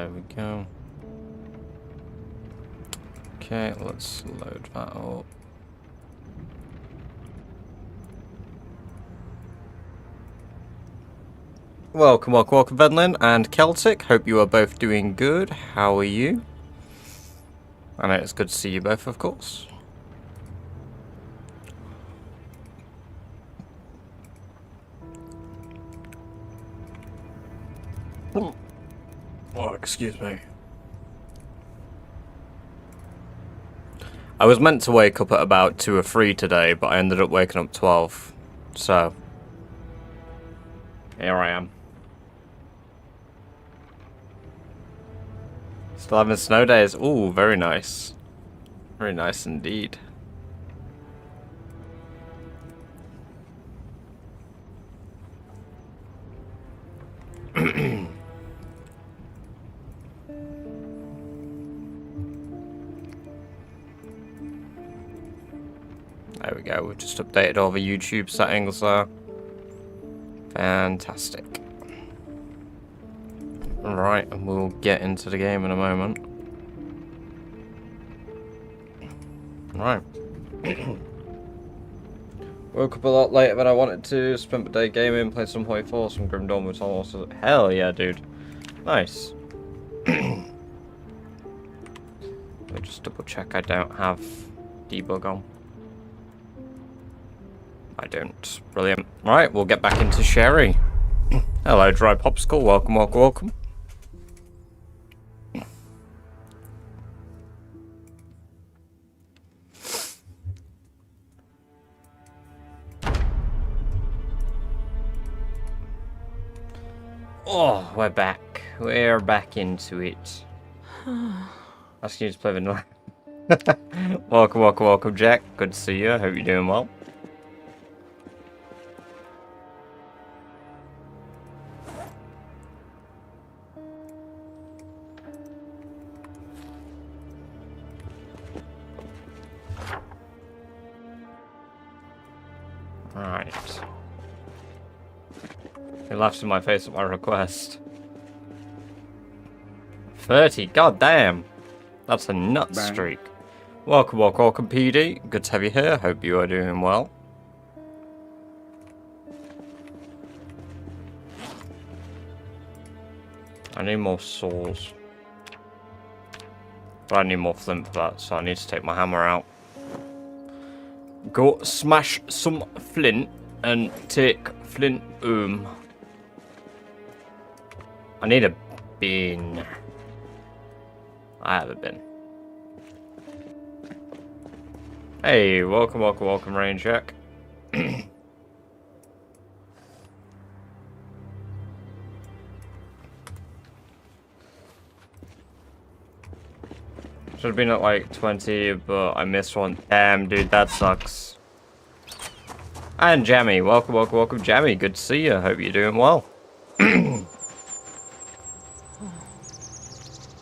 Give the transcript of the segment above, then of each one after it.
There we go. Okay, let's load that up. Welcome, Venlin and Celtic. Hope you are both doing good. How are you? I know it's good to see you both, of course. Oh, excuse me. I was meant to wake up at about 2 or 3 today, but I ended up waking up 12. So, here I am. Still having snow days. Ooh, very nice. Very nice indeed. There we go, we've just updated all the YouTube settings there. Fantastic. Right, and we'll get into the game in a moment. Right. Woke up a lot later than I wanted to, spent the day gaming, played some Hoi 4, some Grim Dawn with also. Hell yeah, dude. Nice. Let me just double check I don't have debug on. I don't. Brilliant. Right, we'll get back into Sherry. Hello, Dry Popsicle. Welcome, welcome, welcome. Oh, we're back. We're back into it. Asking you to play vanilla. Welcome, welcome, welcome, Jack. Good to see you. Hope you're doing well. Right. He laughs in my face at my request. 30, god damn. That's a nut streak. Welcome, welcome, welcome, PD. Good to have you here. Hope you are doing well. I need more saws. But I need more flint for that, so I need to take my hammer out. Go smash some flint and take flint I need a bin. I have a bin. Hey, welcome, welcome, welcome, Rain Jack. Should have been at like 20, but I missed one. Damn, dude, that sucks. And Jammy, welcome, welcome, welcome, Jammy. Good to see you. Hope you're doing well.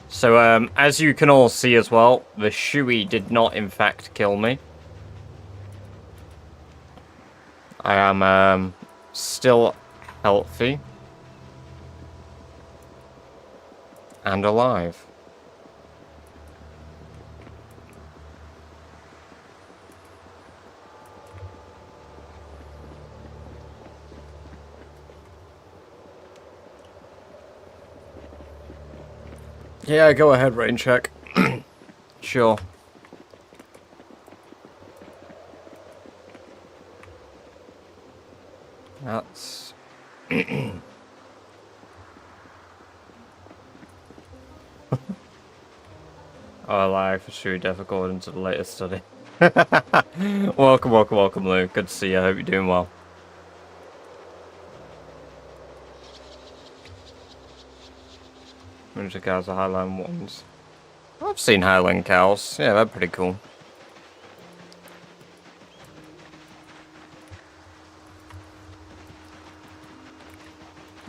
So, as you can all see as well, the Shui did not, in fact, kill me. I am, still healthy. And alive. Yeah, go ahead, rain check. Sure. That's... Oh, life is true, death according to the latest study. Welcome, welcome, welcome, Lou. Good to see you. I hope you're doing well. Winter cows are Highland ones. I've seen Highland cows. Yeah, they're pretty cool.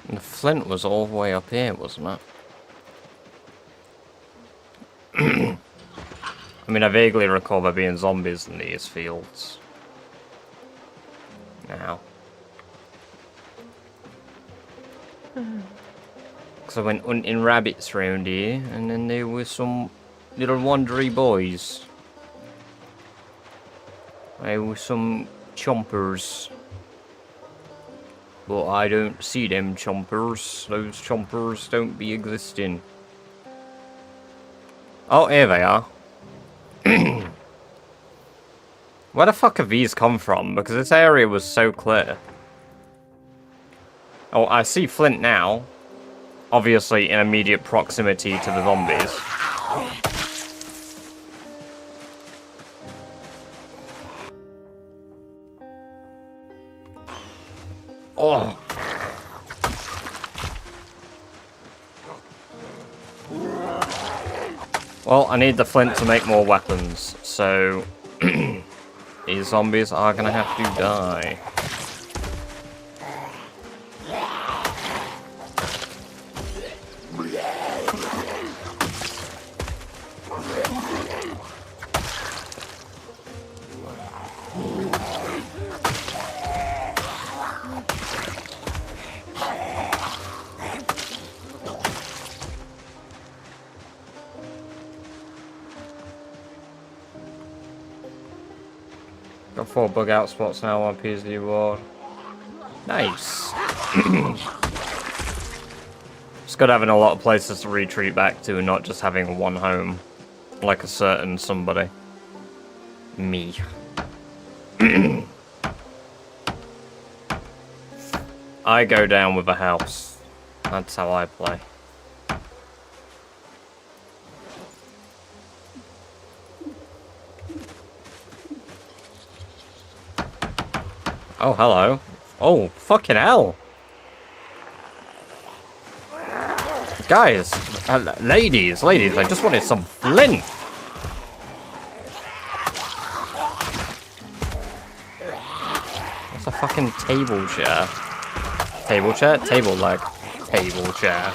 And the flint was all the way up here, wasn't it? I mean, I vaguely recall there being zombies in these fields. Now. Because I went hunting rabbits round here, and then there were some little wandery boys. There were some chompers. But I don't see them chompers. Those chompers don't be existing. Oh, here they are. Where the fuck have these come from? Because this area was so clear. Oh, I see Flint now. Obviously in immediate proximity to the zombies. Oh. Well, I need the Flint to make more weapons, so these zombies are gonna have to die. Got 4 bug out spots now on PhD award. Nice. It's good having a lot of places to retreat back to and not just having one home. Like a certain somebody. Me. I go down with a house. That's how I play. Oh, hello. Oh, fucking hell. Guys, ladies, I just wanted some Flint. What's a fucking table chair? Table chair? Table leg. Table chair.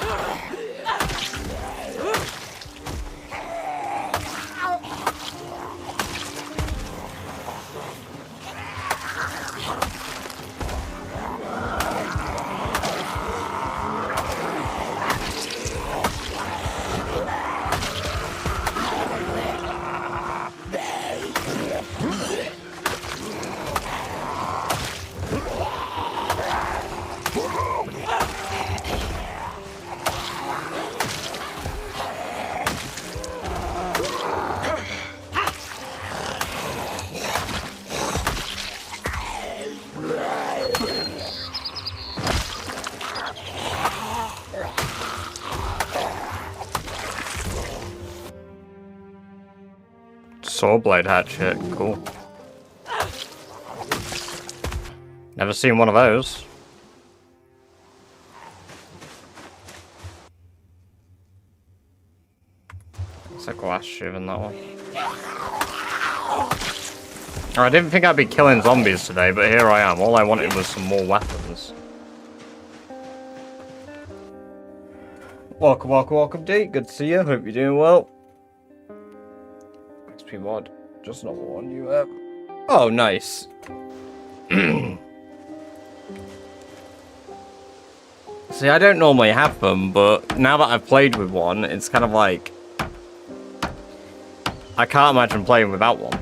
Sawblade hatchet, cool. Never seen one of those. It's a glass shiv in that one. Oh, I didn't think I'd be killing zombies today, but here I am. All I wanted was some more weapons. Welcome, welcome, welcome, D. Good to see you. Hope you're doing well. XP mod. Just not one you have. Oh, nice. See, I don't normally have them, but now that I've played with one, it's kind of like... I can't imagine playing without one.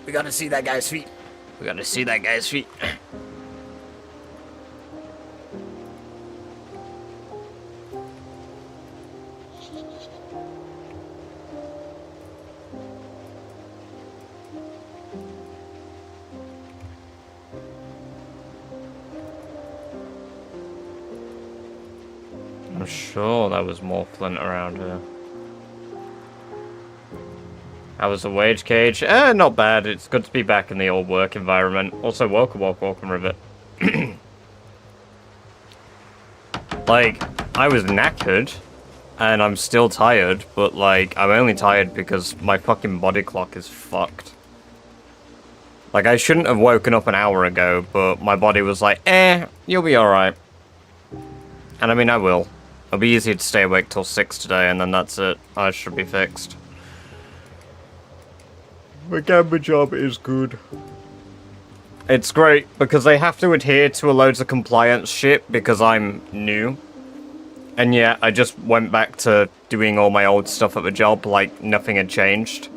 We gotta see that guy's feet. We gotta see that guy's feet. I'm sure there was more flint around here. How was the wage cage? Not bad. It's good to be back in the old work environment. Also, welcome, Rivet. Like, I was knackered, and I'm still tired, but, like, I'm only tired because my fucking body clock is fucked. Like, I shouldn't have woken up an hour ago, but my body was like, you'll be alright. And I mean, I will. It'll be easier to stay awake till 6 today, and then that's it. I should be fixed. The gamba job is good. It's great, because they have to adhere to a loads of compliance shit, because I'm new. And yeah, I just went back to doing all my old stuff at the job, like nothing had changed.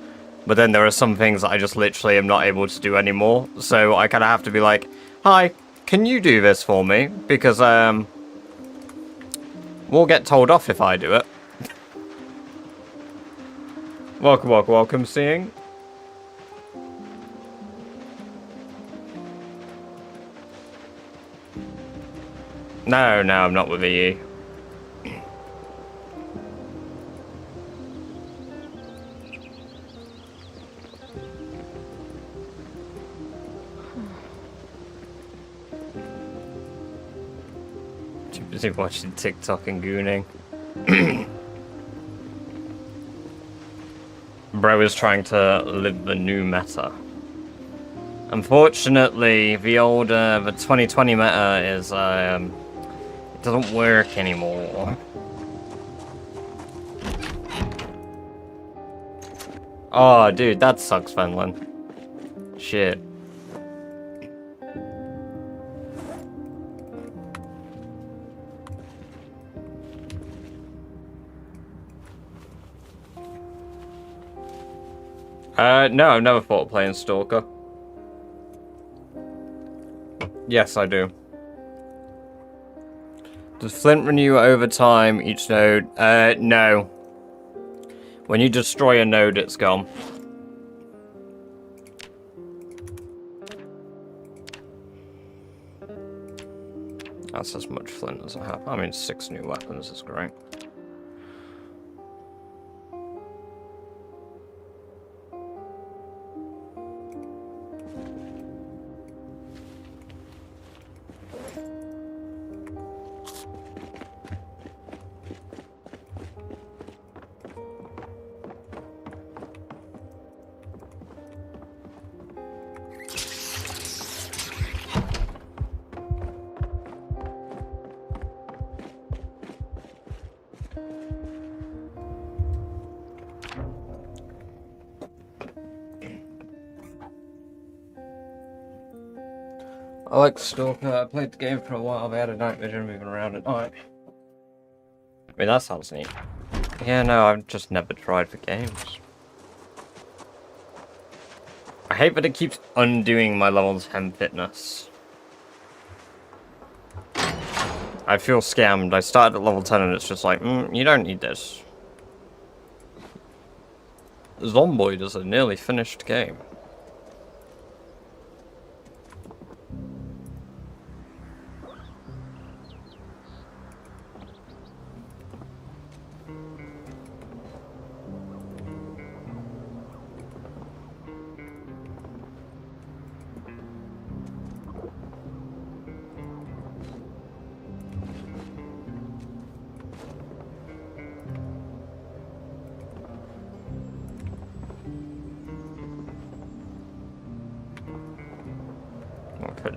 But then there are some things that I just literally am not able to do anymore. So I kind of have to be like, hi, can you do this for me? Because, we'll get told off if I do it. Welcome, welcome, welcome, seeing. No, no, I'm not with EE. Too busy watching TikTok and gooning. Bro is trying to live the new meta. Unfortunately, the 2020 meta is, it doesn't work anymore. Oh, dude, that sucks, Fenlin. Shit. No, I've never thought of playing Stalker. Yes, I do. Does Flint renew over time each node? No. When you destroy a node, it's gone. That's as much Flint as I have. I mean, 6 new weapons is great. I like Stalker. I played the game for a while. They had a night vision moving around at night. I mean, that sounds neat. Yeah, no, I've just never tried the games. I hate that it keeps undoing my level 10 fitness. I feel scammed. I started at level 10 and it's just like, you don't need this. Zomboid is a nearly finished game.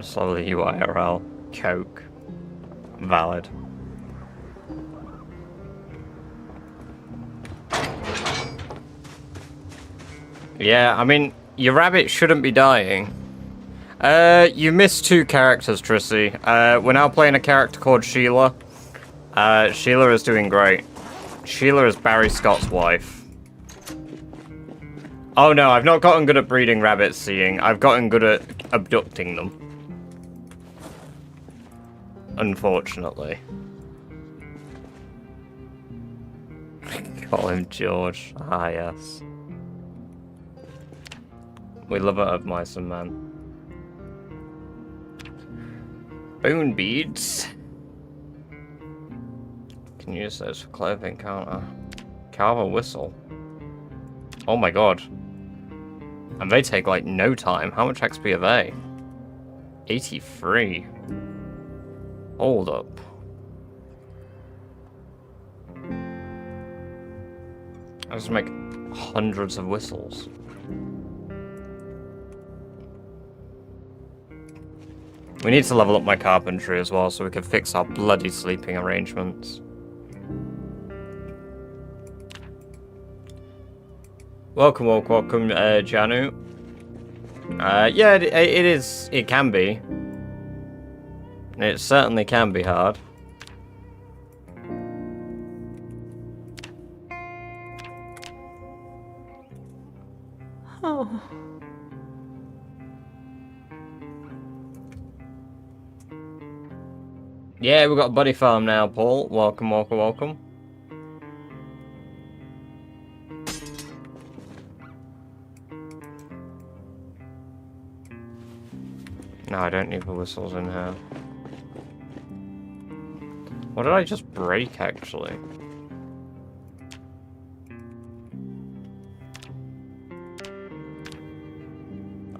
Slowly UIRL. Coke. Valid. Yeah, I mean, your rabbit shouldn't be dying. You missed 2 characters, Trissy. We're now playing a character called Sheila. Sheila is doing great. Sheila is Barry Scott's wife. Oh no, I've not gotten good at breeding rabbits, seeing. I've gotten good at abducting them. Unfortunately. Call him George. Ah, yes. We love it at Mice and Men. Bone beads. Can use those for clothing counter. Carve a whistle. Oh my god. And they take like no time. How much XP are they? 83. Hold up. I just make hundreds of whistles. We need to level up my carpentry as well so we can fix our bloody sleeping arrangements. Welcome, Janu. Yeah, it is. It can be. It certainly can be hard. Oh. Yeah, we've got a buddy farm now, Paul. Welcome, welcome, welcome. No, I don't need the whistles in here. What did I just break, actually?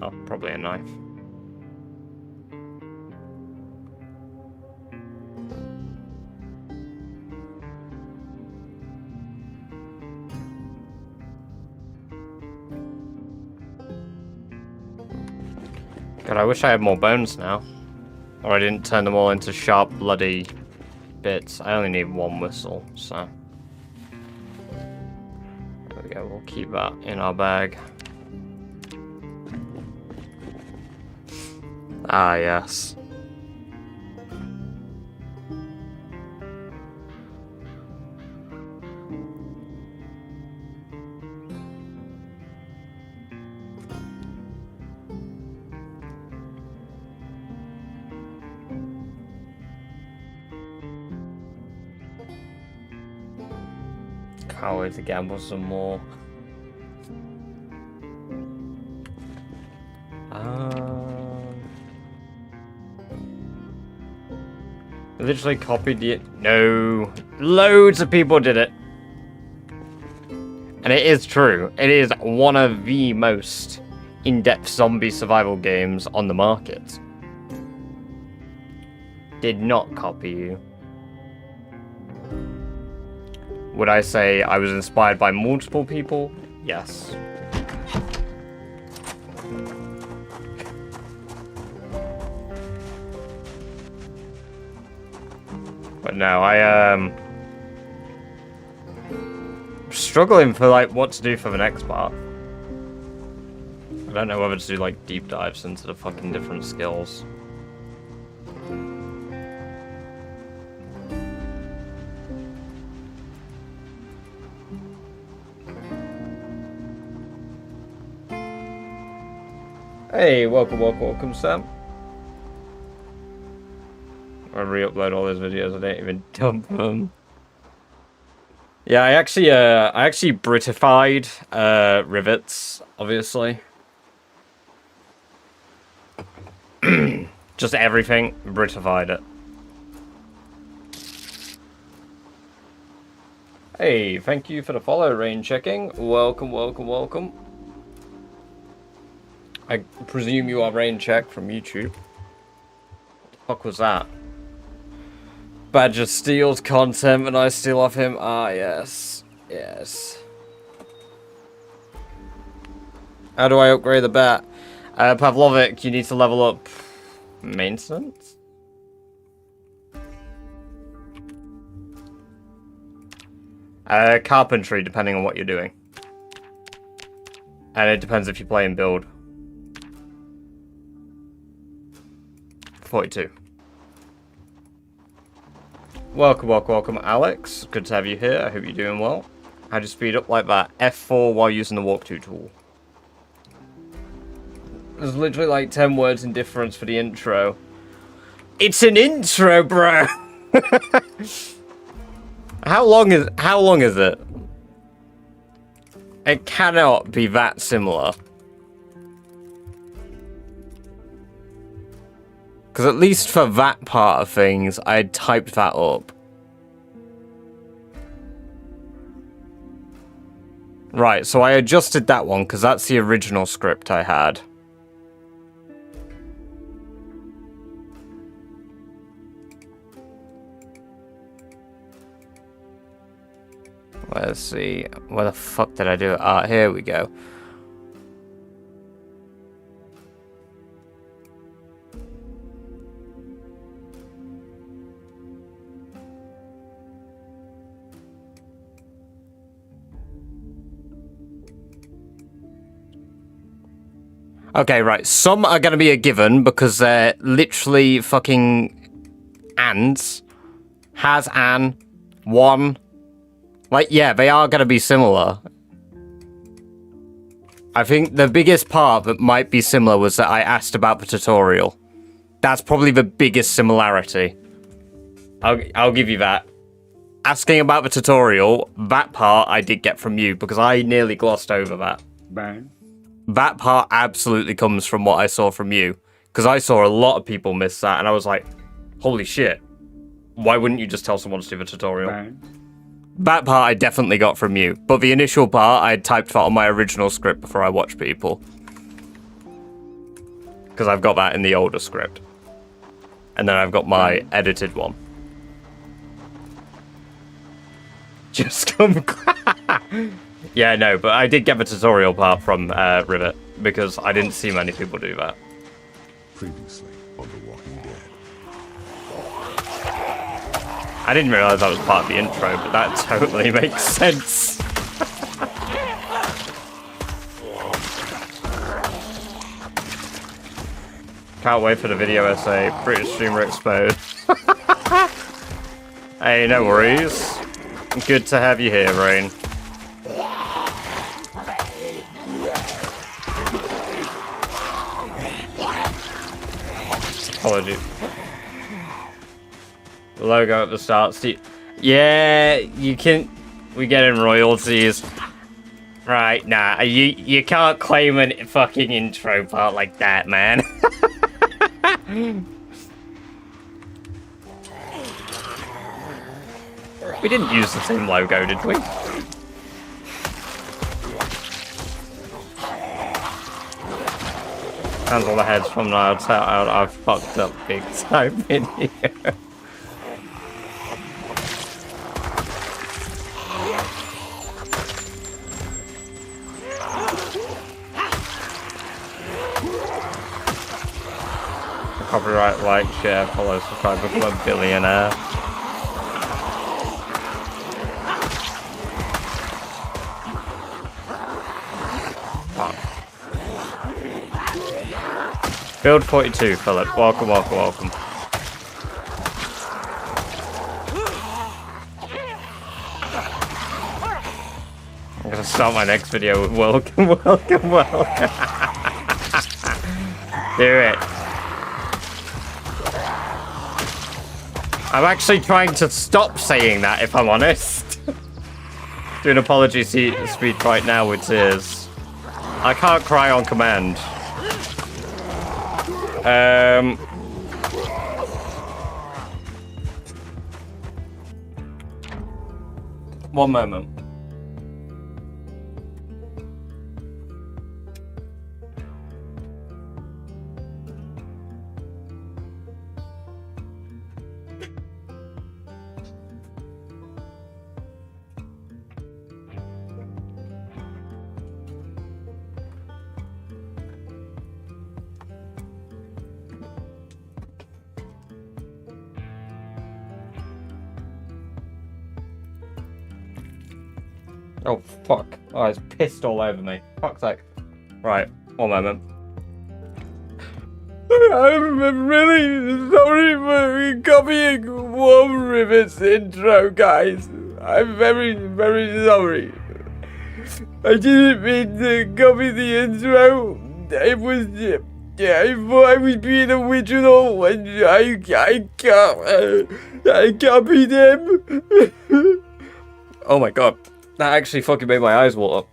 Oh, probably a knife. God, I wish I had more bones now. Or I didn't turn them all into sharp, bloody bits. I only need one whistle, so... There we go, we'll keep that in our bag. Ah, yes. Can't wait to gamble some more. Literally copied it. No. Loads of people did it. And it is true. It is one of the most in-depth zombie survival games on the market. Did not copy you. Would I say I was inspired by multiple people? Yes. But no, I'm struggling for like what to do for the next part. I don't know whether to do like deep dives into the fucking different skills. Hey, welcome, Sam. I re-upload all those videos. I don't even dump them. Yeah, I actually Britified rivets, obviously. Just everything, Britified it. Hey, thank you for the follow, rain checking. Welcome. I presume you are rain check from YouTube. What the fuck was that? Badger steals content and I steal off him. Ah, yes. Yes. How do I upgrade the bat? Pavlovic, you need to level up maintenance? Carpentry, depending on what you're doing. And it depends if you play and build. 42. Welcome, Alex. Good to have you here. I hope you're doing well. How'd you speed up like that? F4 while using the walk to tool. There's literally like 10 words in difference for the intro. It's an intro, bro! How long is it? It cannot be that similar. Because at least for that part of things, I had typed that up. Right, so I adjusted that one, because that's the original script I had. Let's see, where the fuck did I do it? Ah, here we go. Okay, right. Some are going to be a given because they're literally fucking ands. Has an. One. Like, yeah, they are going to be similar. I think the biggest part that might be similar was that I asked about the tutorial. That's probably the biggest similarity. I'll give you that. Asking about the tutorial, that part I did get from you because I nearly glossed over that. Bang. That part absolutely comes from what I saw from you. Because I saw a lot of people miss that and I was like, holy shit. Why wouldn't you just tell someone to do the tutorial? Bang. That part I definitely got from you. But the initial part, I typed that on my original script before I watched people. Because I've got that in the older script. And then I've got my edited one. Just come... Yeah, no, but I did get the tutorial part from Rivet. Because I didn't see many people do that. Previously on The Walking Dead. I didn't realise that was part of the intro, but that totally makes sense. Can't wait for the video essay. British streamer exposed. Hey, no worries. Good to have you here, Rain. Apologies. The logo at the start, Steve. Yeah, you can. We get in royalties. Right, nah, you can't claim a fucking intro part like that, man. We didn't use the same logo, did we? Cancel the heads from now. I've fucked up big time in here. Copyright, like, share, follow, subscribe, become a billionaire. Oh. Build 42, Philip. Welcome, welcome, welcome. I'm gonna start my next video with welcome, welcome, welcome. Do it. I'm actually trying to stop saying that, if I'm honest. Do an apology speech right now with tears. I can't cry on command. One moment. Oh, fuck. Oh, it's pissed all over me. Fuck's sake. Right, one moment. I'm really sorry for copying Warm Rivet's intro, guys. I'm very, very sorry. I didn't mean to copy the intro. It was... Yeah, I thought I was being original and I copied him. Oh my god. That actually fucking made my eyes water.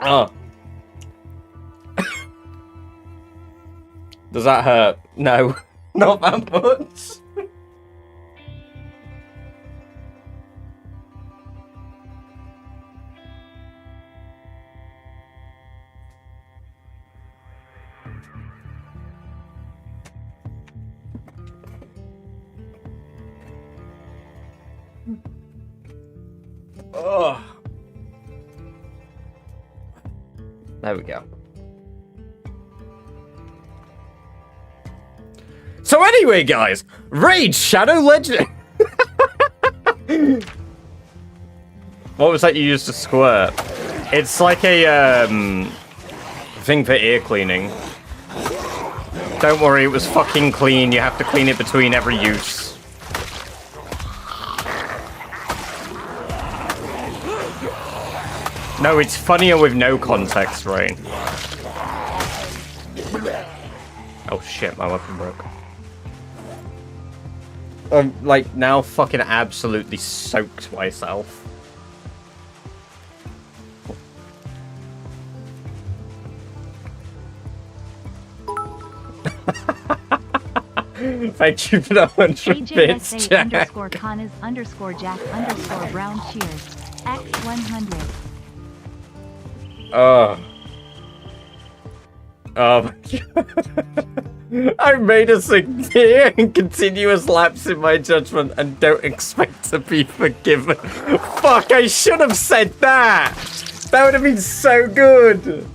Oh. Does that hurt? No, not that much. Oh. There we go. So anyway, guys, Raid Shadow Legend. What was that you used to squirt? It's like a thing for ear cleaning. Don't worry, it was fucking clean. You have to clean it between every use. No, it's funnier with no context, Rain. Oh shit, my weapon broke. I'm, like, now fucking absolutely soaked myself. Thank you for the 100 bits, Jack. _Connors_Jack_Brown cheers. X100. Oh. Oh my god. I made a severe and continuous lapse in my judgment and don't expect to be forgiven. Fuck, I should have said that! That would have been so good!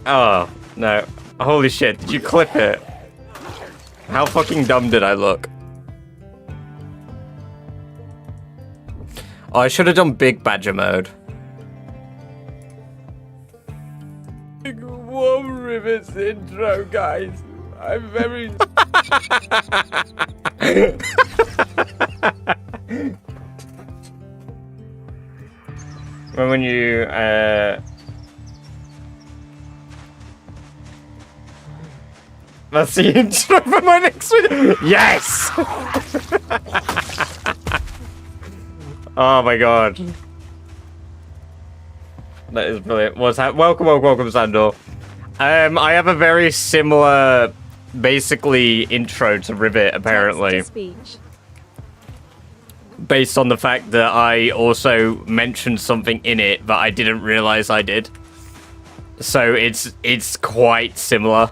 Oh, no. Holy shit, did you clip it? How fucking dumb did I look? Oh, I should have done Big Badger mode. Warm Rivers intro, guys. I'm very... when you, That's the intro for my next video. Yes! Oh my god. That is brilliant. What's that? Welcome, Sandor. I have a very similar, basically, intro to Rivet, apparently. Based on the fact that I also mentioned something in it that I didn't realize I did. So it's quite similar.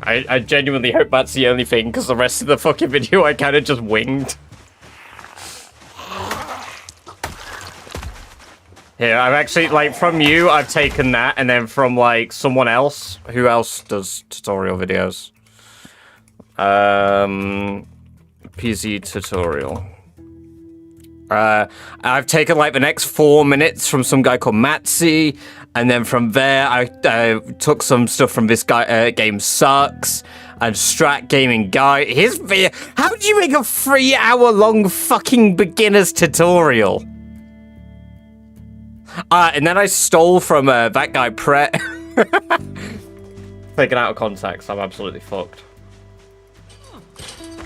I genuinely hope that's the only thing, because the rest of the fucking video I kind of just winged. Here, I've actually, like, from you, I've taken that, and then from, like, someone else. Who else does tutorial videos? PC tutorial. I've taken, like, the next 4 minutes from some guy called Matsy, and then from there, I took some stuff from this guy, Game Sucks, and Strat Gaming Guy. His video. How do you make a 3-hour-long fucking beginner's tutorial? And then I stole from that guy, Pret. Taken out of context, I'm absolutely fucked.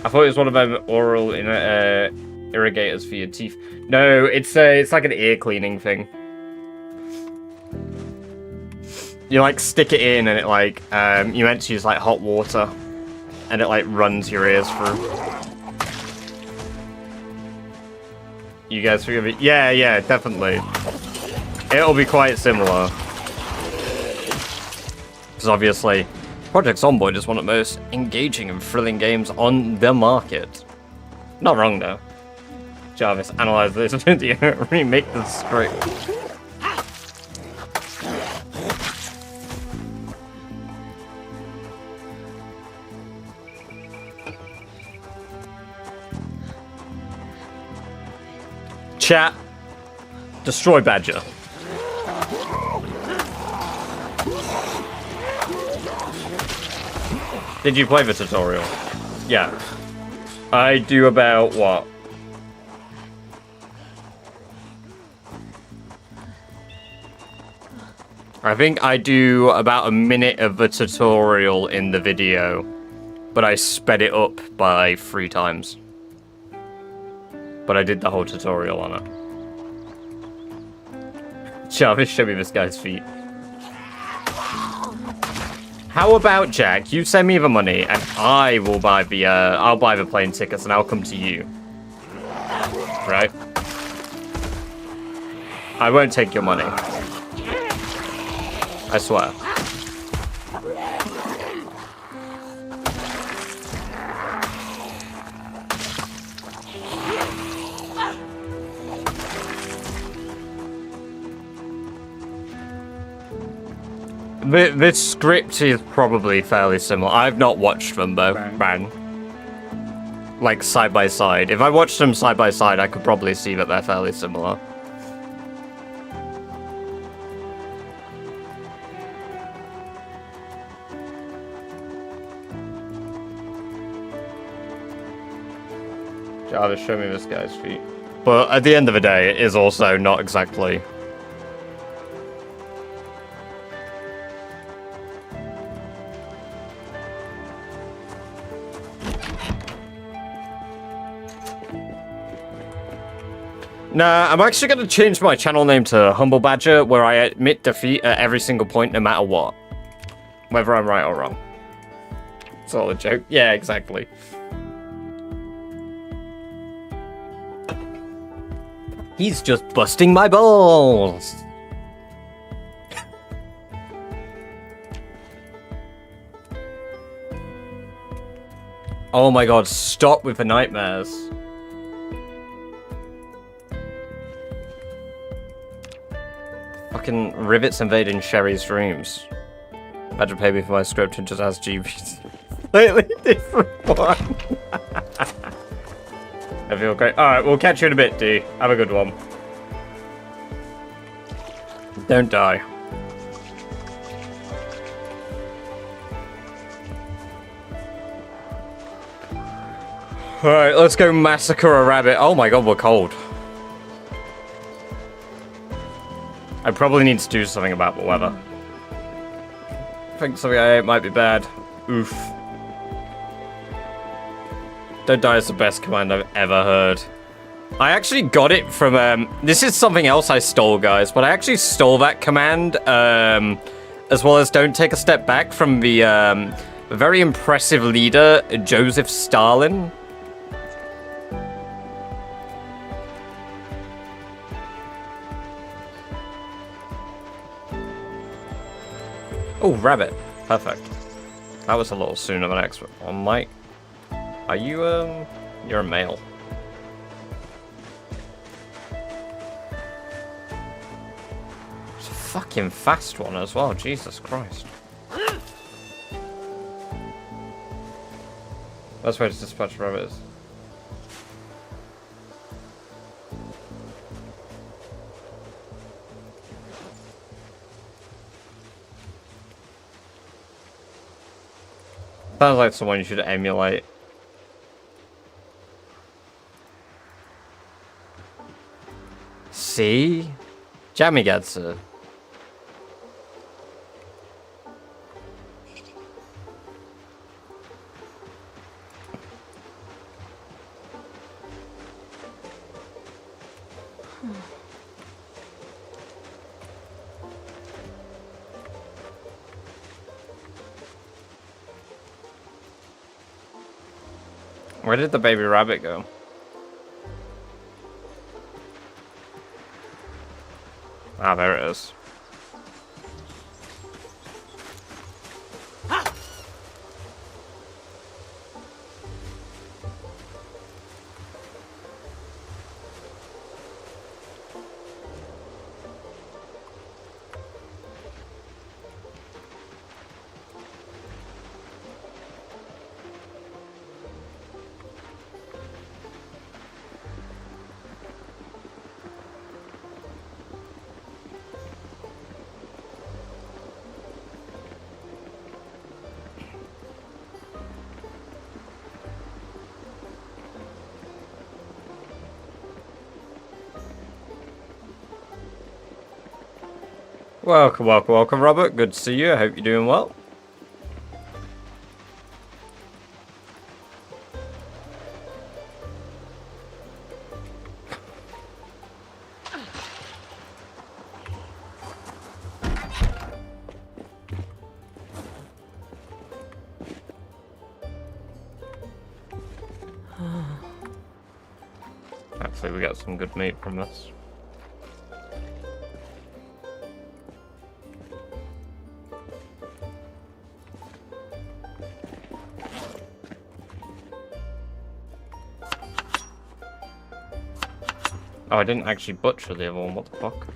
I thought it was one of them oral irrigators for your teeth. No, it's like an ear cleaning thing. You like stick it in and it like you meant to use like hot water and it like runs your ears through. You guys forgive me? Yeah, definitely. It'll be quite similar. Because obviously, Project Zomboid is one of the most engaging and thrilling games on the market. Not wrong though. Jarvis, analyze this video, remake the script. Chat, destroy Badger. Did you play the tutorial? Yeah. I do about what? I think I do about a minute of the tutorial in the video, but I sped it up by 3 times. But I did the whole tutorial on it. Jarvis, show me this guy's feet. How about, Jack, you send me the money and I will buy the, I'll buy the plane tickets and I'll come to you. Right? I won't take your money. I swear. This script is probably fairly similar. I've not watched them though. Bang. like, side by side. If I watched them side by side, I could probably see that they're fairly similar. Jarvis, show me this guy's feet. But at the end of the day, it is also not exactly... Nah, I'm actually going to change my channel name to Humble Badger, where I admit defeat at every single point, no matter what. Whether I'm right or wrong. It's all a joke. Yeah, exactly. He's just busting my balls! Oh my god, stop with the nightmares. Fucking rivets invading Sherry's dreams. Badger pay me for my script and just ask GBs. Slightly different one. I feel great. Alright, we'll catch you in a bit, D. Have a good one. Don't die. Alright, let's go massacre a rabbit. Oh my god, we're cold. I probably need to do something about the weather. I think something I ate might be bad. Oof. Don't die is the best command I've ever heard. I actually got it from, this is something else I stole, guys, but I actually stole that command, as well as don't take a step back from the very impressive leader, Joseph Stalin. Oh, rabbit. Perfect. That was a little sooner than expert. Oh, Mike. Are you, you're a male. It's a fucking fast one as well, Jesus Christ. That's where to dispatch rabbits. Sounds like someone you should emulate. See? Jammy gets it. Where did the baby rabbit go? Ah, there it is. Welcome, welcome, welcome, Robert. Good to see you. I hope you're doing well. Hopefully we got some good meat from this. Oh, I didn't actually butcher the other one, what the fuck?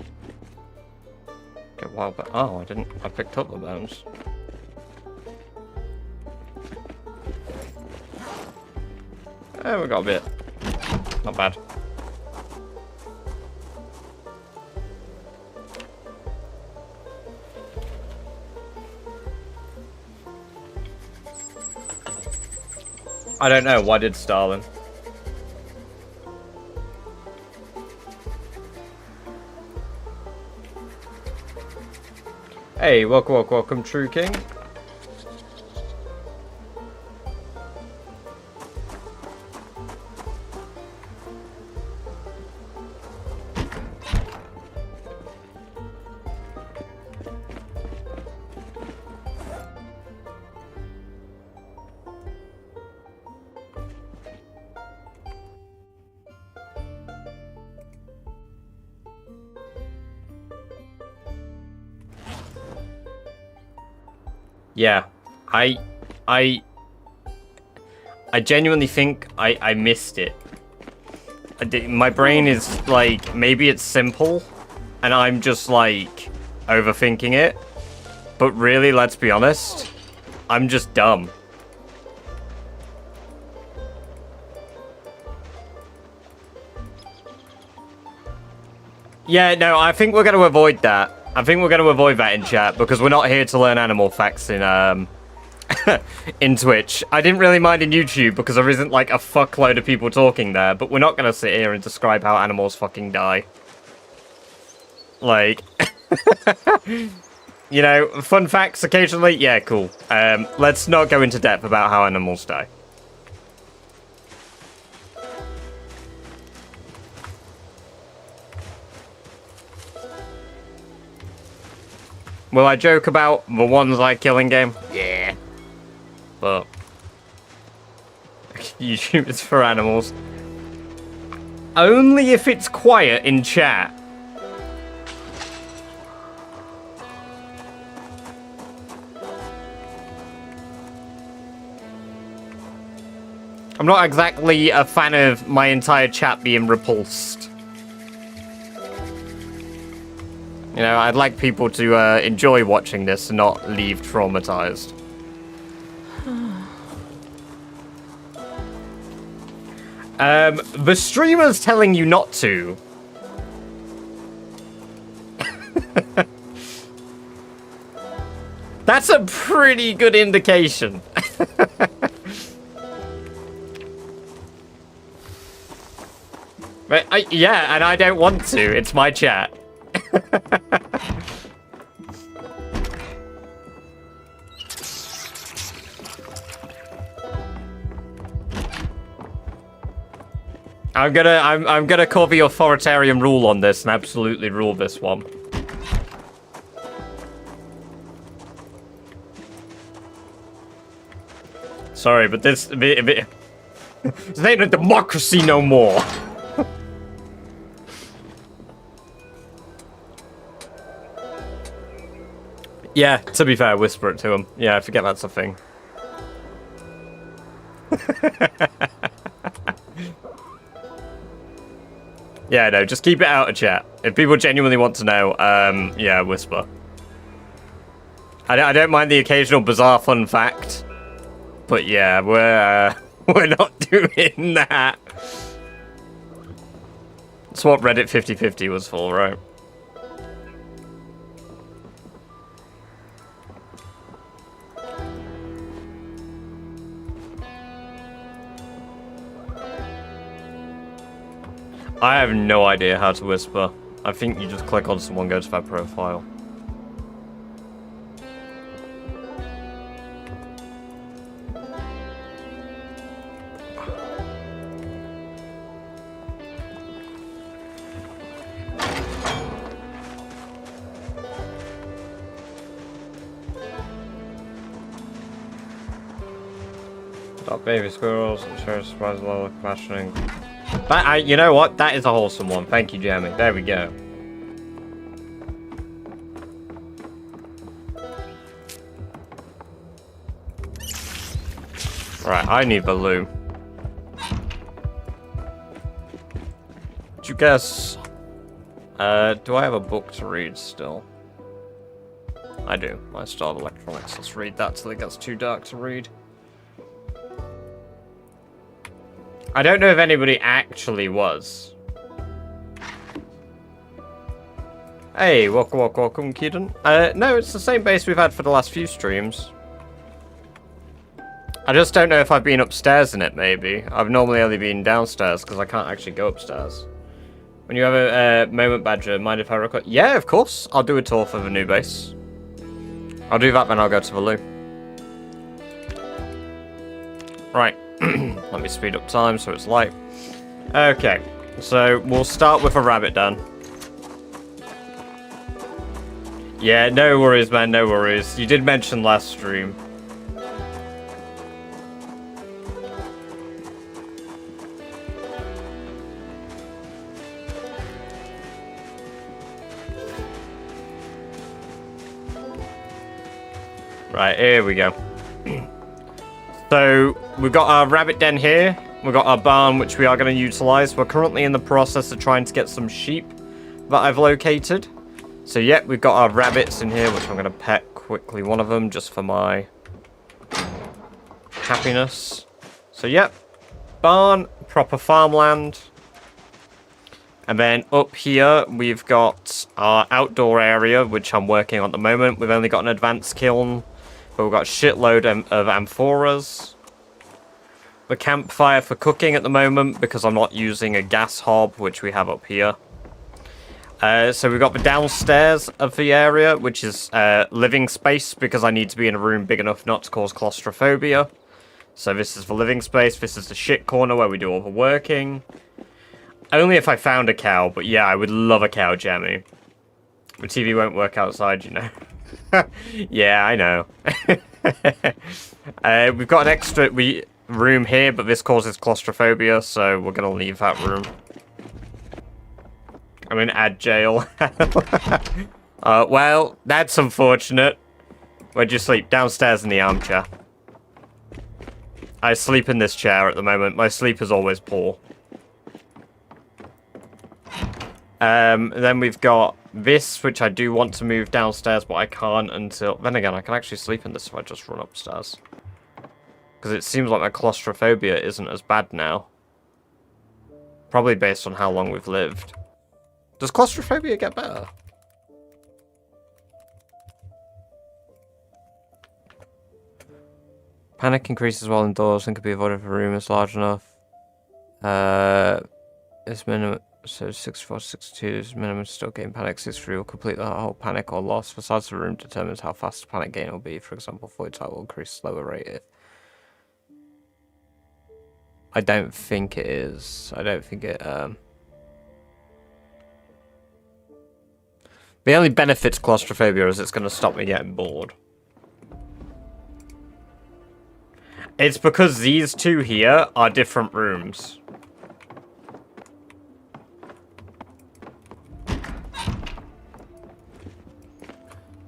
Get wild, but oh, I didn't. I picked up the bones. We got a bit. Not bad. I don't know. Why did Stalin? Hey, welcome, True King. Yeah, I genuinely think I missed it. My brain is like, maybe it's simple, and I'm just like overthinking it. But really, let's be honest, I'm just dumb. Yeah, no, I think we're going to avoid that. I think we're going to avoid that in chat, because we're not here to learn animal facts in, in Twitch. I didn't really mind in YouTube, because there isn't, like, a fuckload of people talking there, but we're not going to sit here and describe how animals fucking die. Like, you know, fun facts occasionally? Yeah, cool. Let's not go into depth about how animals die. Will I joke about the ones I kill in game? Yeah. But YouTube is for animals. Only if it's quiet in chat. I'm not exactly a fan of my entire chat being repulsed. You know, I'd like people to enjoy watching this and not leave traumatized. The streamer's telling you not to. That's a pretty good indication. But yeah, and I don't want to. It's my chat. I'm gonna call the authoritarian rule on this and absolutely rule this one. Sorry, but this ain't a democracy no more. Yeah, to be fair, whisper it to him. Yeah, I forget that's a thing. Yeah, no, just keep it out of chat. If people genuinely want to know, yeah, whisper. I don't mind the occasional bizarre fun fact, but yeah, we're not doing that. That's what Reddit 50/50 was for, right? I have no idea how to whisper. I think you just click on someone, go to their profile. Stop baby squirrels, ensure surprise level of questioning. You know what? That is a wholesome one. Thank you, Jeremy. There we go. Right, I need Baloo. Did you guess? Do I have a book to read still? I do. I still have electronics. Let's read that till it gets too dark to read. I don't know if anybody actually was. Hey, welcome, Keaton. No, it's the same base we've had for the last few streams. I just don't know if I've been upstairs in it, maybe. I've normally only been downstairs, because I can't actually go upstairs. When you have a moment, Badger, mind if I record? Yeah, of course. I'll do a tour for the new base. I'll do that, then I'll go to the loo. Right. Let me speed up time so it's light. Okay. So, we'll start with a rabbit den. Yeah, no worries, man, no worries. You did mention last stream. Right, here we go. So, we've got our rabbit den here. We've got our barn, which we are going to utilize. We're currently in the process of trying to get some sheep that I've located. So, yeah, we've got our rabbits in here, which I'm going to pet quickly one of them just for my happiness. So, yep. Barn, proper farmland. And then up here, we've got our outdoor area, which I'm working on at the moment. We've only got an advanced kiln. But we've got a shitload of amphoras. The campfire for cooking at the moment because I'm not using a gas hob, which we have up here. So we've got the downstairs of the area, which is living space because I need to be in a room big enough not to cause claustrophobia. So this is the living space. This is the shit corner where we do all the working. Only if I found a cow, but yeah, I would love a cow, Jammy. The TV won't work outside, you know. Yeah, I know. We've got an extra room here, but this causes claustrophobia, so we're going to leave that room. I'm in ad jail. Well, that's unfortunate. Where'd you sleep? Downstairs in the armchair. I sleep in this chair at the moment. My sleep is always poor. Then we've got this, which I do want to move downstairs, but I can't until... Then again, I can actually sleep in this if I just run upstairs. Because it seems like my claustrophobia isn't as bad now. Probably based on how long we've lived. Does claustrophobia get better? Panic increases while indoors and can be avoided if a room is large enough. It's minimum... So 64, 62 is minimum still gain panic. 63 will complete the whole panic or loss. The size of the room determines how fast the panic gain will be. For example, void type will increase slower rate if... I don't think it is. I don't think it... The only benefit to claustrophobia is it's going to stop me getting bored. It's because these two here are different rooms.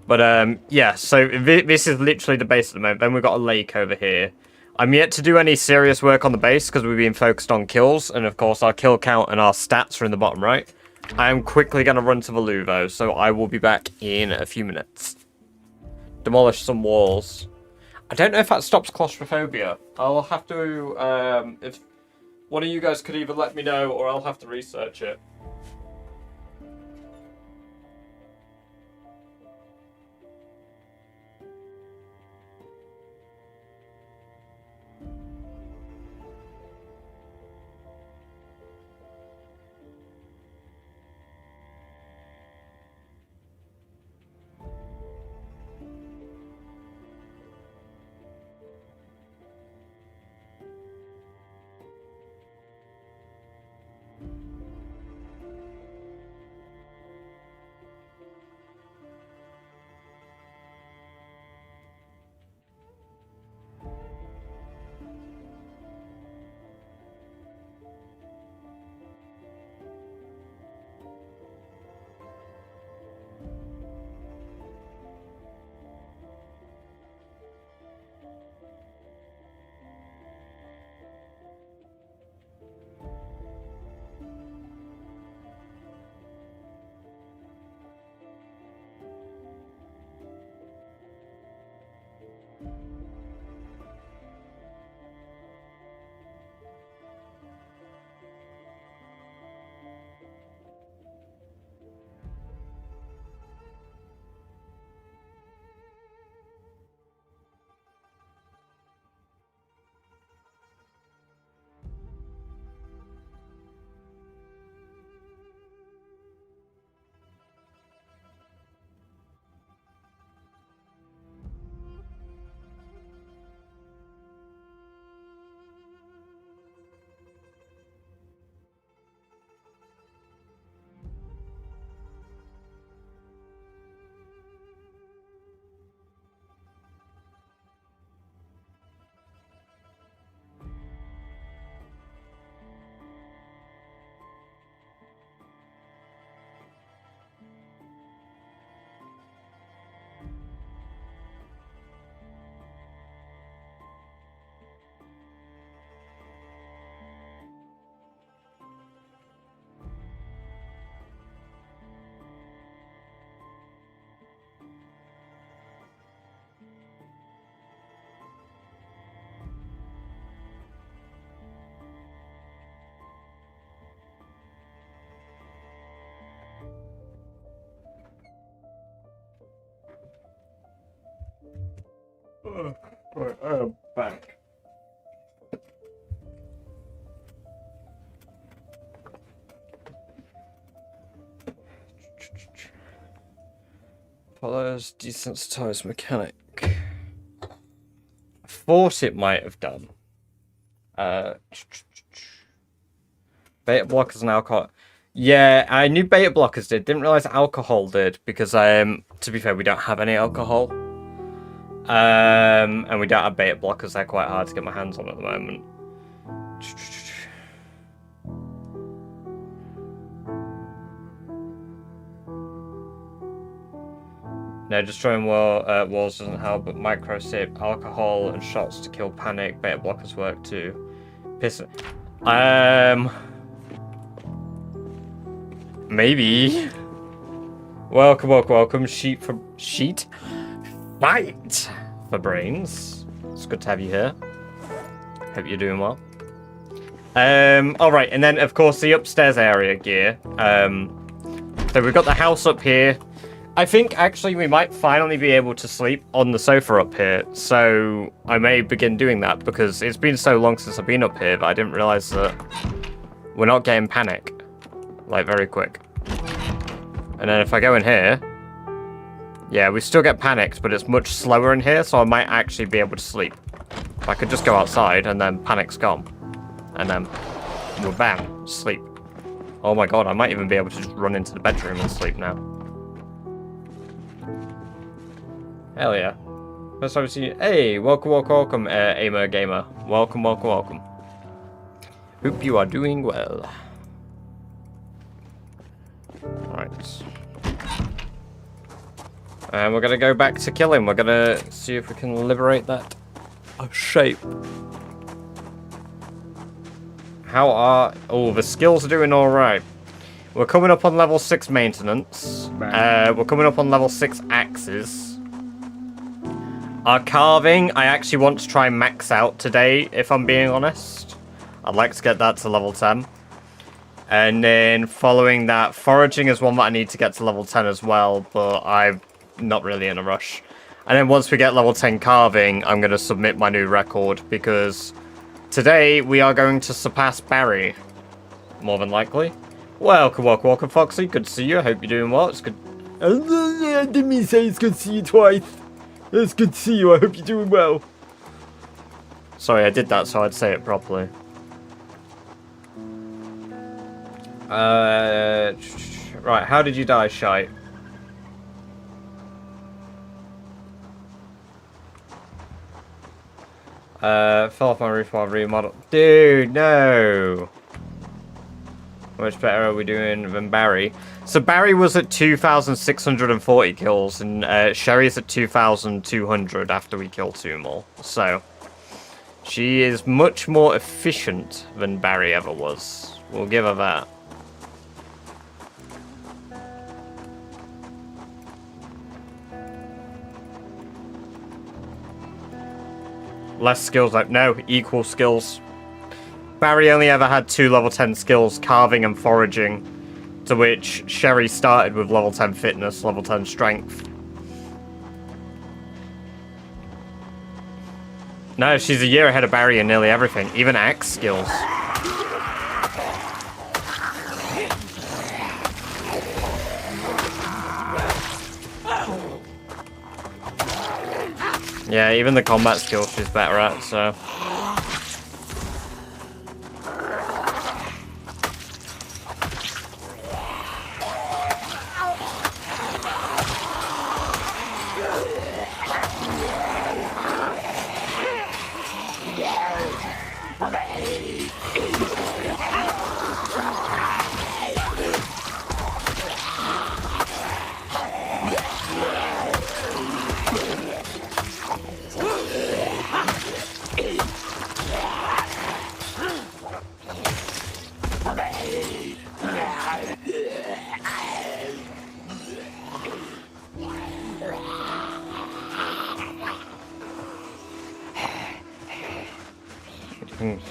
But, yeah, so this is literally the base at the moment. Then we've got a lake over here. I'm yet to do any serious work on the base because we've been focused on kills. And, of course, our kill count and our stats are in the bottom right. I am quickly going to run to the loo, though, so I will be back in a few minutes. Demolish some walls. I don't know if that stops claustrophobia. I'll have to, if one of you guys could either let me know or I'll have to research it. Right, I'm back. Follows desensitized mechanic. I thought it might have done. Beta blockers and alcohol. Yeah, I knew beta blockers did. Didn't realize alcohol did because to be fair, we don't have any alcohol. And we don't have beta blockers. They're quite hard to get my hands on at the moment. No, destroying walls doesn't help, but micro sip, alcohol, and shots to kill panic. Beta blockers work too. Piss. Maybe. Welcome. Sheet fight for brains. It's good to have you here. Hope you're doing well. Alright, and then of course the upstairs area gear. So we've got the house up here. I think actually we might finally be able to sleep on the sofa up here. So I may begin doing that because it's been so long since I've been up here that I didn't realize that we're not getting panic. Like very quick. And then if I go in here, yeah, we still get panicked, but it's much slower in here, so I might actually be able to sleep. If I could just go outside and then panic's gone. And then we're bam, sleep. Oh my god, I might even be able to just run into the bedroom and sleep now. Hell yeah. First time I've seen you. Hey, welcome, Aimer Gamer. Welcome. Hope you are doing well. Right. And we're gonna go back to kill him. We're gonna see if we can liberate that shape. How are... Oh, the skills are doing alright. We're coming up on level 6 maintenance. We're coming up on level 6 axes. Our carving, I actually want to try and max out today, if I'm being honest. I'd like to get that to level 10. And then following that, foraging is one that I need to get to level 10 as well, but I'm not really in a rush. And then once we get level 10 carving, I'm going to submit my new record, because today we are going to surpass Barry. More than likely. Welcome, Foxy. Good to see you. I hope you're doing well. It's good. I didn't mean to say it's good to see you twice. It's good to see you. I hope you're doing well. Sorry, I did that so I'd say it properly. Right, how did you die, Shite? Fell off my roof while remodel. Dude, no. How much better are we doing than Barry? So Barry was at 2,640 kills, and Sherry's at 2,200 after we kill 2 more. So she is much more efficient than Barry ever was. We'll give her that. Less skills, like, no, equal skills. Barry only ever had 2 level 10 skills, carving and foraging, to which Sherry started with level 10 fitness, level 10 strength. No, she's a year ahead of Barry in nearly everything, even axe skills. Yeah, even the combat skills she's better at, so...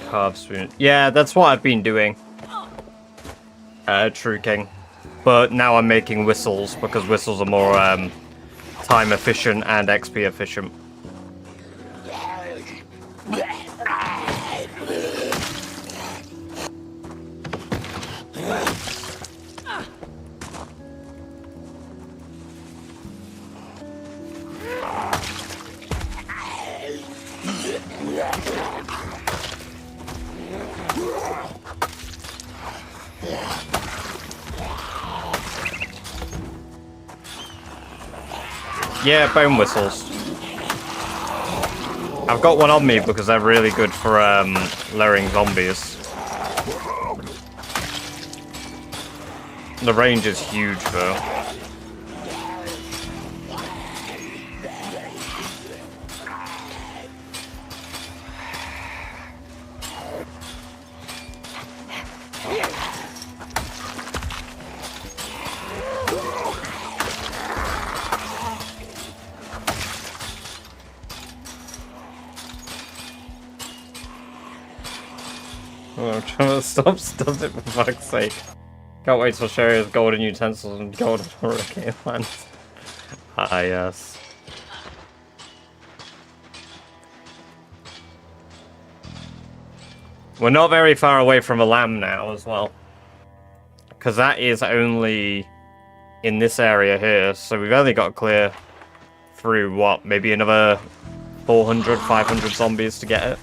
Carve spoon. Yeah, that's what I've been doing. True King. But now I'm making whistles because whistles are more time efficient and XP efficient. Yeah, bone whistles. I've got one on me because they're really good for luring zombies. The range is huge though. Oh, I'm trying to stop stuff it for fuck's sake. Can't wait till Sherry has golden utensils and golden hurricane lands. Ah, yes. We're not very far away from a lamb now as well. Because that is only in this area here. So we've only got to clear through, what, maybe another 400, 500 zombies to get it.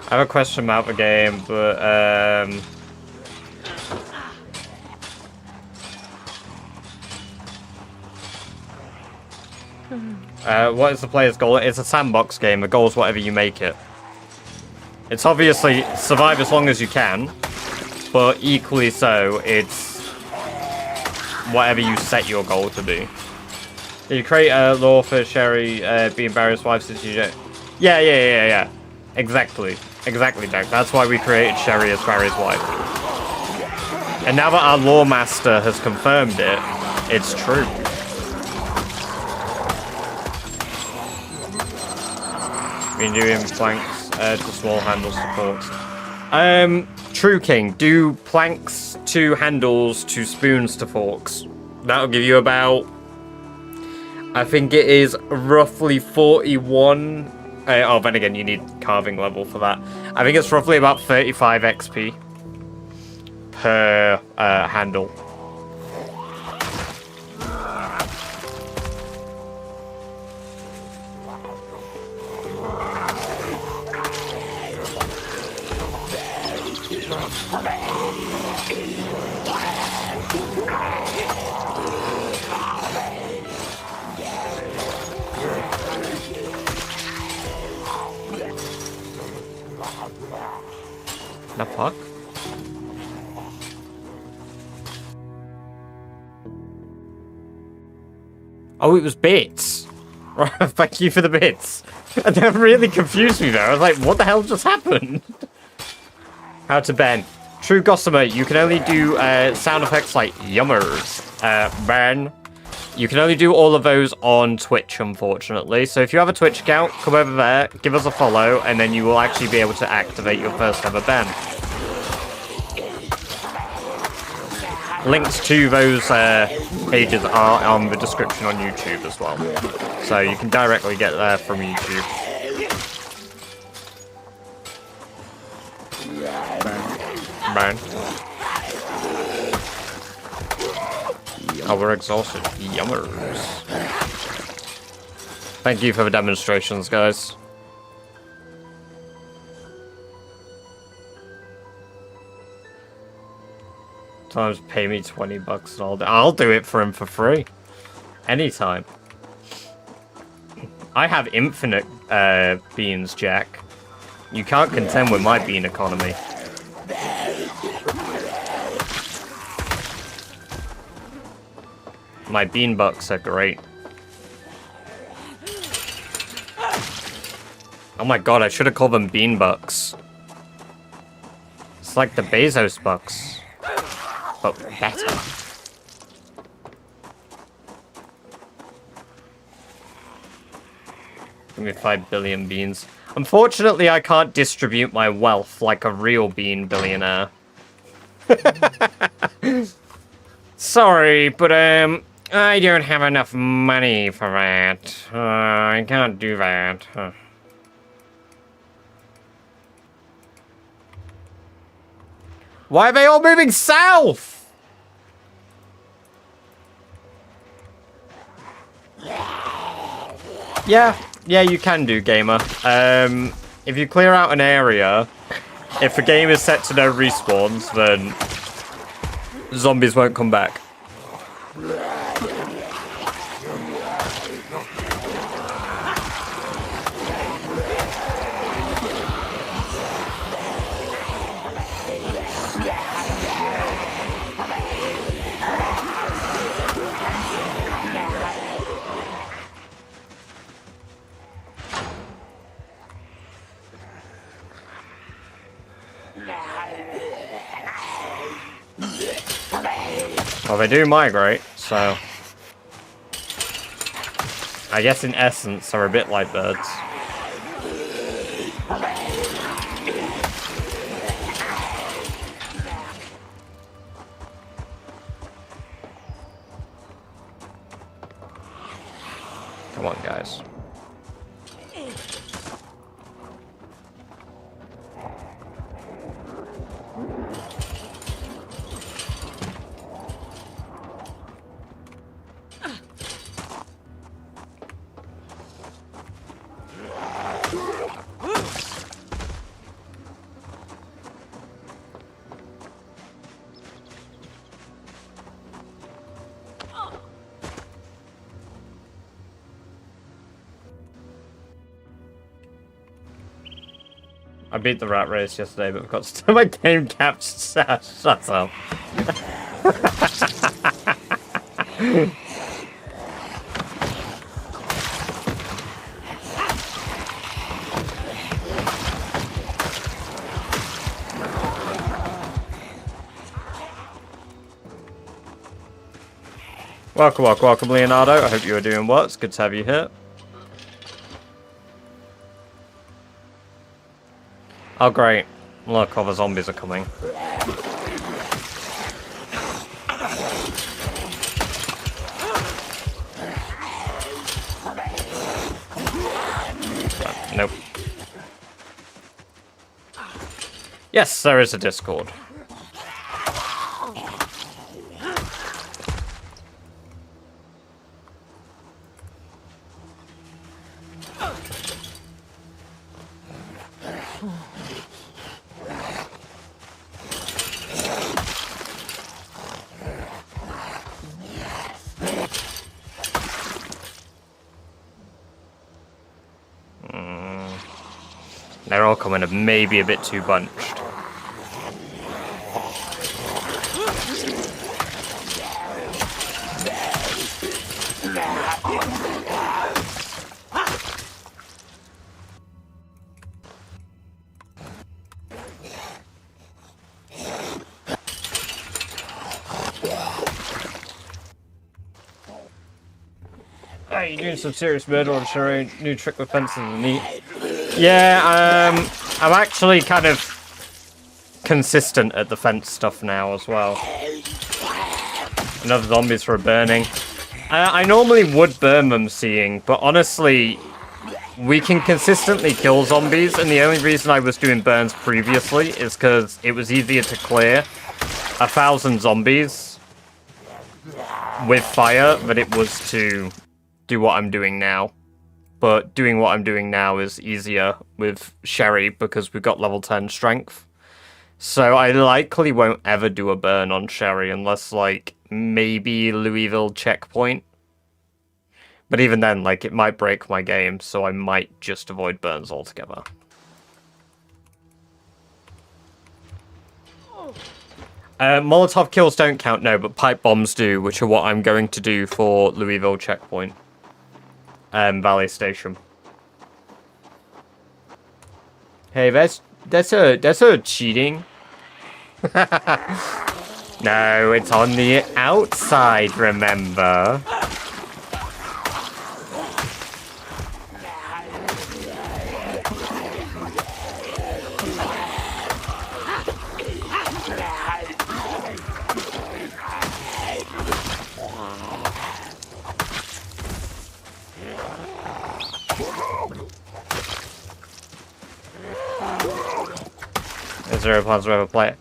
I have a question about the game, but what is the player's goal? It's a sandbox game. The goal is whatever you make it. It's obviously survive as long as you can, but equally so, it's whatever you set your goal to be. You create a law for Sherry being Barry's wife since you don't... Yeah. Exactly, Jack. That's why we created Sherry as Barry's wife. And now that our law master has confirmed it, it's true. Been doing planks to small handles to forks. True King, do planks to handles to spoons to forks. That'll give you about, I think it is roughly 41. Oh, then again, you need carving level for that. I think it's roughly about 35 XP per handle. The fuck? Oh, it was bits. Right, thank you for the bits. And that really confused me there. I was like, what the hell just happened? How to ban. True Gossamer, you can only do sound effects like yummers. Ban. You can only do all of those on Twitch, unfortunately. So if you have a Twitch account, come over there, give us a follow, and then you will actually be able to activate your first ever ban. Links to those pages are on the description on YouTube as well. So you can directly get there from YouTube. Ban. Oh, we're exhausted. Yummers. Thank you for the demonstrations, guys. Sometimes pay me $20 and I'll do it for him for free. Anytime. I have infinite beans, Jack. You can't contend with my bean economy. My bean bucks are great. Oh my god, I should have called them bean bucks. It's like the Bezos bucks, but better. Give me 5 billion beans. Unfortunately, I can't distribute my wealth like a real bean billionaire. Sorry, but I don't have enough money for that. I can't do that. Why are they all moving south? Yeah, Yeah, you can do, gamer. If you clear out an area, if the game is set to no respawns, then zombies won't come back. Well, they do migrate, so I guess in essence they're a bit like birds. Come on, guys. I beat the rat race yesterday, but forgot to my game capture. Shut up. Welcome, Leonardo. I hope you are doing well. It's good to have you here. Oh, great. Look, all the zombies are coming. Nope. Yes, there is a Discord. They're all coming maybe a bit too bunched. Hey, you're doing some serious murder on Sherry. New trick with fences and neat. Yeah, I'm actually kind of consistent at the fence stuff now as well. Enough zombies for a burning. I normally would burn them, seeing, but honestly, we can consistently kill zombies, and the only reason I was doing burns previously is because it was easier to clear 1,000 zombies with fire than it was to do what I'm doing now. But doing what I'm doing now is easier with Sherry because we've got level 10 strength. So I likely won't ever do a burn on Sherry unless, like, maybe Louisville checkpoint. But even then, like, it might break my game, so I might just avoid burns altogether. Molotov kills don't count, no, but pipe bombs do, which are what I'm going to do for Louisville checkpoint. Valley Station. Hey, that's a cheating. No, it's on the outside, remember? Is there a plans ever play it?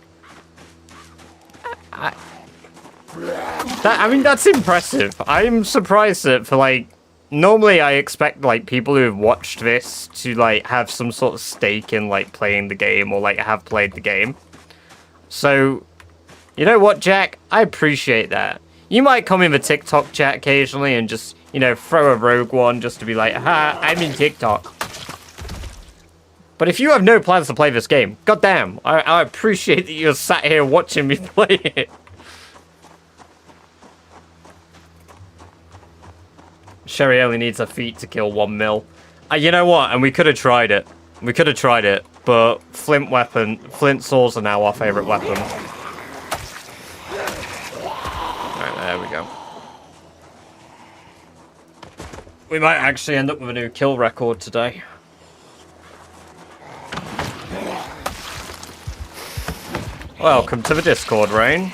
I mean, that's impressive. I'm surprised that for, like, normally I expect, like, people who have watched this to, like, have some sort of stake in, like, playing the game or, like, have played the game. So, you know what, Jack? I appreciate that. You might come in the TikTok chat occasionally and just, you know, throw a rogue one just to be like, ha, I'm in TikTok. But if you have no plans to play this game, goddamn, I appreciate that you're sat here watching me play it. Sherry only needs a feat to kill 1 mil. You know what? And we could have tried it. We could have tried it, but flint swords are now our favorite weapon. Right, there we go. We might actually end up with a new kill record today. Welcome to the Discord, Rain.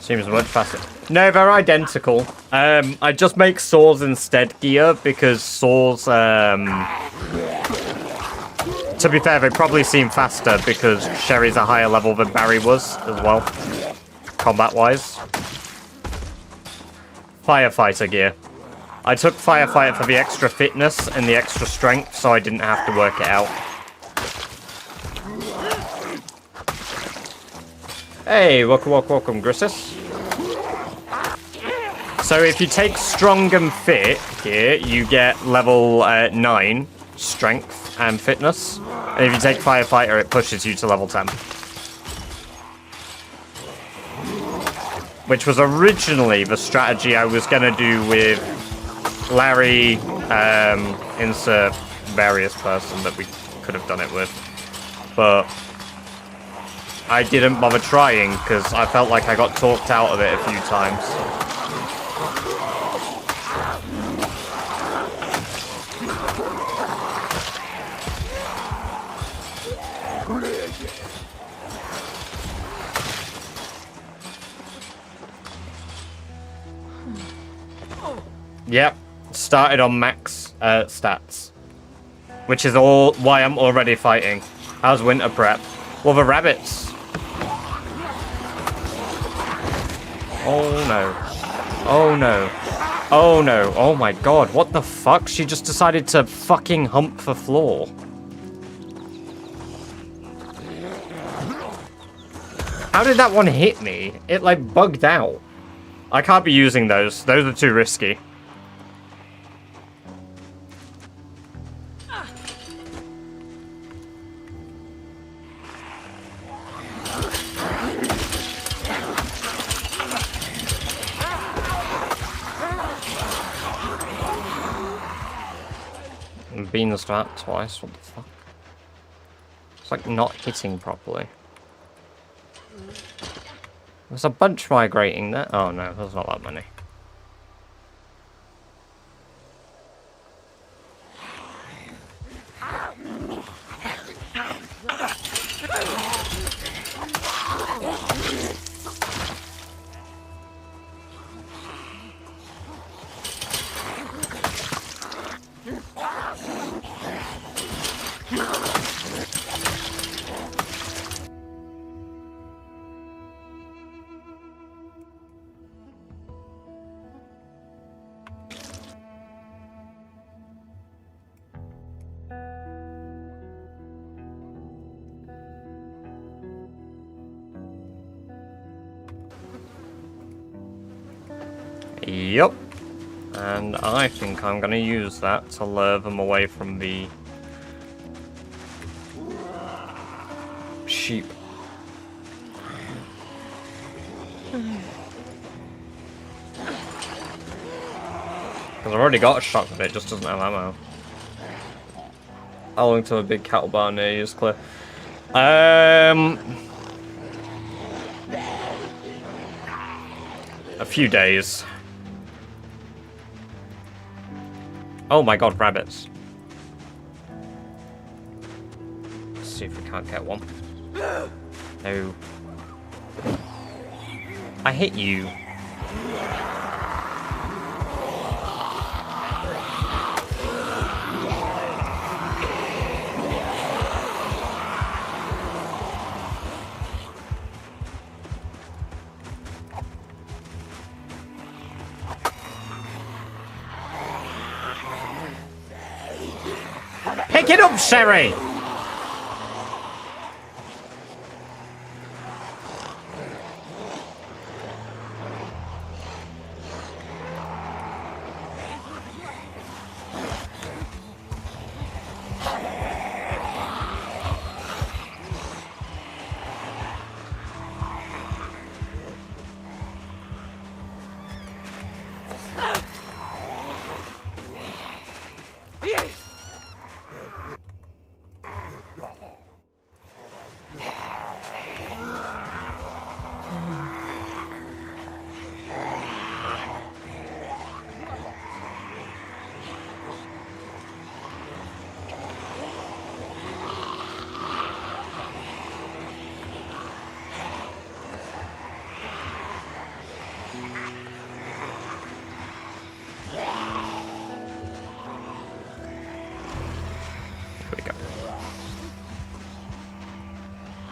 Seems much faster. No, they're identical. I just make swords instead gear because swords, to be fair, they probably seem faster because Sherry's a higher level than Barry was as well, combat-wise. Firefighter gear. I took Firefighter for the extra fitness and the extra strength, so I didn't have to work it out. Hey, welcome, Grissus. So if you take Strong and Fit here, you get level 9 strength and fitness. And if you take Firefighter, it pushes you to level 10. Which was originally the strategy I was going to do with Larry, insert various person that we could have done it with. But I didn't bother trying because I felt like I got talked out of it a few times. Yep, started on max stats, which is all why I'm already fighting. How's winter prep? Well, the rabbits. Oh no. Oh no. Oh no. Oh my god, what the fuck? She just decided to fucking hump the floor. How did that one hit me? It like bugged out. I can't be using those. Those are too risky. Being strapped twice, what the fuck? It's like not hitting properly. There's a bunch migrating there. Oh no, there's not that many. Yup. And I think I'm going to use that to lure them away from the sheep. Because I've already got a shotgun, it just doesn't have ammo. How long to a big cattle barn near you is clear? A few days. Oh my god, rabbits. Let's see if we can't get one. No. I hit you. Pick it up, Sherry!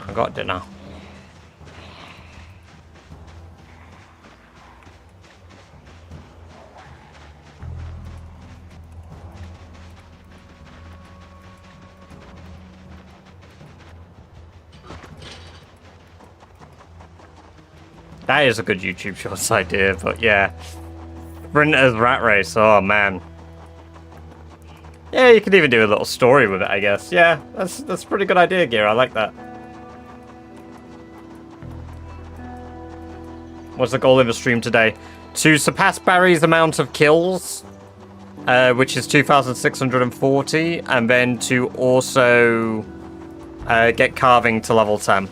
I got dinner. That is a good YouTube Shorts idea, but yeah. Sprint as RatRace, oh man. Yeah, you could even do a little story with it, I guess. Yeah, that's a pretty good idea, Gear. I like that. What's the goal of the stream today? To surpass Barry's amount of kills, which is 2,640, and then to also get carving to level 10.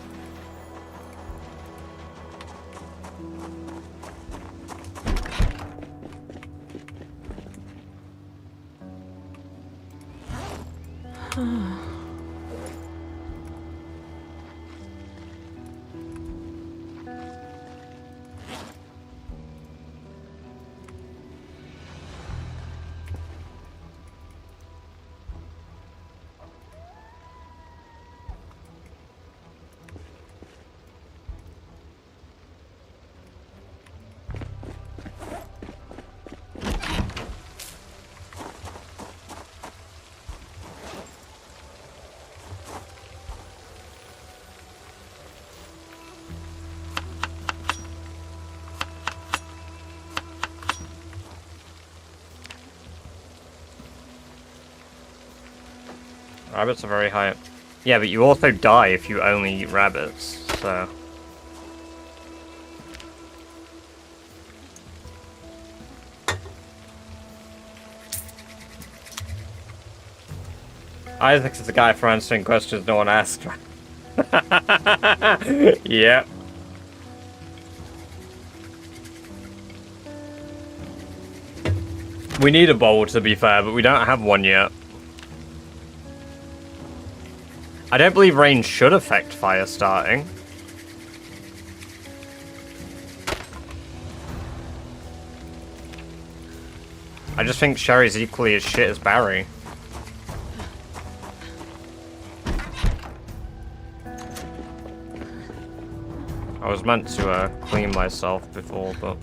Rabbits are very high. Yeah, but you also die if you only eat rabbits, so... Isaac's the guy for answering questions no one asked. Yep. We need a bowl, to be fair, but we don't have one yet. I don't believe rain should affect fire starting. I just think Sherry's equally as shit as Barry. I was meant to clean myself before, but...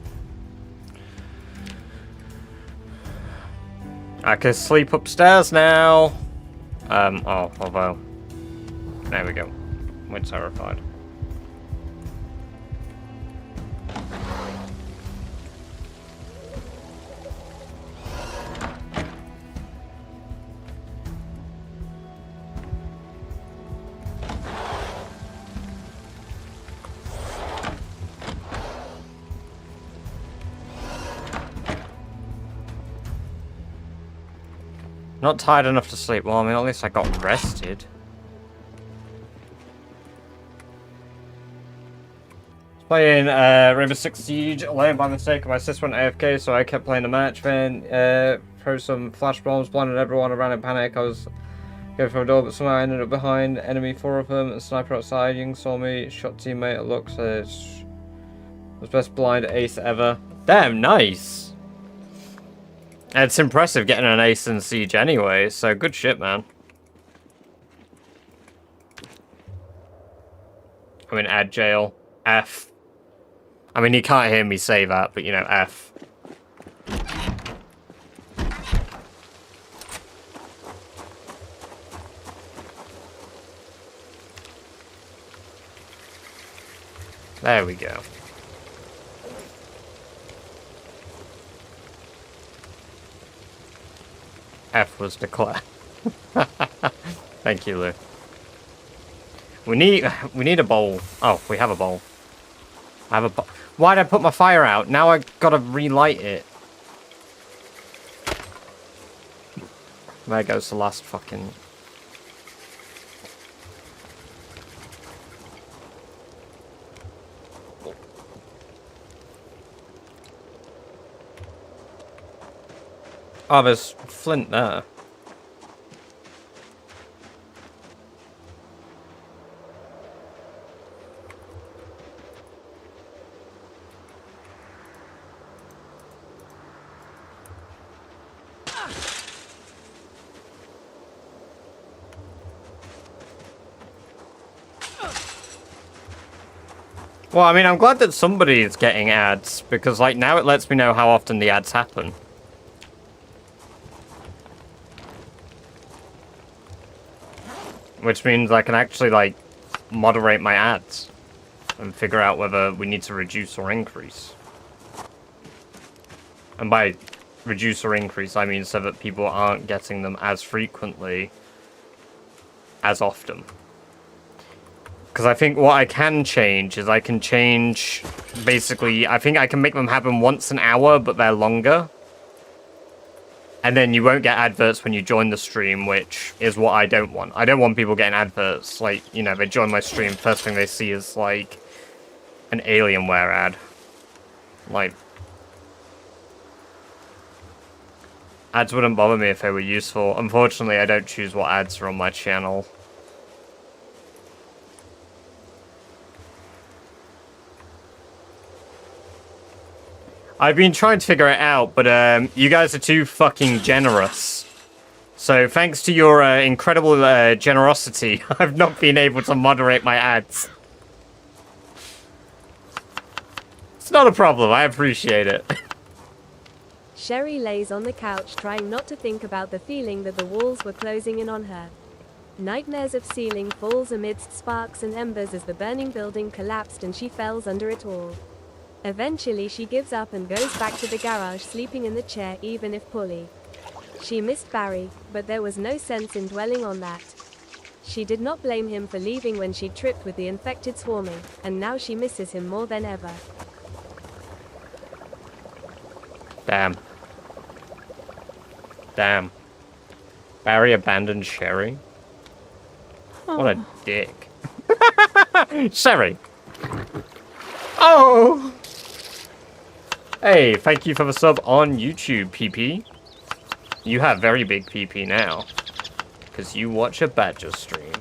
I can sleep upstairs now! Oh, although... There we go. We're terrified. Not tired enough to sleep. Well, I mean, at least I got rested. Playing Rainbow Six Siege alone by mistake. My sister went AFK, so I kept playing the match. Then throw some flash bombs, blinded everyone around in panic. I was going for a door, but somehow I ended up behind enemy, 4 of them. A sniper outside. Ying saw me, shot teammate at looks. Was best blind ace ever. Damn, nice. And it's impressive getting an ace in Siege anyway. So good shit, man. I mean, add jail. F. I mean, you can't hear me say that, but you know, F. There we go. F was declared. Thank you, Lou. We need a bowl. Oh, we have a bowl. I have a bowl. Why'd I put my fire out? Now I gotta relight it. There goes the last fucking... Oh, there's flint there. Well, I mean, I'm glad that somebody is getting ads, because, like, now it lets me know how often the ads happen. Which means I can actually, like, moderate my ads and figure out whether we need to reduce or increase. And by reduce or increase, I mean so that people aren't getting them as frequently, as often. Because I think what I can change is I can change, basically, I think I can make them happen once an hour, but they're longer. And then you won't get adverts when you join the stream, which is what I don't want. I don't want people getting adverts. Like, you know, they join my stream, first thing they see is, like, an Alienware ad. Like, ads wouldn't bother me if they were useful. Unfortunately, I don't choose what ads are on my channel. I've been trying to figure it out, but you guys are too fucking generous. So thanks to your incredible generosity, I've not been able to moderate my ads. It's not a problem, I appreciate it. Sherry lays on the couch trying not to think about the feeling that the walls were closing in on her. Nightmares of ceiling falls amidst sparks and embers as the burning building collapsed and she falls under it all. Eventually she gives up and goes back to the garage, sleeping in the chair even if poorly. She missed Barry, but there was no sense in dwelling on that. She did not blame him for leaving when she tripped with the infected swarming, and now she misses him more than ever. Damn. Damn. Barry abandoned Sherry? Oh. What a dick. Sherry! Oh! Hey, thank you for the sub on YouTube, PP. You have very big PP now. Because you watch a Badger stream.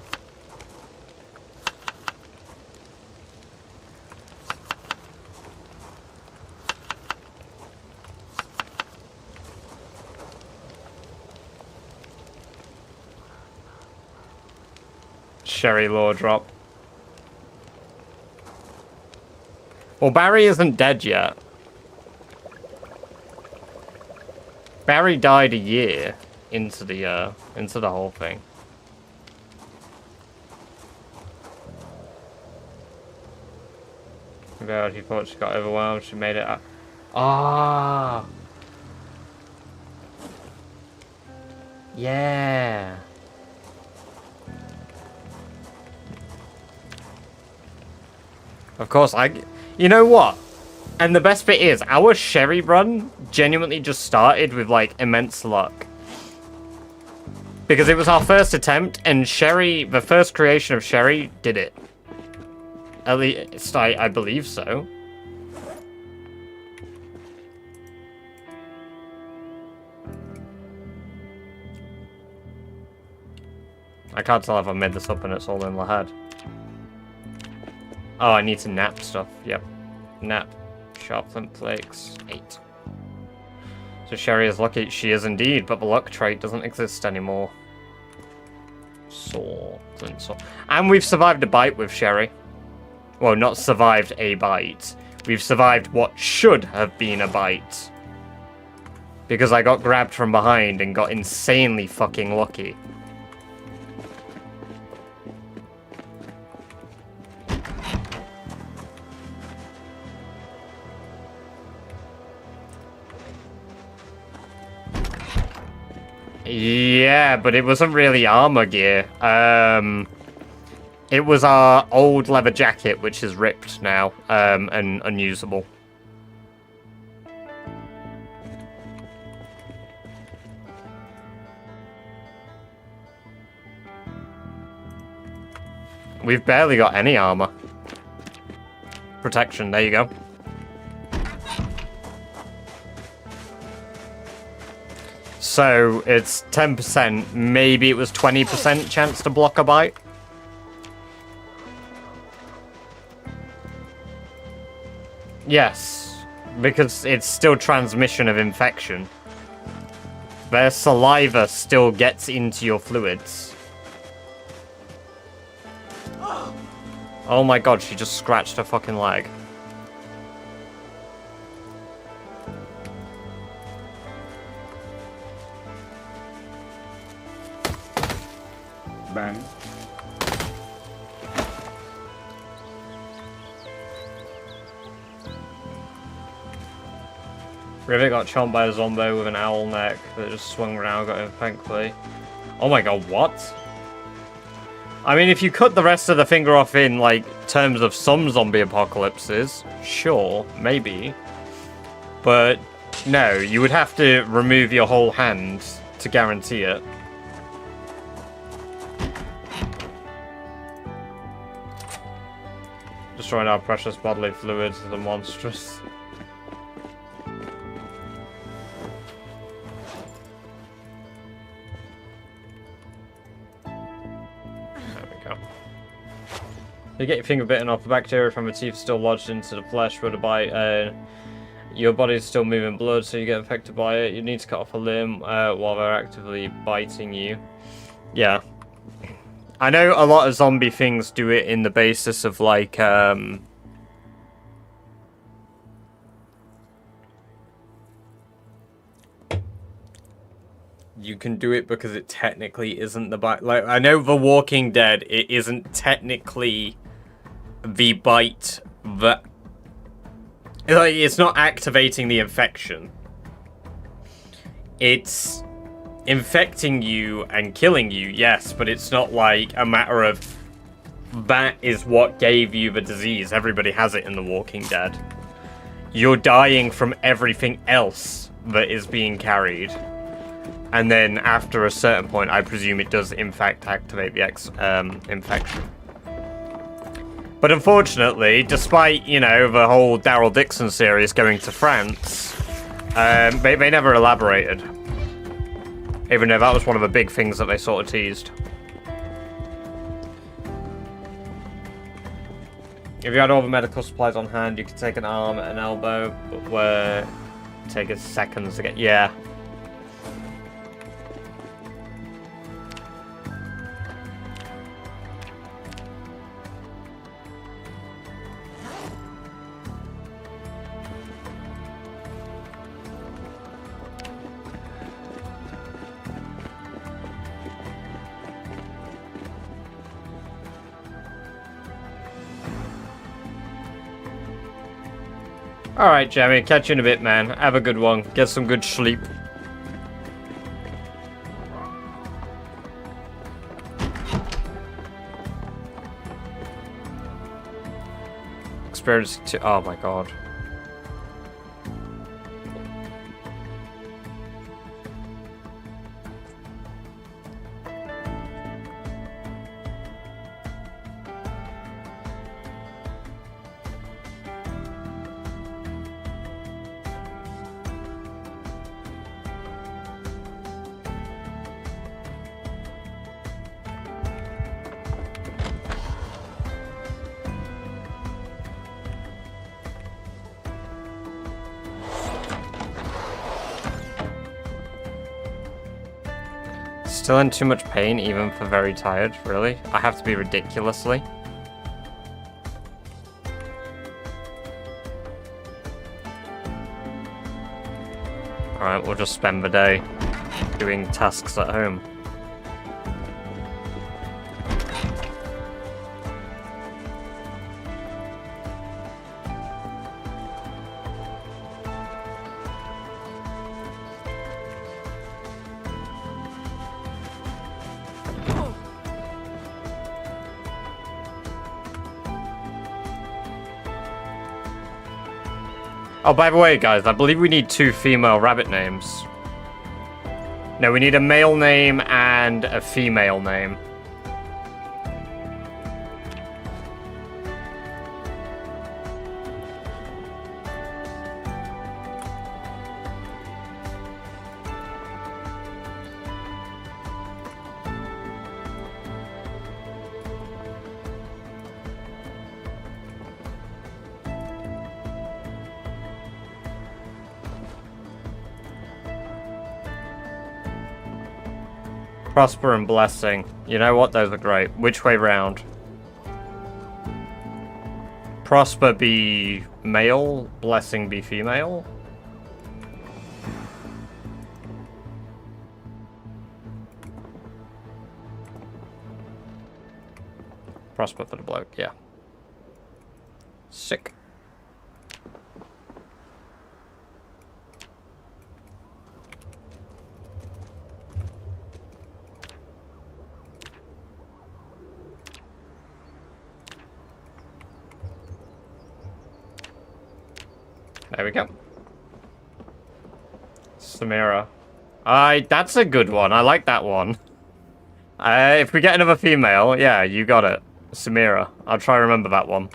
Sherry lore drop. Well, Barry isn't dead yet. Barry died a year into the whole thing. He thought she got overwhelmed. She made it up. Ah. Yeah. Of course, you know what? And the best bit is, our Sherry run genuinely just started with, like, immense luck. Because it was our first attempt, and Sherry, the first creation of Sherry, did it. At least, I believe so. I can't tell if I made this up and it's all in my head. Oh, I need to nap stuff. Yep. Nap. Sharp flint flakes. 8. So Sherry is lucky. She is indeed, but the luck trait doesn't exist anymore. Saw. Flint saw. And we've survived a bite with Sherry. Well, not survived a bite. We've survived what should have been a bite. Because I got grabbed from behind and got insanely fucking lucky. Yeah, but it wasn't really armor gear. It was our old leather jacket, which is ripped now, and unusable. We've barely got any armor. Protection, there you go. So, it's 10%, maybe it was 20% chance to block a bite. Yes, because it's still transmission of infection. Their saliva still gets into your fluids. Oh my god, she just scratched her fucking leg. Bang. Rivet got chomped by a zombie with an owl neck that just swung around, got him thankfully. Oh my god, what? I mean, if you cut the rest of the finger off in, like, terms of some zombie apocalypses, sure, maybe. But, no, you would have to remove your whole hand to guarantee it. Destroying our precious bodily fluids is monstrous. You get your finger bitten off, the bacteria from the teeth still lodged into the flesh with a bite. Your body's still moving blood, so you get affected by it. You need to cut off a limb while they're actively biting you. Yeah. I know a lot of zombie things do it in the basis of, like, you can do it because it technically isn't the bite. Like, I know The Walking Dead, it isn't technically the bite that... Like, it's not activating the infection. It's infecting you and killing you, yes, but it's not like a matter of that is what gave you the disease. Everybody has it in The Walking Dead. You're dying from everything else that is being carried. And then after a certain point, I presume it does in fact activate the infection. But unfortunately, despite, you know, the whole Daryl Dixon series going to France, they never elaborated. Even though that was one of the big things that they sort of teased. If you had all the medical supplies on hand, you could take an arm and an elbow, but where take it seconds to get... Yeah. Alright, Jamie, catch you in a bit, man. Have a good one. Get some good sleep. Experience to... Oh my god. Still in too much pain, even for very tired, really? I have to be ridiculously. Alright, we'll just spend the day doing tasks at home. Oh, by the way, guys, I believe we need 2 female rabbit names. No, we need a male name and a female name. Prosper and Blessing. You know what? Those are great. Which way round? Prosper be male, Blessing be female. Prosper for the bloke, yeah. Sick. There we go. Samira. That's a good one. I like that one. If we get another female, yeah, you got it. Samira. I'll try to remember that one.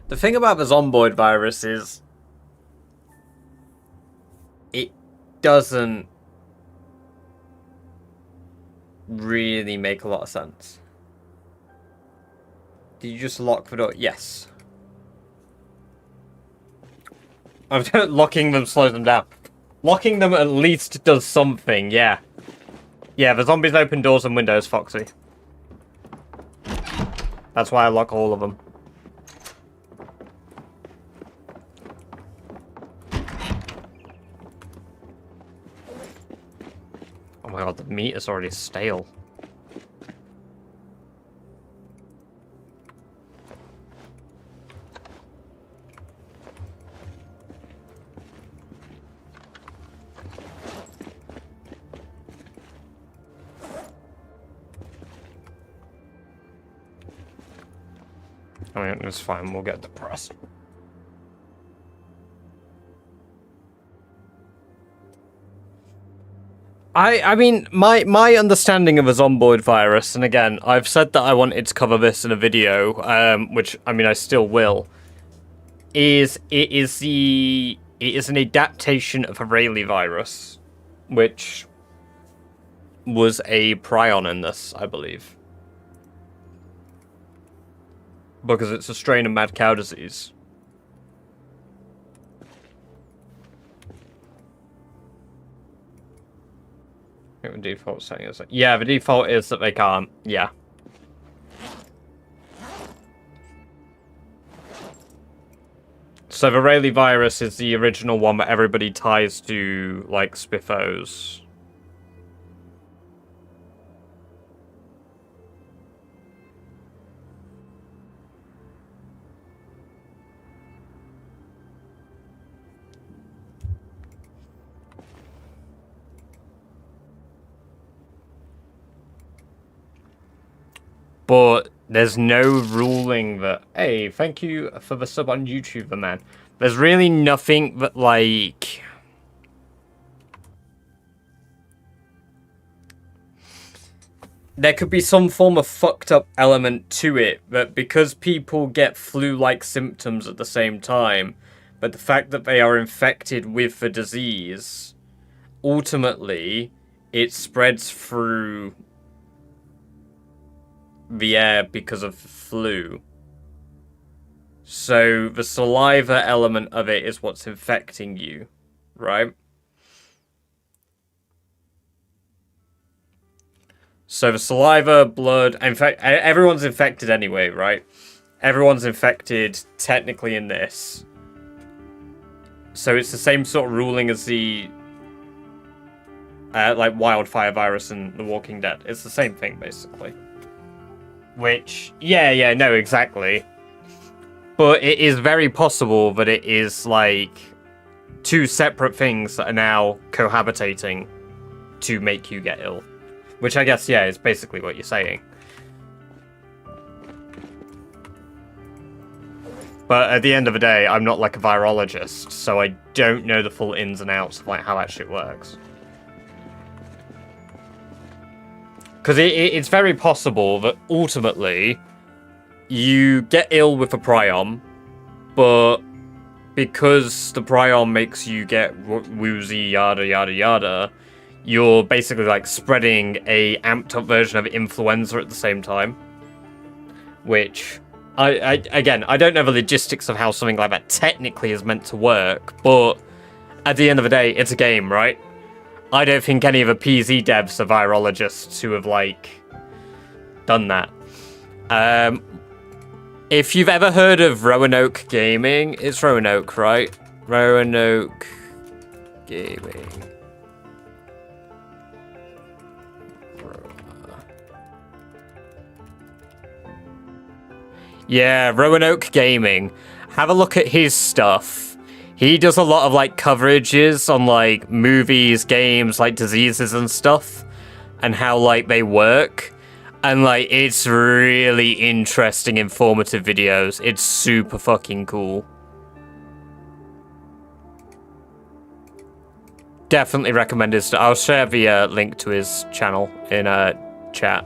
The thing about the zomboid virus is it doesn't really make a lot of sense. Did you just lock the door? Yes. Locking them slows them down. Locking them at least does something, yeah. Yeah, the zombies open doors and windows, Foxy. That's why I lock all of them. Oh my god, the meat is already stale. I mean, it's fine, we'll get depressed. I mean, my understanding of a zomboid virus, and again, I've said that I wanted to cover this in a video, which, I mean, I still will, is it is an adaptation of a Rayleigh virus, which was a prion in this, I believe. Because it's a strain of mad cow disease. I think the default setting is... Yeah, the default is that they can't. Yeah. So the Rayleigh virus is the original one that everybody ties to, like, Spiffos. But there's no ruling that... Hey, thank you for the sub on YouTube, man. There's really nothing that, like... there could be some form of fucked up element to it, but because people get flu-like symptoms at the same time, but the fact that they are infected with the disease, ultimately, it spreads through the air because of the flu. So the saliva element of it is what's infecting you, right? So the saliva, blood, in fact, everyone's infected anyway, right? Everyone's infected technically in this. So it's the same sort of ruling as the like wildfire virus in The Walking Dead. It's the same thing, basically. Which, yeah, no, exactly. But it is very possible that it is, like, two separate things that are now cohabitating to make you get ill. Which I guess, yeah, is basically what you're saying. But at the end of the day, I'm not, like, a virologist, so I don't know the full ins and outs of, like, how that shit works. Because it's very possible that ultimately you get ill with a prion, but because the prion makes you get woozy, yada, yada, yada, you're basically like spreading a amped up version of influenza at the same time. Which, again, I don't know the logistics of how something like that technically is meant to work, but at the end of the day, it's a game, right? I don't think any of the PZ devs are virologists who have, like, done that. If you've ever heard of Roanoke Gaming, it's Roanoke, right? Roanoke Gaming. Yeah, Roanoke Gaming. Have a look at his stuff. He does a lot of, like, coverages on, like, movies, games, like, diseases and stuff, and how, like, they work. And, like, it's really interesting, informative videos. It's super fucking cool. Definitely recommend his stuff. I'll share the link to his channel in chat.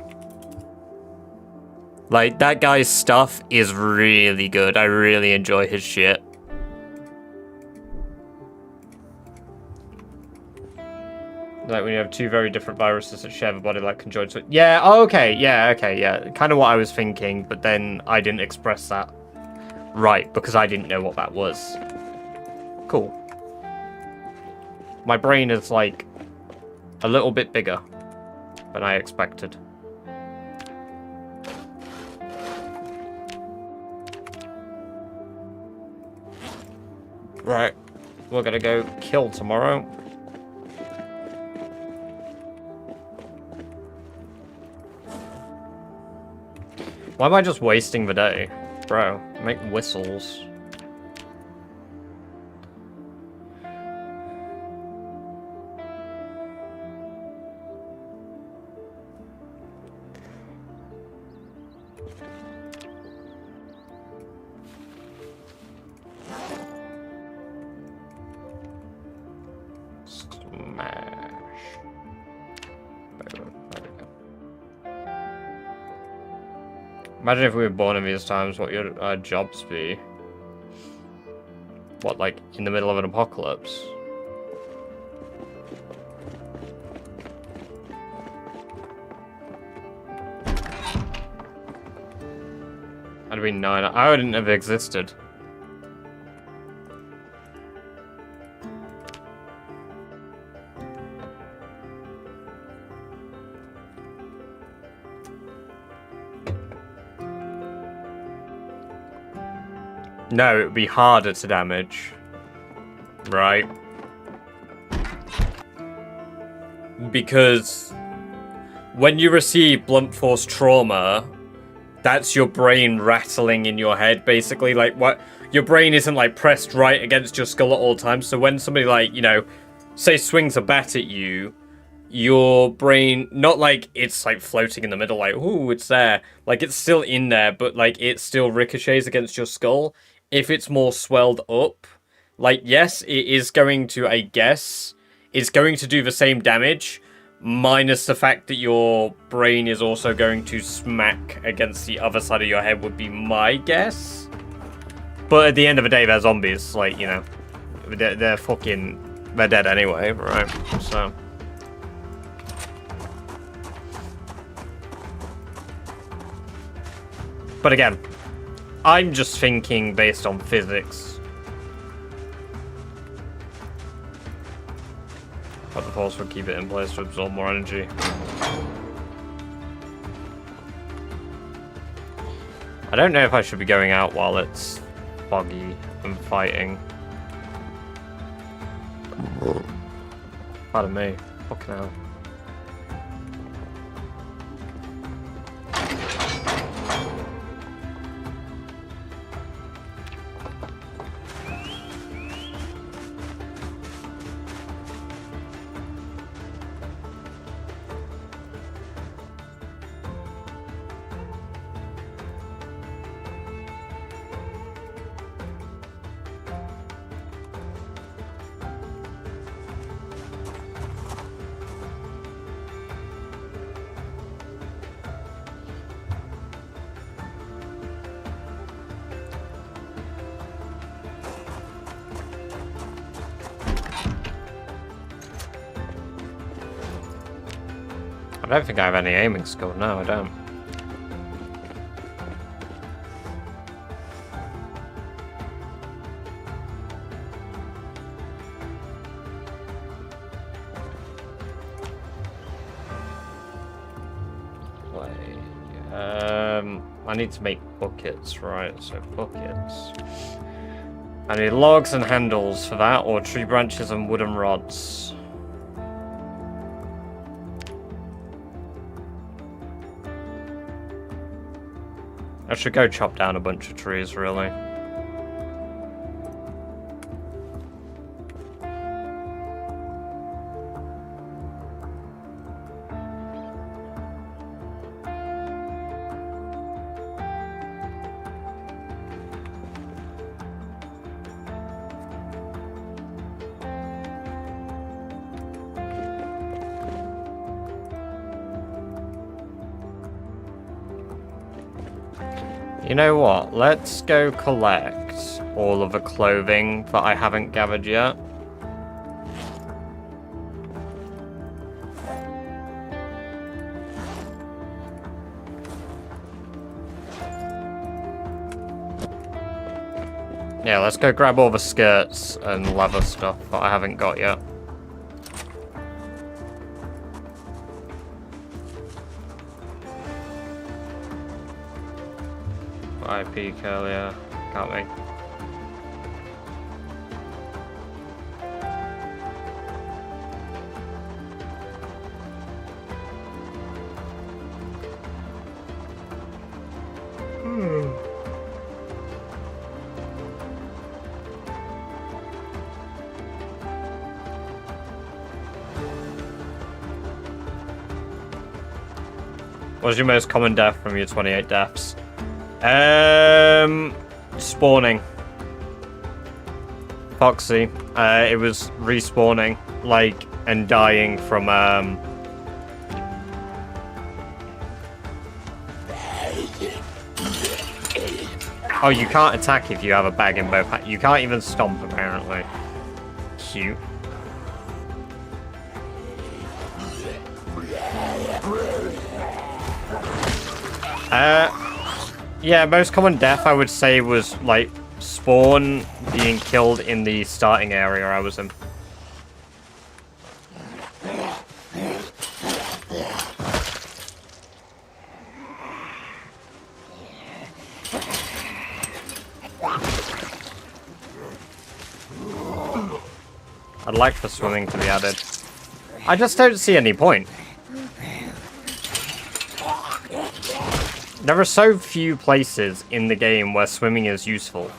Like, that guy's stuff is really good. I really enjoy his shit. Like when you have two very different viruses that share the body-like conjoined. Yeah, okay, yeah. Kind of what I was thinking, but then I didn't express that right because I didn't know what that was. Cool. My brain is like a little bit bigger than I expected. Right, we're gonna go kill tomorrow. Why am I just wasting the day? Bro, make whistles. Imagine if we were born in these times, what your jobs be. What, like, in the middle of an apocalypse? I'd be 9. I wouldn't have existed. No, it would be harder to damage. Right? Because when you receive blunt force trauma, that's your brain rattling in your head, basically. Like, what? Your brain isn't, like, pressed right against your skull at all times. So when somebody, like, you know, say swings a bat at you, your brain, not like it's, like, floating in the middle, like, ooh, it's there. Like, it's still in there, but, like, it still ricochets against your skull. If it's more swelled up, like, yes, it is going to, I guess, it's going to do the same damage, minus the fact that your brain is also going to smack against the other side of your head would be my guess. But at the end of the day, they're zombies. Like, you know, they're fucking... They're dead anyway, right? So... But again, I'm just thinking based on physics. But the force will keep it in place to absorb more energy. I don't know if I should be going out while it's foggy and fighting. Pardon me. Fucking hell. I don't think I have any aiming skill. No, I don't. I need to make buckets, right? So buckets. I need logs and handles for that, or tree branches and wooden rods. I should go chop down a bunch of trees, really. You know what? Let's go collect all of the clothing that I haven't gathered yet. Yeah, let's go grab all the skirts and leather stuff that I haven't got yet. I peek earlier, can't we? What's your most common death from your 28 deaths? Spawning. Foxy. It was respawning, like, and dying from, Oh, you can't attack if you have a bag in both hands. You can't even stomp, apparently. Cute. Yeah, most common death I would say was like spawn being killed in the starting area I was in. I'd like for swimming to be added. I just don't see any point. There are so few places in the game where swimming is useful.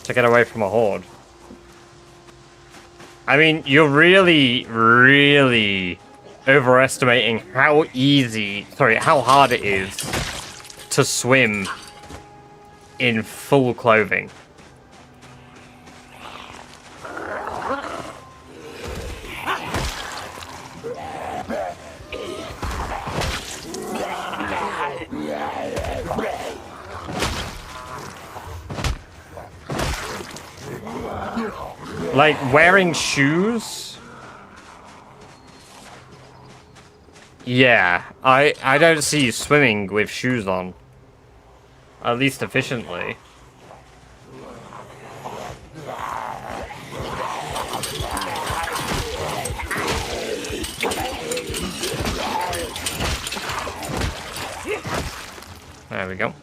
To get away from a horde. I mean, you're really, really overestimating how hard it is to swim in full clothing. Like, wearing shoes? Yeah, I don't see you swimming with shoes on. At least efficiently. There we go.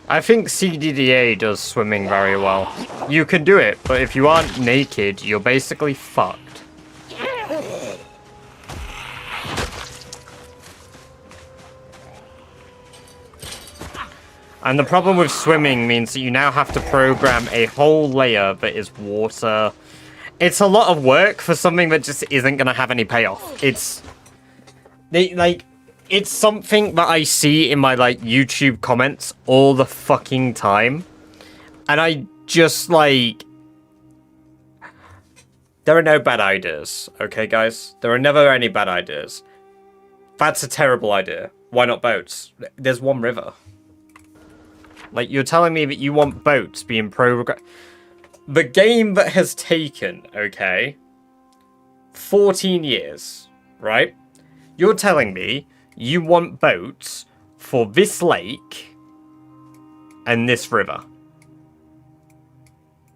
I think CDDA does swimming very well. You can do it, but if you aren't naked, you're basically fucked. And the problem with swimming means that you now have to program a whole layer that is water. It's a lot of work for something that just isn't going to have any payoff. It's something that I see in my, like, YouTube comments all the fucking time. And I just, like... There are no bad ideas, okay, guys? There are never any bad ideas. That's a terrible idea. Why not boats? There's one river. Like, you're telling me that you want boats being programmed... The game that has taken, okay, 14 years, right? You're telling me you want boats for this lake and this river.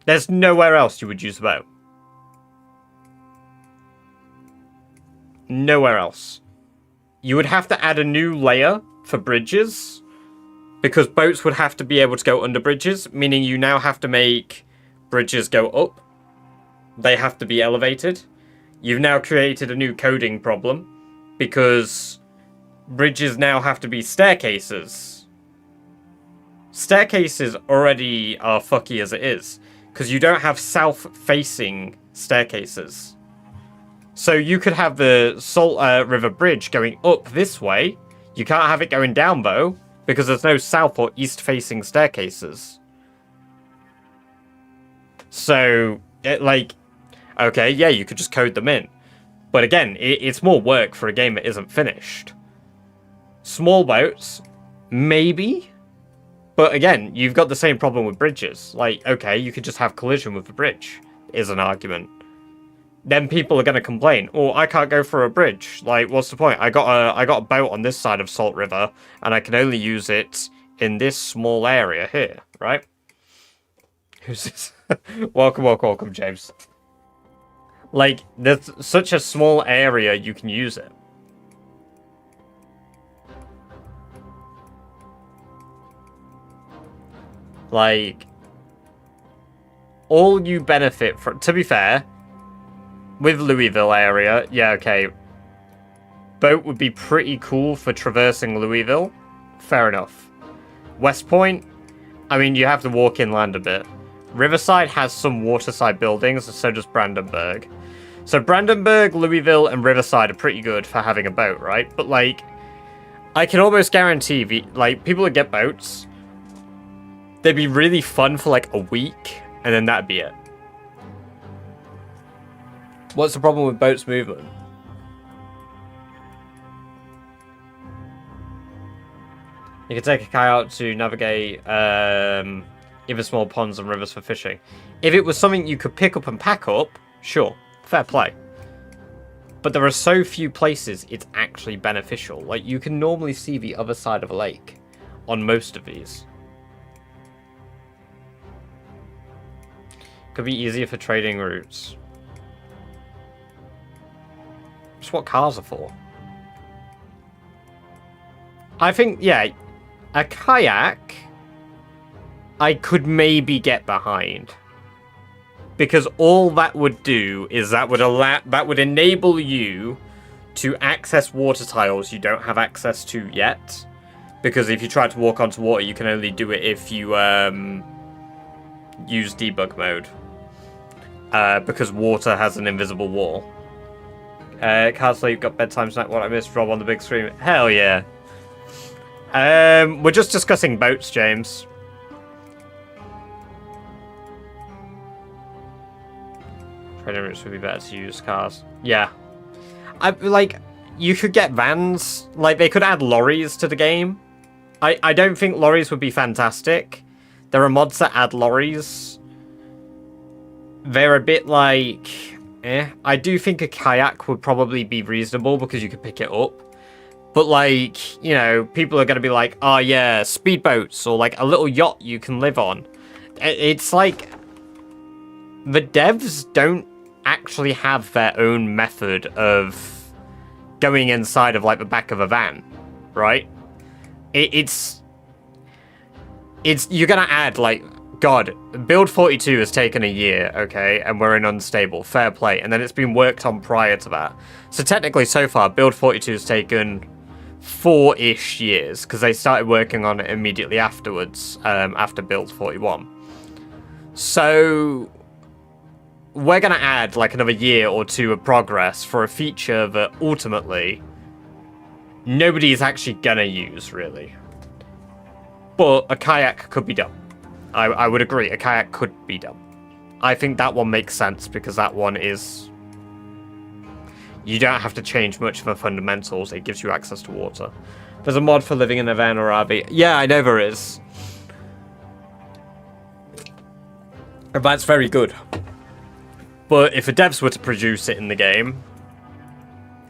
There's nowhere else you would use a boat. Nowhere else. You would have to add a new layer for bridges, because boats would have to be able to go under bridges, meaning you now have to make bridges go up. They have to be elevated. You've now created a new coding problem, because bridges now have to be staircases. Staircases already are fucky as it is, because you don't have south-facing staircases. So you could have the Salt River Bridge going up this way. You can't have it going down, though, because there's no south or east-facing staircases. So, okay, yeah, you could just code them in. But again, it's more work for a game that isn't finished. Small boats, maybe. But again, you've got the same problem with bridges. Like, okay, you could just have collision with the bridge, is an argument. Then people are going to complain, oh, I can't go for a bridge. Like, what's the point? I got a boat on this side of Salt River, and I can only use it in this small area here, right? Who's this? welcome, James. Like, there's such a small area you can use it. Like, all you benefit from, to be fair, with Louisville area, yeah, okay. Boat would be pretty cool for traversing Louisville. Fair enough. West Point, I mean, you have to walk inland a bit. Riverside has some waterside buildings, and so does Brandenburg. So Brandenburg, Louisville, and Riverside are pretty good for having a boat, right? But, like, I can almost guarantee, people that get boats, they'd be really fun for, like, a week, and then that'd be it. What's the problem with boats' movement? You can take a kayak to navigate even small ponds and rivers for fishing. If it was something you could pick up and pack up, sure, fair play. But there are so few places it's actually beneficial. Like, you can normally see the other side of a lake on most of these. Could be easier for trading routes. Just what cars are for. I think, yeah, a kayak I could maybe get behind. Because all that would do is that would enable you to access water tiles you don't have access to yet. Because if you try to walk onto water, you can only do it if you use debug mode. Because water has an invisible wall. Can't sleep, got bedtime tonight. What I missed, Rob on the big screen. Hell yeah. We're just discussing boats, James. Trading routes would be better to use cars. Yeah. You could get vans. Like, they could add lorries to the game. I don't think lorries would be fantastic. There are mods that add lorries. They're a bit like... I do think a kayak would probably be reasonable because you could pick it up. But, like, you know, people are going to be like, oh, yeah, speedboats or, like, a little yacht you can live on. It's like... The devs don't actually have their own method of going inside of, like, the back of a van, right? It's you're going to add, like... God, Build 42 has taken a year, okay, and we're in unstable. Fair play. And then it's been worked on prior to that. So technically, so far, Build 42 has taken 4-ish years, because they started working on it immediately afterwards, after Build 41. So we're going to add, like, another year or two of progress for a feature that ultimately nobody is actually going to use, really. But a kayak could be done. I would agree, a kayak could be done. I think that one makes sense because that one is... You don't have to change much of the fundamentals. It gives you access to water. There's a mod for living in a van or RV. Yeah, I know there is. And that's very good. But if the devs were to produce it in the game,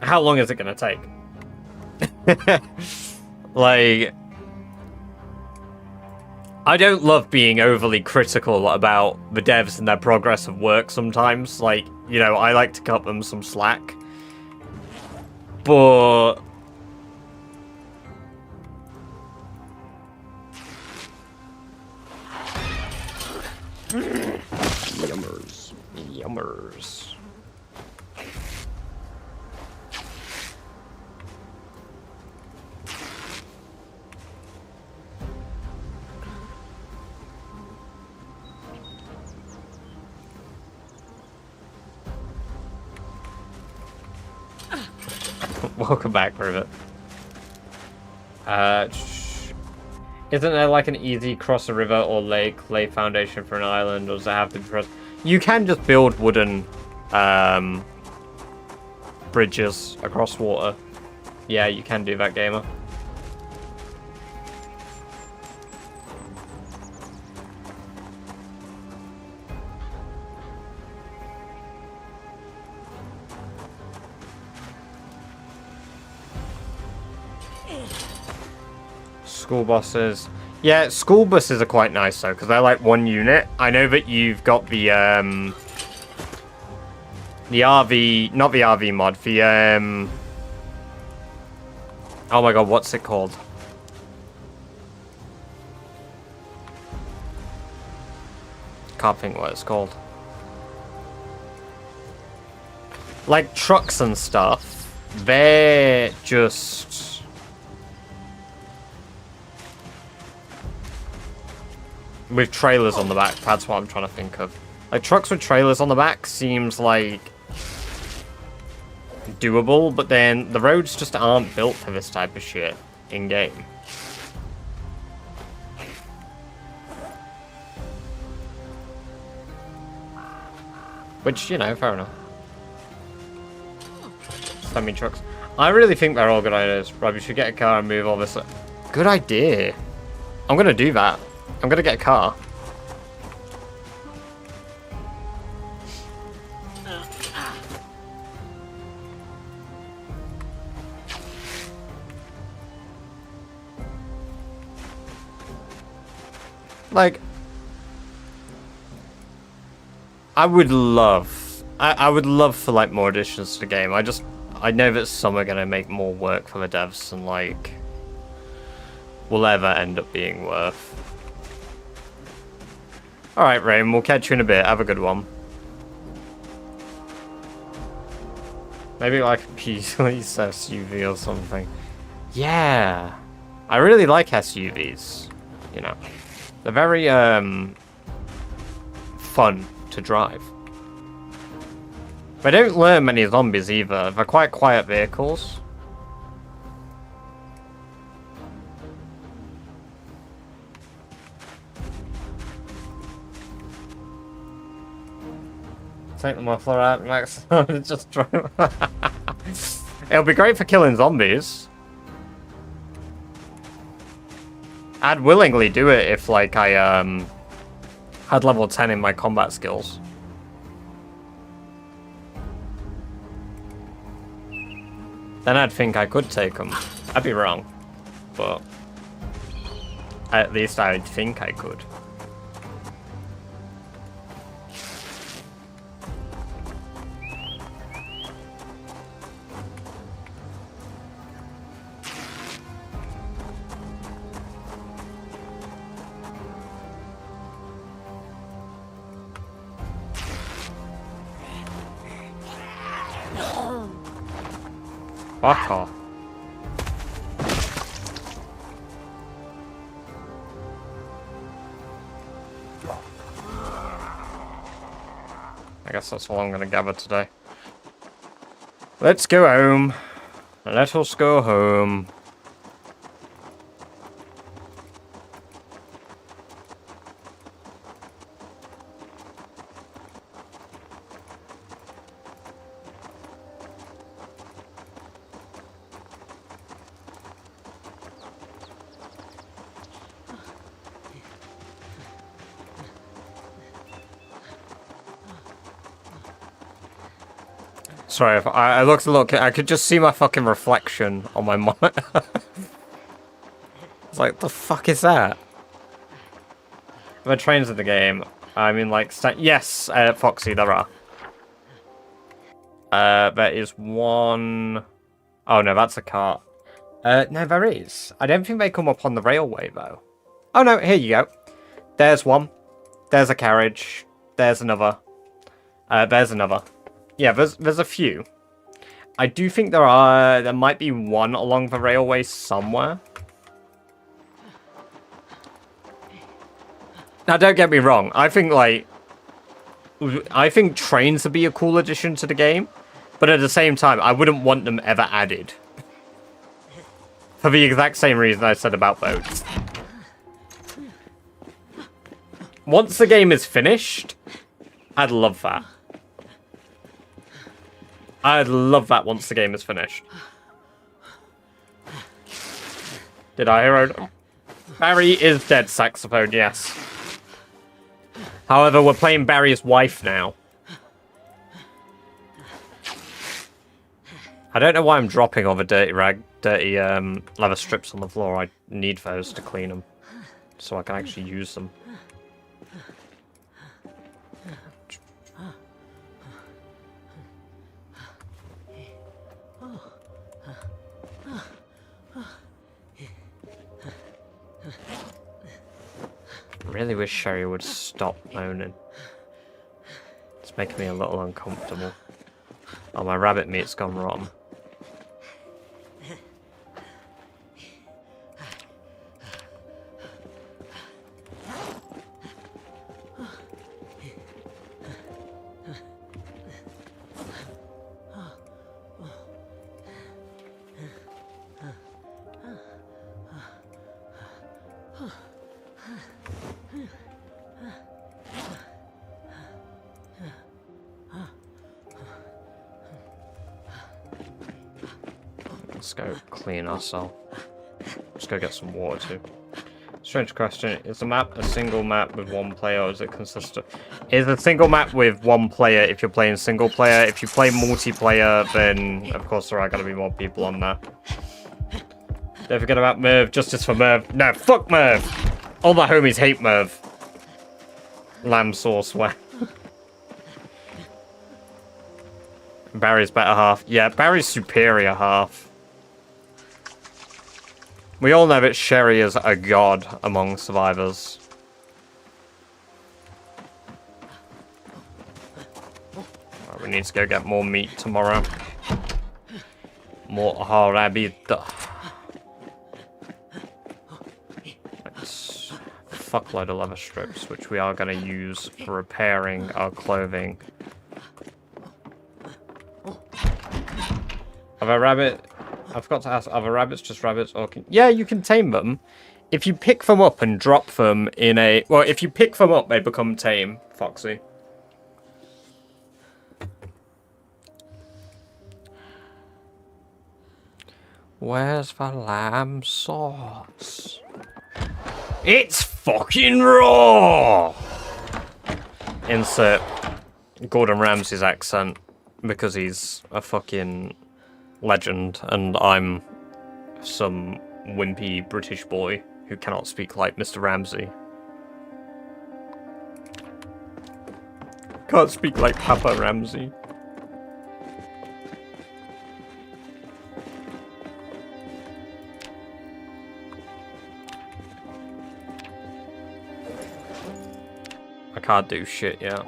how long is it going to take? Like... I don't love being overly critical about the devs and their progress of work sometimes. Like, you know, I like to cut them some slack. But... Yummers. Yummers. Welcome back, Rivet. Isn't there like an easy cross a river or lake, lay foundation for an island, or does it have to be crossed? You can just build wooden bridges across water. Yeah, you can do that, gamer. School buses. Yeah, school buses are quite nice though, because they're like one unit. I know that you've got the RV, not the RV mod, the oh my god, what's it called? Can't think what it's called. Like trucks and stuff, they're just... with trailers on the back, that's what I'm trying to think of. Like, trucks with trailers on the back seems like doable, but then the roads just aren't built for this type of shit in-game. Which, you know, fair enough. Semi trucks. I really think they're all good ideas. Rob, you should get a car and move all this. Good idea. I'm gonna do that. I'm gonna get a car. Like, I would love for like more additions to the game. I know that some are gonna make more work for the devs than like will ever end up being worth. Alright, Rain, we'll catch you in a bit. Have a good one. Maybe like a police SUV or something. Yeah. I really like SUVs, you know. They're very, fun to drive. They don't learn many zombies either. They're quite quiet vehicles. Take the muffler out, Max. Just drive. It'll be great for killing zombies. I'd willingly do it if, like, I, had level 10 in my combat skills. Then I'd think I could take them. I'd be wrong. But at least I'd think I could. Fuck off. I guess that's all I'm gonna gather today. Let's go home. Let us go home. Sorry, if I looked a little. I could just see my fucking reflection on my monitor. It's like, the fuck is that? Are there trains in the game? I mean, like, yes, Foxy, there are. There is one. Oh no, that's a cart. No, there is. I don't think they come up on the railway though. Oh no, here you go. There's one. There's a carriage. There's another. There's another. Yeah, there's a few. I do think there might be one along the railway somewhere. Now, don't get me wrong. I think trains would be a cool addition to the game, but at the same time, I wouldn't want them ever added. For the exact same reason I said about boats. Once the game is finished, I'd love that. I'd love that once the game is finished. Did I hear it? Barry is dead, saxophone, yes. However, we're playing Barry's wife now. I don't know why I'm dropping all the dirty leather strips on the floor. I need those to clean them, so I can actually use them. I really wish Sherry would stop moaning. It's making me a little uncomfortable. Oh, my rabbit meat's gone rotten. Let's go clean ourselves. Let's go get some water too. Strange question. Is the map a single map with one player, or is it consistent? Is a single map with one player if you're playing single player. If you play multiplayer, then of course there are going to be more people on there. Don't forget about Merv. Justice for Merv. No, fuck Merv. All my homies hate Merv. Lamb sauce where? Barry's better half. Yeah, Barry's superior half. We all know that Sherry is a god among survivors. Right, we need to go get more meat tomorrow. More harabita. fuckload of leather strips, which we are going to use for repairing our clothing. Have a rabbit... I forgot to ask, are the rabbits just rabbits? Or can... Yeah, you can tame them. If you pick them up and drop them in a... Well, if you pick them up, they become tame, Foxy. Where's the lamb sauce? It's fucking raw! Insert Gordon Ramsay's accent, because he's a fucking legend, and I'm some wimpy British boy who cannot speak like Mr. Ramsay. Can't speak like Papa Ramsay. I can't do shit yet.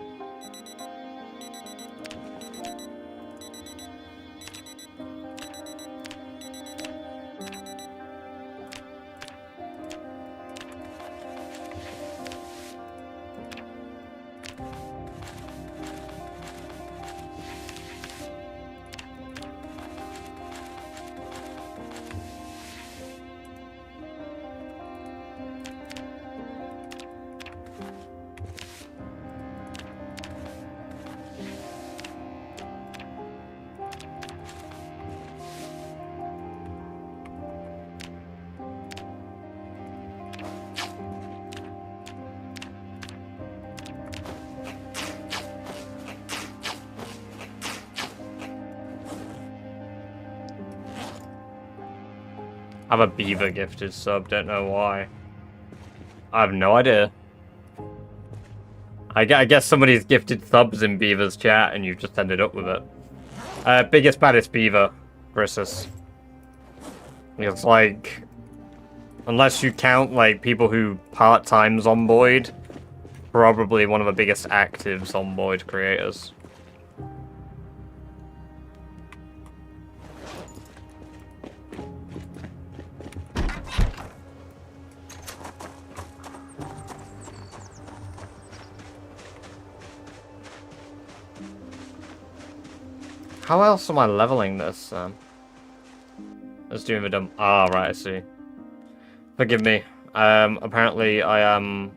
I have a beaver gifted sub, don't know why. I have no idea. I guess somebody's gifted subs in Beaver's chat and you've just ended up with it. Biggest, baddest beaver, Grissus. It's like, unless you count like people who part-time Zomboid, probably one of the biggest active Zomboid creators. How else am I leveling this? Let's do the dumb. Ah, right, I see. Forgive me. Apparently I am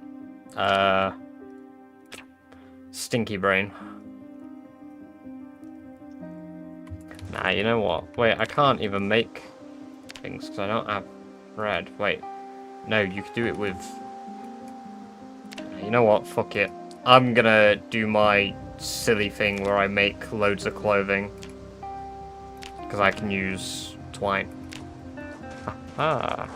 stinky brain. Nah, you know what? Wait, I can't even make things because I don't have bread. Wait, no, you could do it with. You know what? Fuck it. I'm gonna do my silly thing where I make loads of clothing because I can use twine. Ah.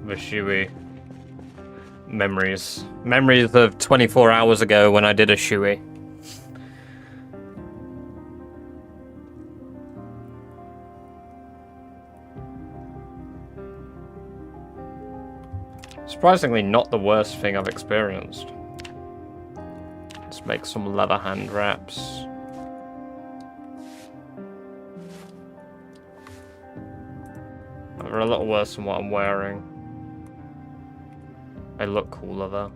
Vishui. Memories. Memories of 24 hours ago when I did a shui. Surprisingly not the worst thing I've experienced. Let's make some leather hand wraps. They're a little worse than what I'm wearing. They look cooler though.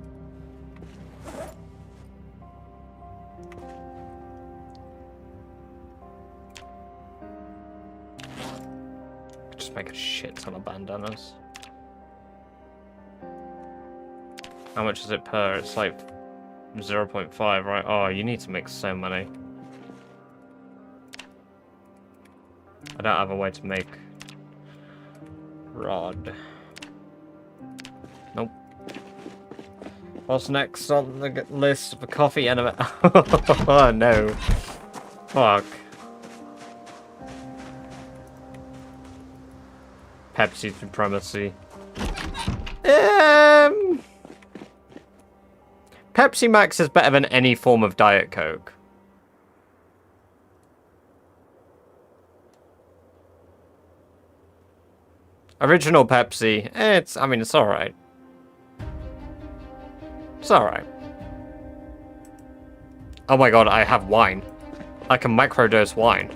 Just make a shit ton of bandanas. How much is it per? It's like 0.5, right? Oh, you need to make so many. I don't have a way to make rod. Nope. What's next on the list for coffee anime? Oh no. Fuck. Pepsi supremacy. Pepsi Max is better than any form of Diet Coke. Original Pepsi, I mean, it's alright. It's alright. Oh my god, I have wine. I can microdose wine.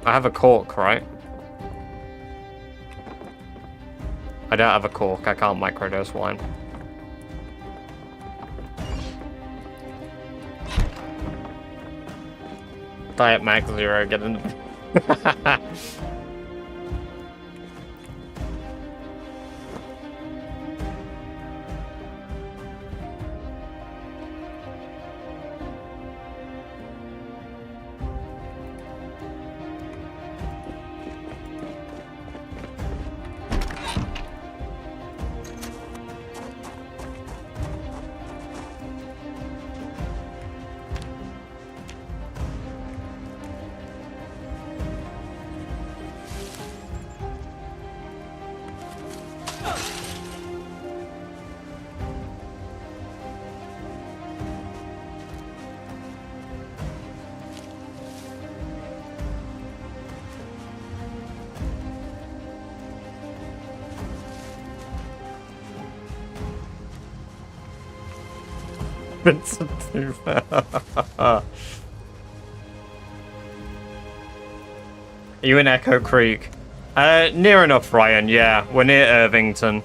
I have a cork, right? I don't have a cork. I can't microdose wine. Diet Max Zero, get in. Vincent too. Are you in Echo Creek? Near enough, Ryan. Yeah, we're near Irvington.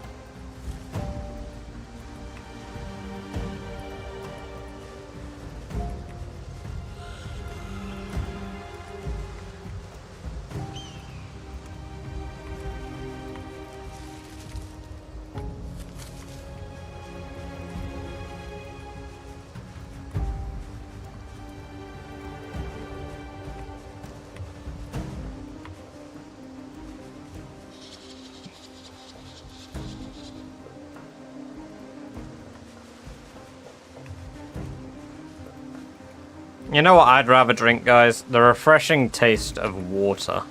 You know what I'd rather drink, guys? The refreshing taste of water.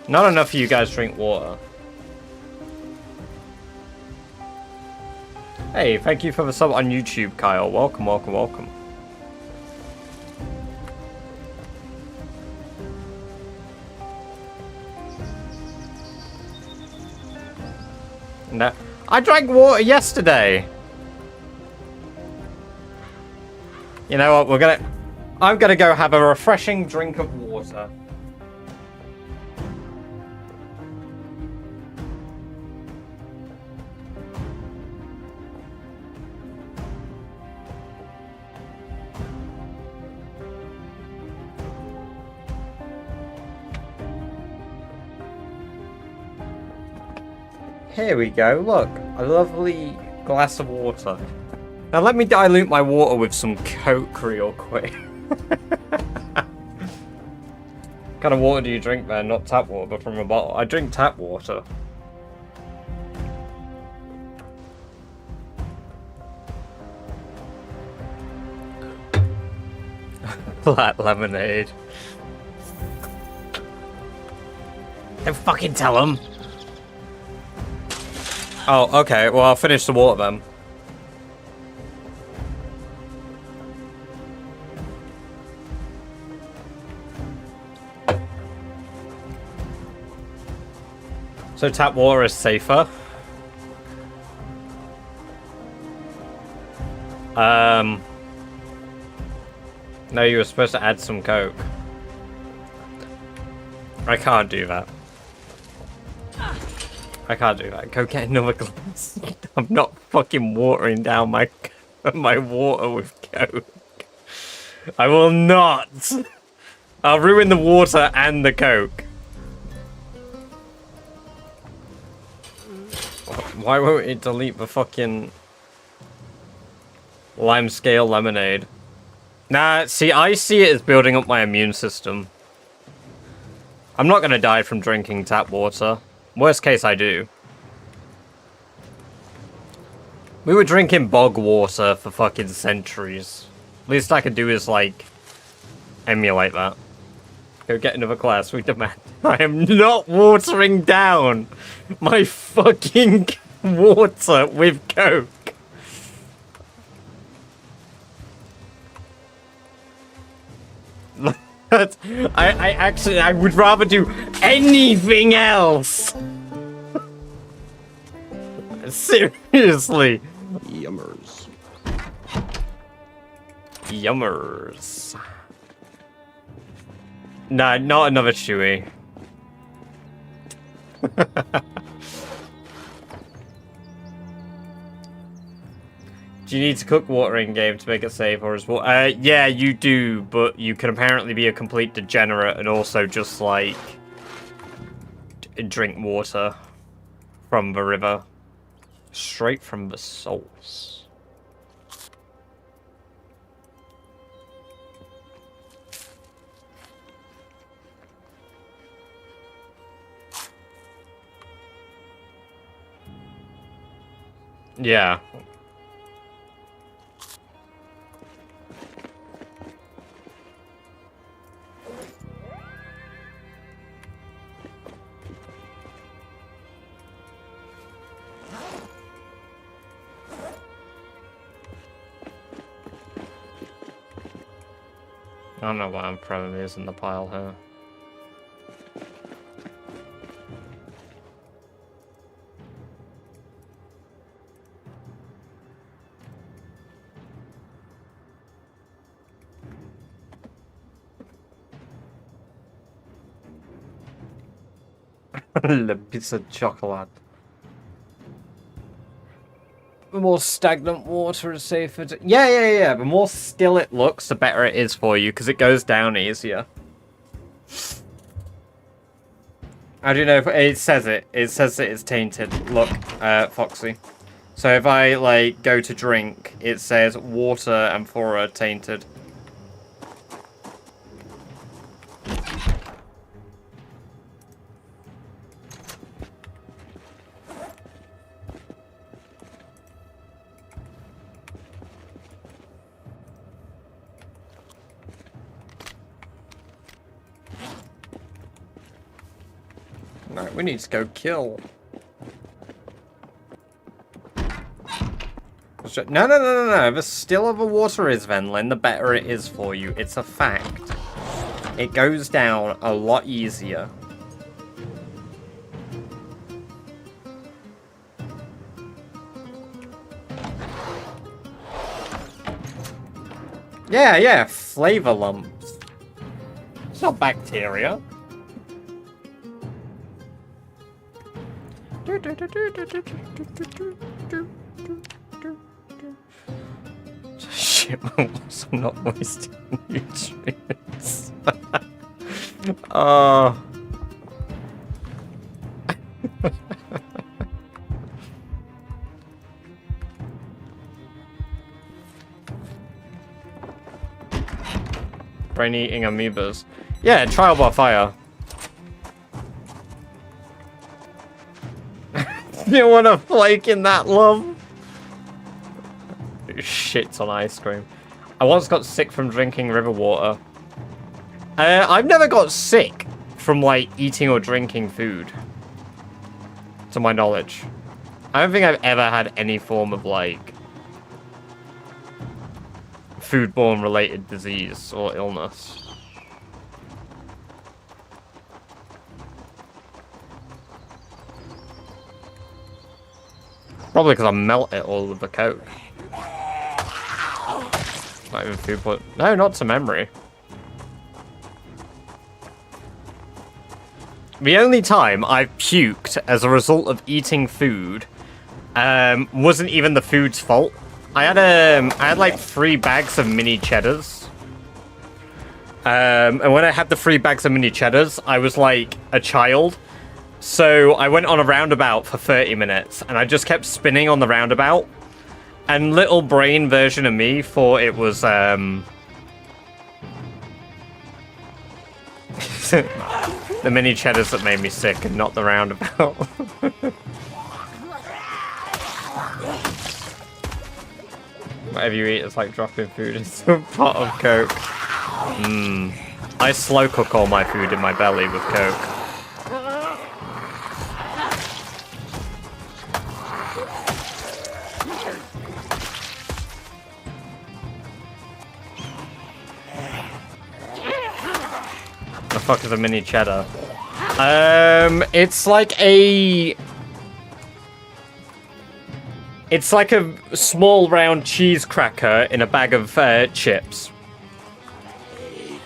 Not enough of you guys drink water. Hey, thank you for the sub on YouTube, Kyle. Welcome, welcome, welcome. No, I drank water yesterday. You know what, I'm gonna go have a refreshing drink of water. Here we go, look, a lovely glass of water. Now let me dilute my water with some Coke real quick. What kind of water do you drink, man? Not tap water, but from a bottle. I drink tap water. Flat lemonade. Don't fucking tell them. Oh, okay. Well, I'll finish the water then. So tap water is safer. No, you were supposed to add some Coke. I can't do that. I can't do that. Go get another glass. I'm not fucking watering down my water with Coke. I will not. I'll ruin the water and the Coke. Why won't it delete the fucking lime scale lemonade? Nah, see, I see it as building up my immune system. I'm not gonna die from drinking tap water. Worst case, I do. We were drinking bog water for fucking centuries. Least I could do is, like, emulate that. Go get another glass, we demand. I am not watering down my fucking water with Coke. I would rather do anything else. Seriously. Yummers. Yummers. No, not another Chewy. Do you need to cook water in game to make it safe, or is water? Yeah, you do, but you can apparently be a complete degenerate and also just like drink water from the river, straight from the source. Yeah. I don't know why I'm throwing these in the pile here. Le piece of chocolate. The more stagnant water is safer to... Yeah. The more still it looks, the better it is for you, because it goes down easier. How do you know if... It says it. It says that it's tainted. Look, Foxy. So if I, like, go to drink, it says water amphora tainted. No, we need to go kill. No. The stiller the water is, Venlin, the better it is for you. It's a fact. It goes down a lot easier. Yeah, flavor lumps. It's not bacteria. Shit, I'm not wasting nutrients. Oh. Brain eating amoebas. Yeah, trial by fire. You want a flake in that, love? Shits on ice cream. I once got sick from drinking river water. I've never got sick from, like, eating or drinking food. To my knowledge. I don't think I've ever had any form of, like, foodborne related disease or illness. Probably because I melt it all with the Coke. Not even food, but no, not to memory. The only time I've puked as a result of eating food wasn't even the food's fault. I had like 3 bags of mini cheddars. And when I had the 3 bags of mini cheddars, I was like a child. So I went on a roundabout for 30 minutes and I just kept spinning on the roundabout. And little brain version of me thought it was the mini cheddars that made me sick and not the roundabout. Whatever you eat, it's like dropping food into a pot of Coke. I slow cook all my food in my belly with Coke. The fuck is a mini cheddar? It's like a small round cheese cracker in a bag of chips.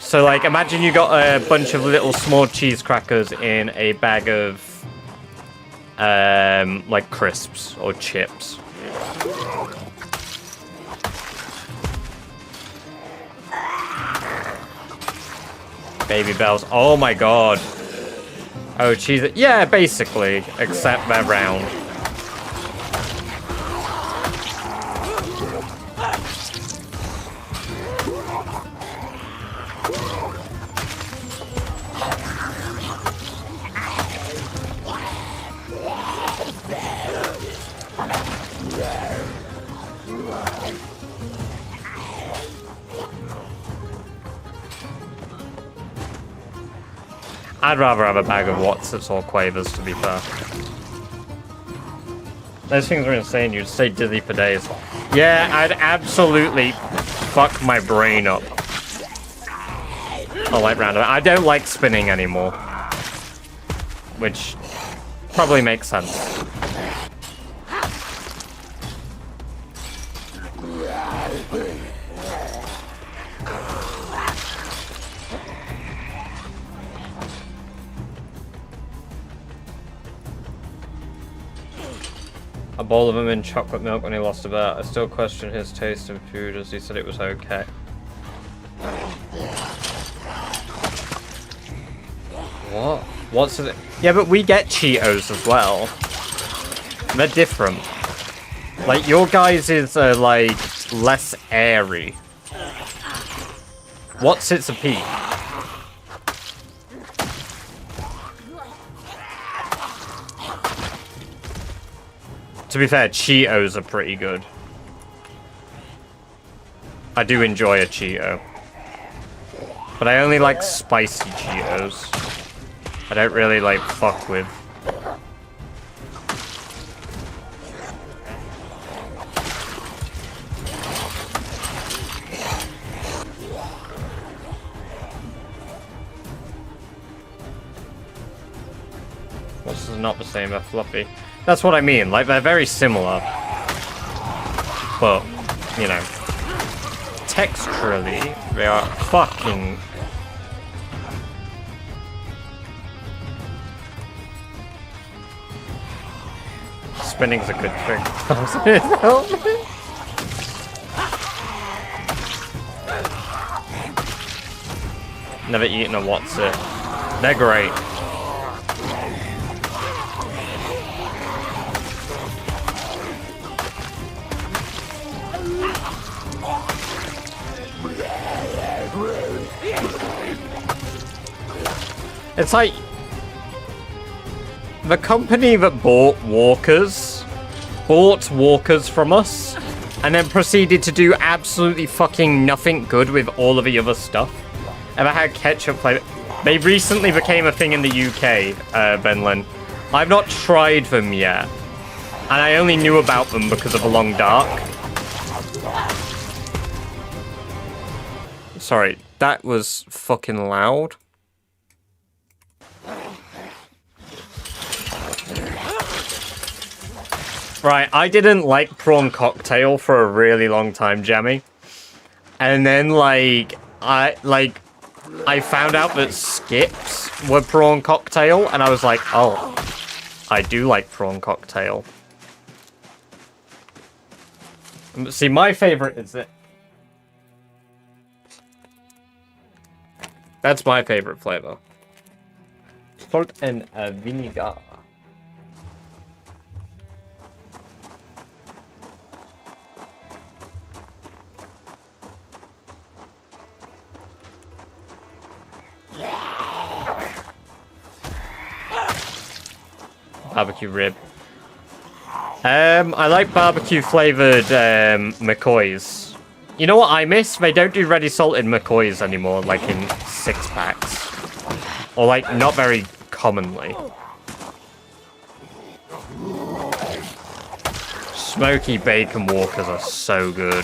So, like, imagine you got a bunch of little small cheese crackers in a bag of, like, crisps or chips. Baby bells. Oh my god. Oh, cheese. Yeah, basically. Except they're round. I'd rather have a bag of Watsits or Quavers, to be fair. Those things are insane. You'd stay dizzy for days. Yeah, I'd absolutely fuck my brain up. I like roundabout. I don't like spinning anymore. Which probably makes sense. A bowl of them in chocolate milk when he lost a bet. I still question his taste in food as he said it was okay. What? What's it? Yeah, but we get Cheetos as well. They're different. Like, your guys is, like, less airy. What's it's a peak? To be fair, Cheetos are pretty good. I do enjoy a Cheeto. But I only like spicy Cheetos. I don't really, like, fuck with. This is not the same, they're fluffy. That's what I mean, like, they're very similar. But, you know, texturally, they are fucking... Spinning's a good trick. Never eaten a What's-It. They're great. It's like the company that bought Walkers from us and then proceeded to do absolutely fucking nothing good with all of the other stuff. Ever had ketchup flavor? They recently became a thing in the UK, Benlin. I've not tried them yet. And I only knew about them because of A Long Dark. Sorry, that was fucking loud. Right, I didn't like prawn cocktail for a really long time, Jammy. And then, like, I found out that skips were prawn cocktail, and I was like, oh, I do like prawn cocktail. See, my favorite is it. That's my favorite flavor. Salt and vinegar. Barbecue rib. I like barbecue flavored McCoys. You know what I miss? They don't do ready salted McCoys anymore, like in 6-packs. Or like, not very commonly. Smoky bacon Walkers are so good.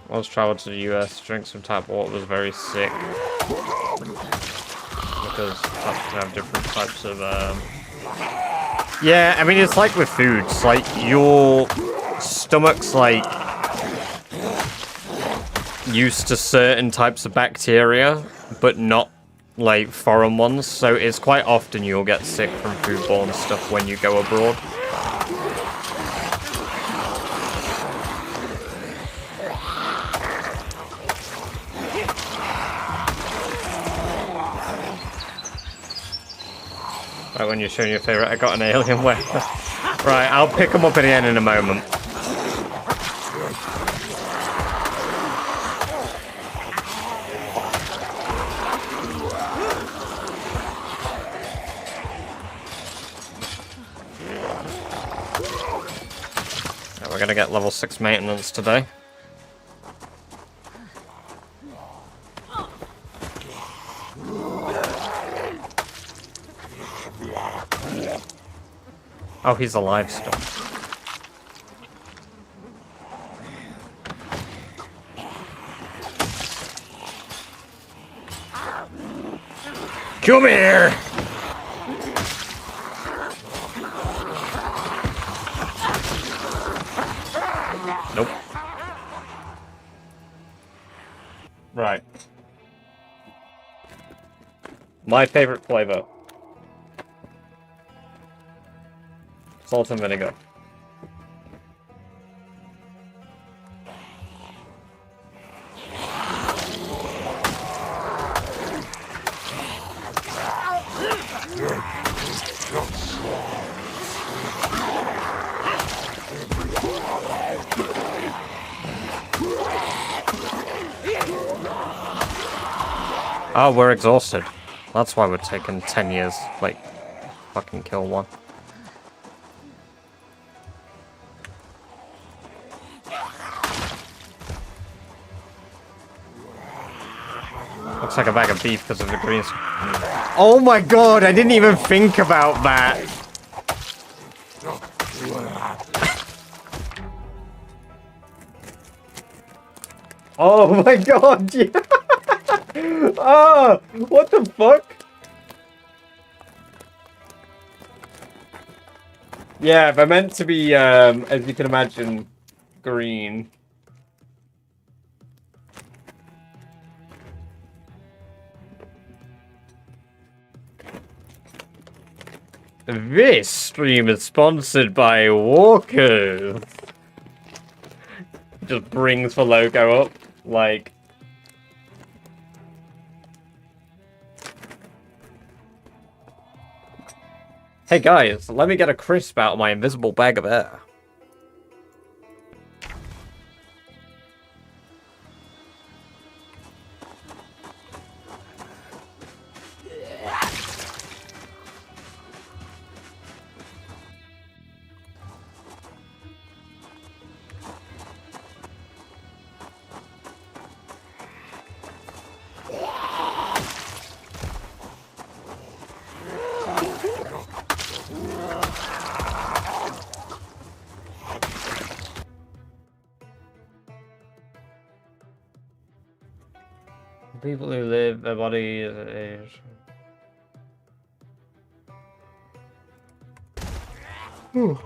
I was traveled to the US, drink some tap water, was very sick. Because taps have different types of, Yeah, I mean, it's like with foods, like, your stomach's, like, used to certain types of bacteria, but not, like, foreign ones, so it's quite often you'll get sick from foodborne stuff when you go abroad. Right, when you're showing your favourite, I got an alien weapon. Right, I'll pick them up again in a moment. Right, we're gonna get level 6 maintenance today. Oh, he's alive still. Come here! Nope. Right. My favorite flavor. Salt and vinegar. Oh, we're exhausted. That's why we're taking 10 years. Like, fucking kill one. Looks like a bag of beef because of the greens. Oh my god, I didn't even think about that. Oh my god, yeah. Oh, what the fuck? Yeah, they're meant to be, as you can imagine, green. This stream is sponsored by Walkers. Just brings the logo up, like... Hey guys, let me get a crisp out of my invisible bag of air. People who live, their body is... Whew.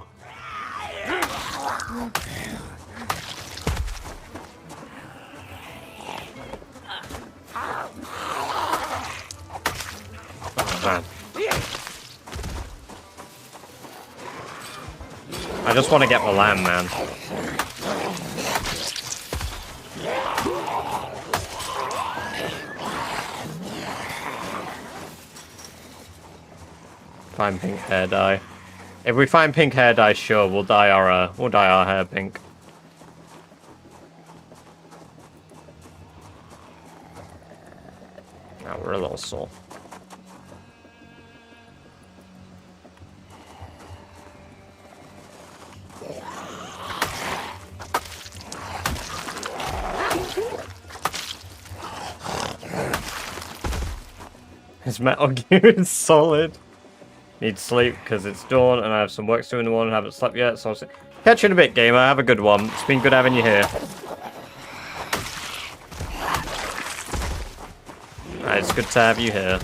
Oh, man. I just want to get the lamb, man. Find pink hair dye. If we find pink hair dye, sure, we'll dye our hair pink. Now we're a little sore. His Metal Gear is solid. Need sleep because it's dawn and I have some work to do in the morning. Haven't slept yet, so I'll catch you in a bit, gamer. Have a good one. It's been good having you here. It's good to have you here.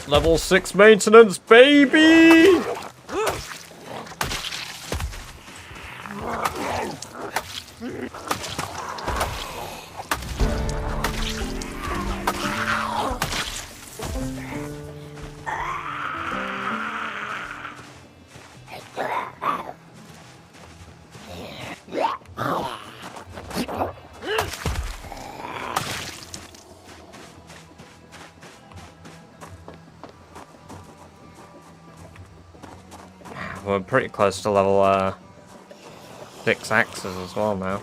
Level 6 maintenance, baby! We're pretty close to level 6 axes as well now.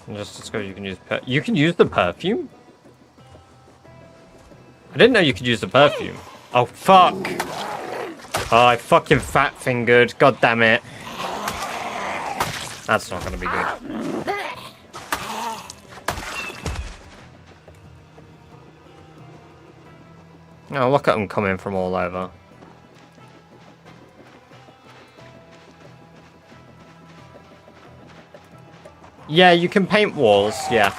And just discovered you can use you can use the perfume? I didn't know you could use the perfume. Oh fuck! Oh, I fucking fat fingered. God damn it. That's not gonna be good. Oh, look at them coming from all over. Yeah, you can paint walls, yeah.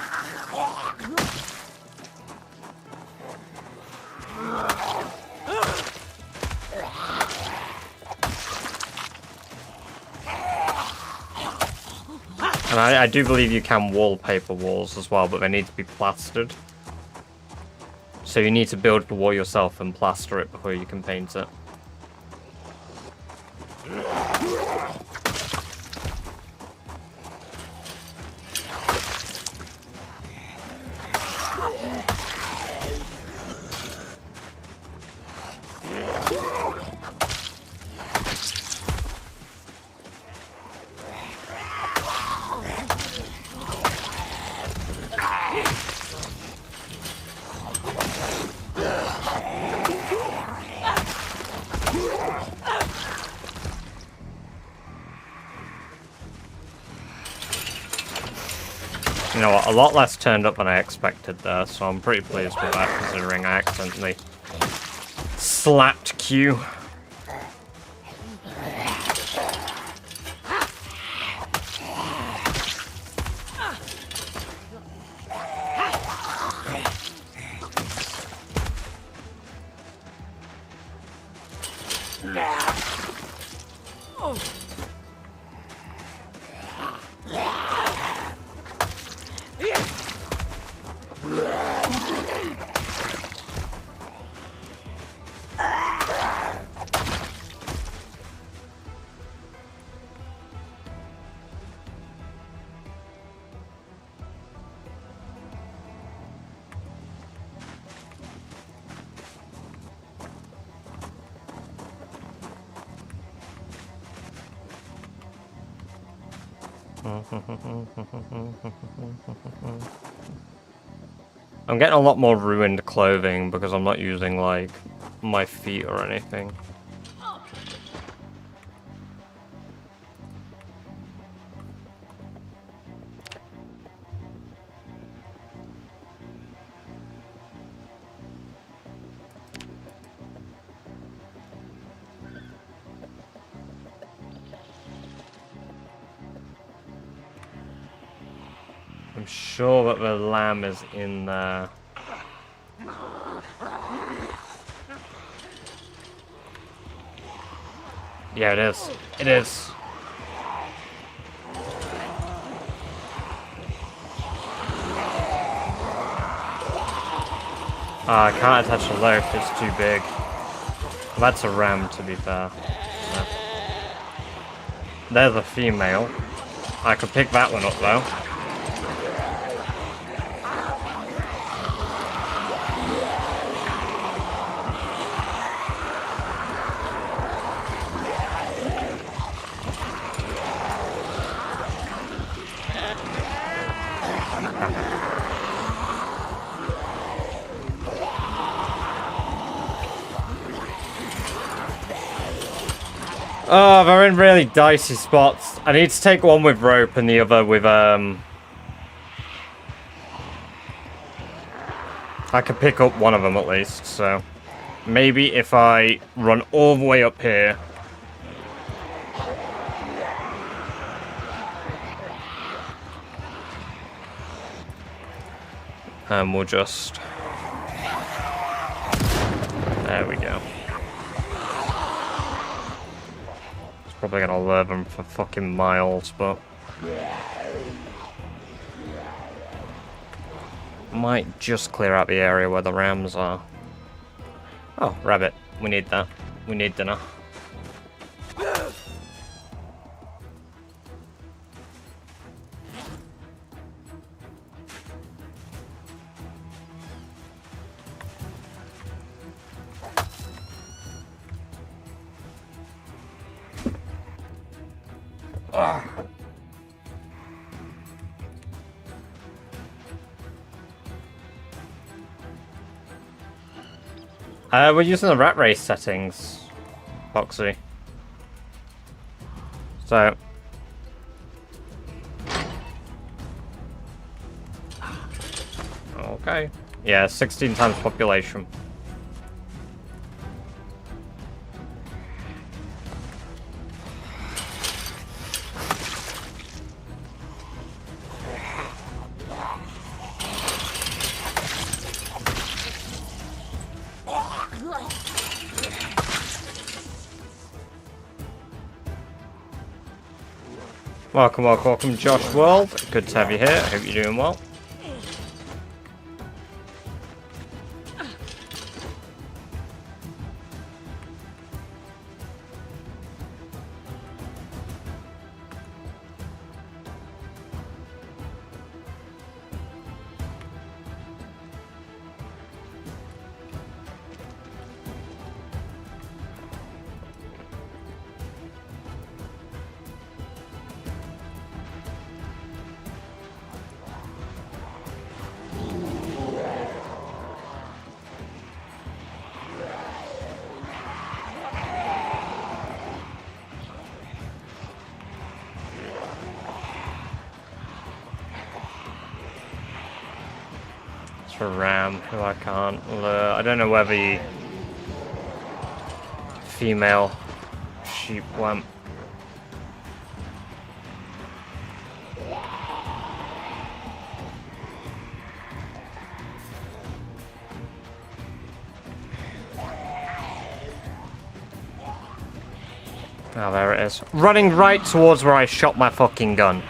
And I do believe you can wallpaper walls as well, but they need to be plastered. So you need to build the wall yourself and plaster it before you can paint it. You know what, a lot less turned up than I expected there, so I'm pretty pleased with that, considering I accidentally slapped Q. I'm getting a lot more ruined clothing because I'm not using, like, my feet or anything. I'm sure that the lamb is in there. Yeah, it is. It is. I can't attach a loaf, it's too big. Well, that's a ram, to be fair. Yeah. There's a female. I could pick that one up, though. Oh, they're in really dicey spots. I need to take one with rope and the other with, I could pick up one of them at least, so... Maybe if I run all the way up here... And we'll just... There we go. It's probably gonna lure them for fucking miles, but... Might just clear out the area where the rams are. Oh, rabbit. We need that. We need dinner. We're using the RatRace settings, Foxy. So... Okay. Yeah, 16 times population. Welcome, welcome, welcome, Josh World. Good to have you here. Hope you're doing well. For ram, who I can't lure. I don't know where the female sheep went. Oh, there it is. Running right towards where I shot my fucking gun.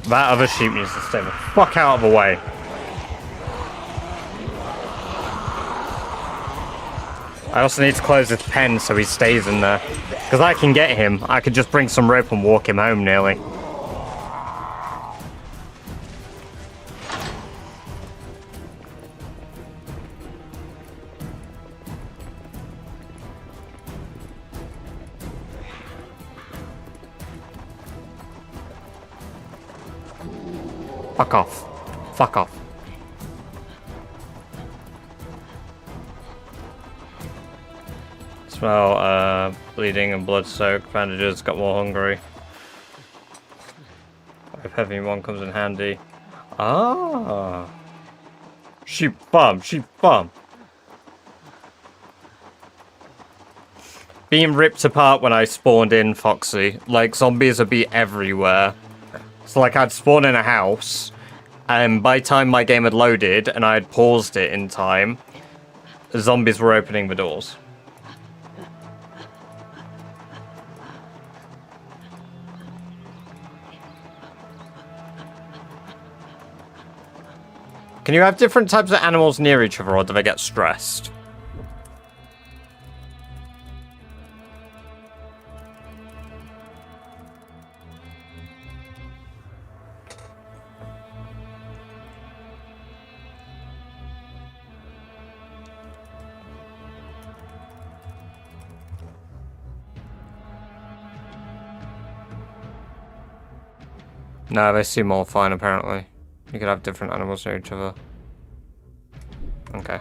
That other sheep needs to stay the fuck out of the way. I also need to close his pen so he stays in there. Because I can get him. I could just bring some rope and walk him home nearly. Fuck off. Fuck off. Smell, bleeding and blood-soaked bandages, got more hungry. If heavy one comes in handy. Ah. Sheep farm, sheep farm. Being ripped apart when I spawned in, Foxy. Like, zombies would be everywhere. So, like, I'd spawn in a house, And by the time my game had loaded and I had paused it in time, the zombies were opening the doors. Can you have different types of animals near each other, or do they get stressed? No, they seem all fine, apparently. You could have different animals near each other. Okay.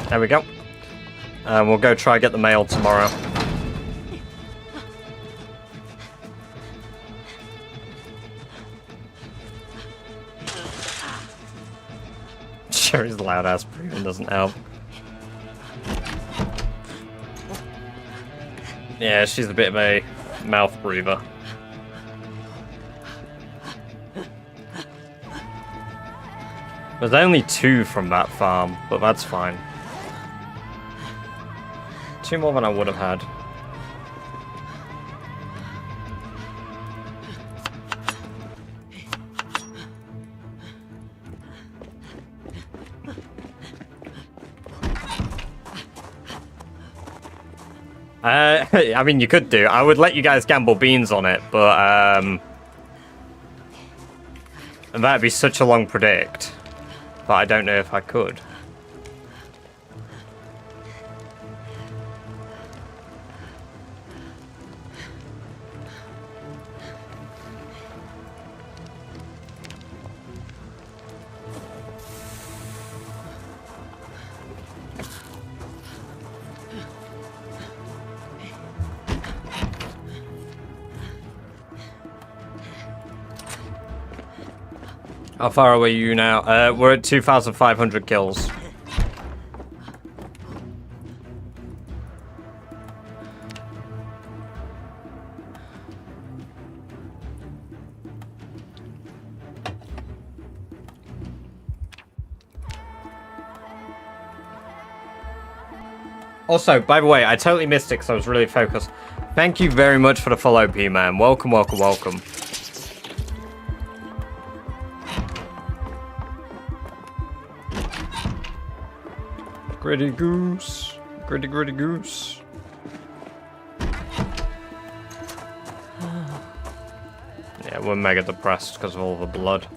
There we go. We'll go try get the mail tomorrow. Sherry's loud ass breathing doesn't help. Yeah, she's a bit of a mouth breather. There's only 2 from that farm, but that's fine. 2 more than I would have had. I mean, you could do. I would let you guys gamble beans on it, but that'd be such a long predict. But I don't know if I could. How far away are you now? We're at 2,500 kills. Also, by the way, I totally missed it because I was really focused. Thank you very much for the follow, P-Man. Welcome, welcome, welcome. Gritty goose. Gritty, gritty goose. Yeah, we're mega depressed because of all the blood.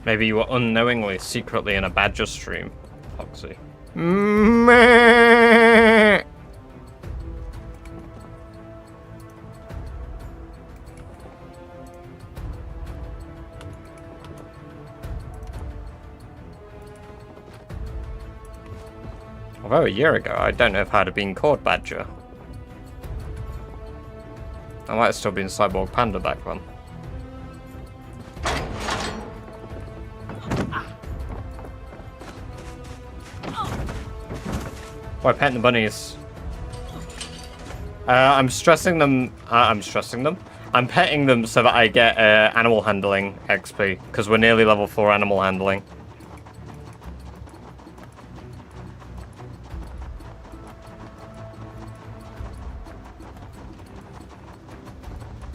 Maybe you were unknowingly, secretly in a badger stream, Foxy. Although a year ago, I don't know if I'd have been called Badger. I might have still been Cyborg Panda back then. Why pet the bunnies? I'm stressing them. I'm petting them so that I get animal handling XP, because we're nearly level 4 animal handling.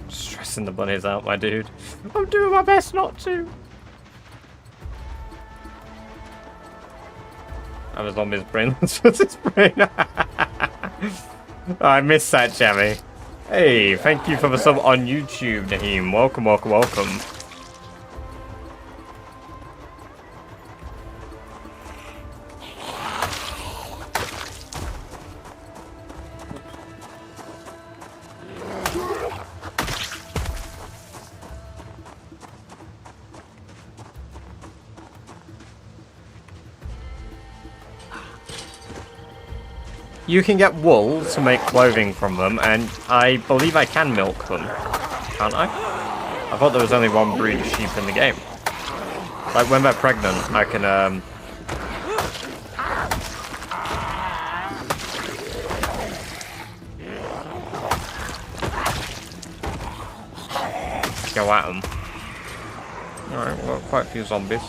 Stressing the bunnies out, my dude. I'm doing my best not to. I was on his brain. Let's put his brain. Oh, I missed that, Jammy. Hey, thank you for the sub on YouTube, Naheem. Welcome, welcome, welcome. You can get wool to make clothing from them, and I believe I can milk them. Can't I? I thought there was only one breed of sheep in the game. Like, when they're pregnant, I can, go at them. Alright, we've got quite a few zombies.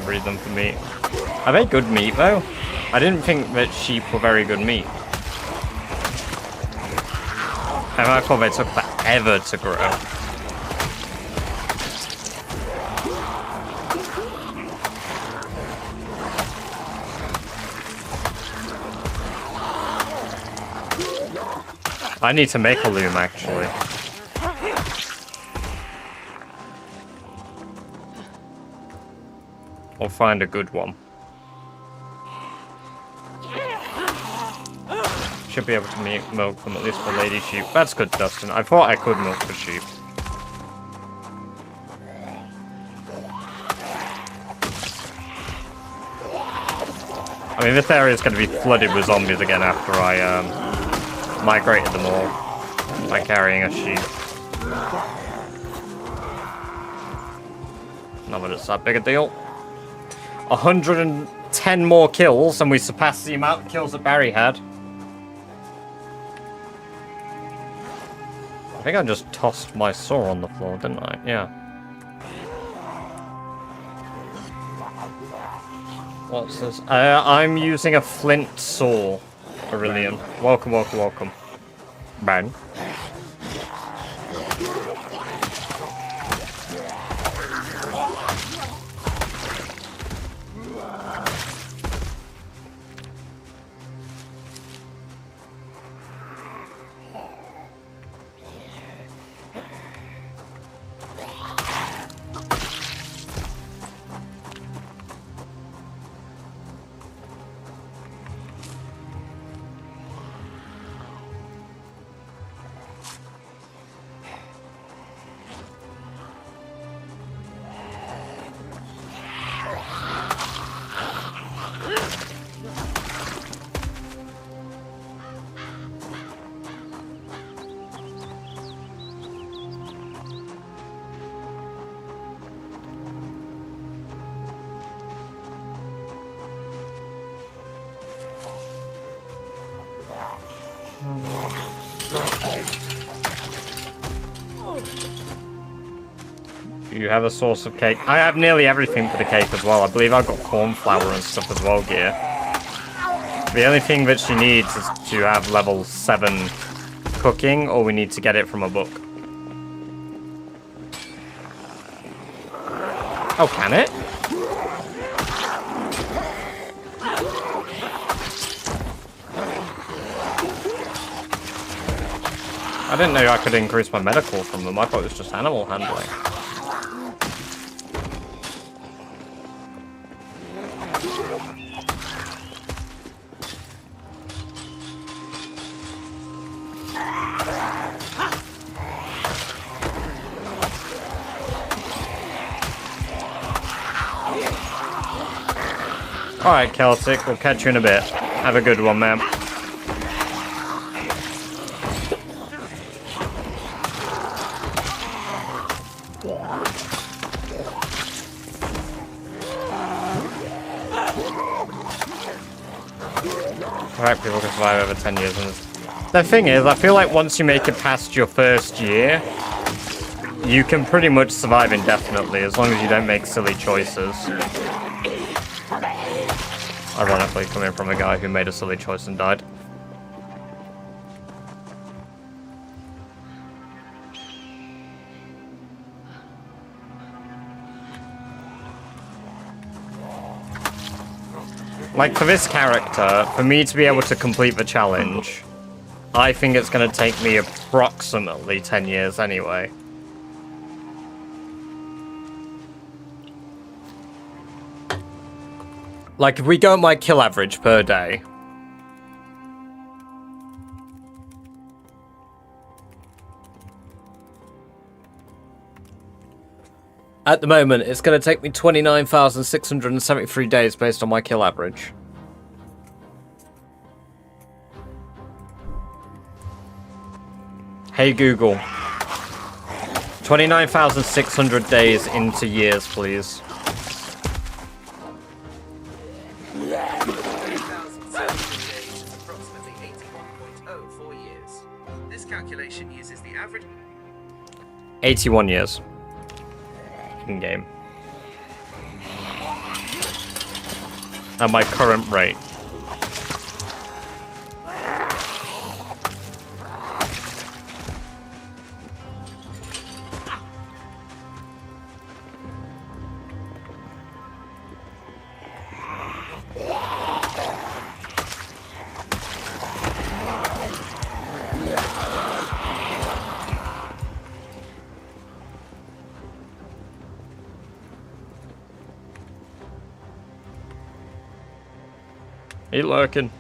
Breed them for meat. Are they good meat though? I didn't think that sheep were very good meat. And I thought they took forever to grow. I need to make a loom actually. Or find a good one. Should be able to milk them at least for lady sheep. That's good, Dustin. I thought I could milk the sheep. I mean, this area is going to be flooded with zombies again after I migrated them all by carrying a sheep. Not that it's that big a deal. 110 more kills, and we surpassed the amount of kills that Barry had. I think I just tossed my saw on the floor, didn't I? Yeah. What's this? I'm using a flint saw, Aurelian. Welcome, welcome, welcome. Bang. You have a source of cake. I have nearly everything for the cake as well. I believe I've got corn flour and stuff as well, gear. The only thing that she needs is to have level 7 cooking, or we need to get it from a book. Oh, can it? I didn't know I could increase my medical from them. I thought it was just animal handling. Alright, Celtic, we'll catch you in a bit. Have a good one, man. Alright, people can survive over 10 years in this. The thing is, I feel like once you make it past your first year, you can pretty much survive indefinitely, as long as you don't make silly choices. Ironically, coming from a guy who made a silly choice and died. Like, for this character, for me to be able to complete the challenge, I think it's going to take me approximately 10 years anyway. Like, if we go at my kill average per day. At the moment, it's going to take me 29,673 days based on my kill average. Hey Google. 29,600 days into years, please. 30,700 days is approximately 81.04 years. This calculation uses the average 81 years. In-game. At my current rate. He lurking.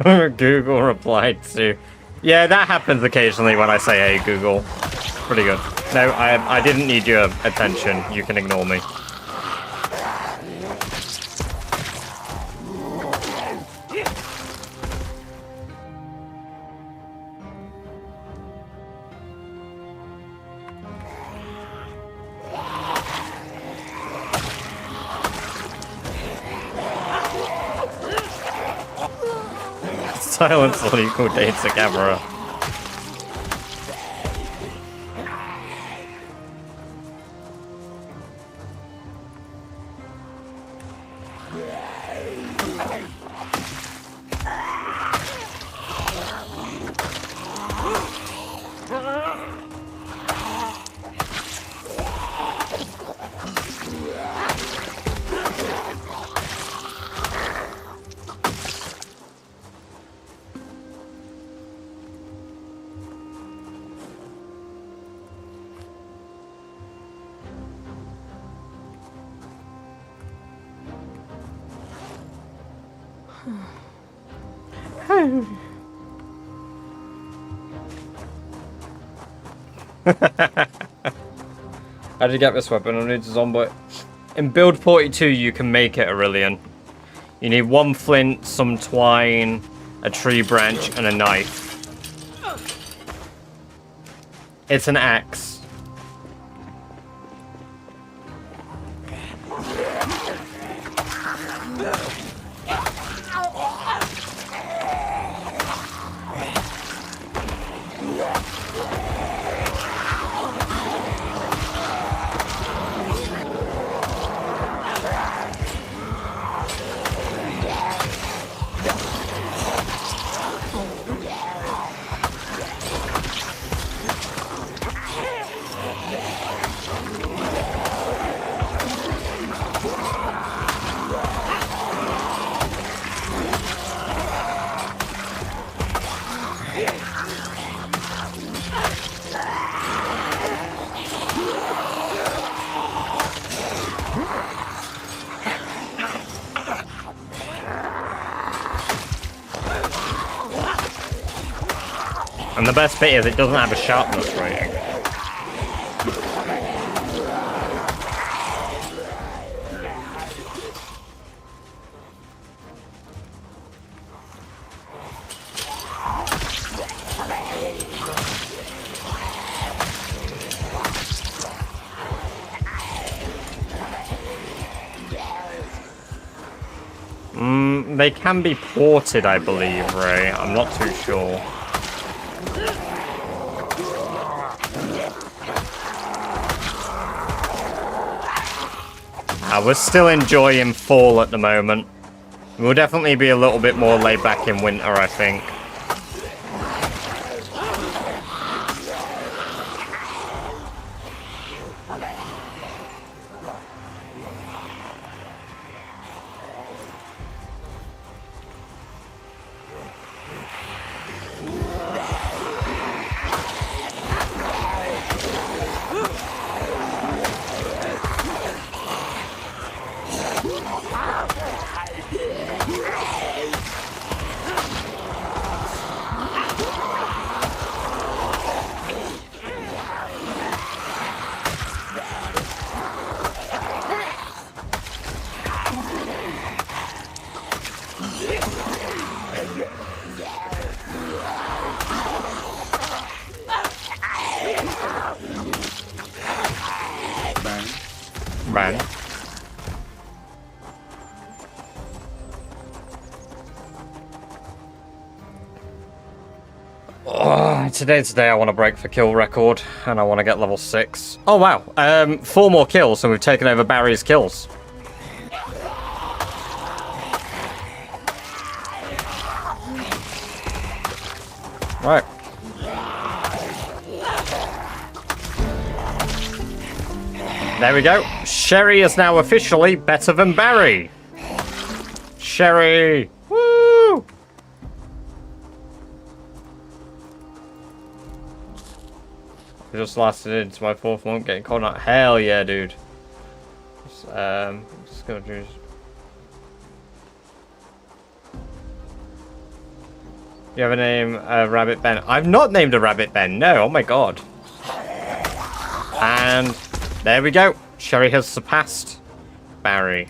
Google replied to. Yeah, that happens occasionally when I say, hey, Google. Pretty good. No, I didn't need your attention. You can ignore me. Silence on equal dates to camera. How did you get this weapon? I need to zombie. In build 42, you can make it, Aurelian. You need one flint, some twine, a tree branch, and a knife. It's an axe. And the best bit is it doesn't have a sharpness rating. They can be ported, I believe, Ray. I'm not too sure. We're still enjoying fall at the moment. We'll definitely be a little bit more laid back in winter, I think. Right. Oh, today's the day I want to break the kill record, and I want to get level 6. Oh wow, 4 more kills, and we've taken over Barry's kills. Right. There we go. Sherry is now officially better than Barry. Sherry! Woo! I just lasted into my 4th month getting caught out. Hell yeah, dude. Just gonna do. You have a name, Rabbit Ben? I've not named a Rabbit Ben. No. Oh my god. And there we go. Sherry has surpassed Barry.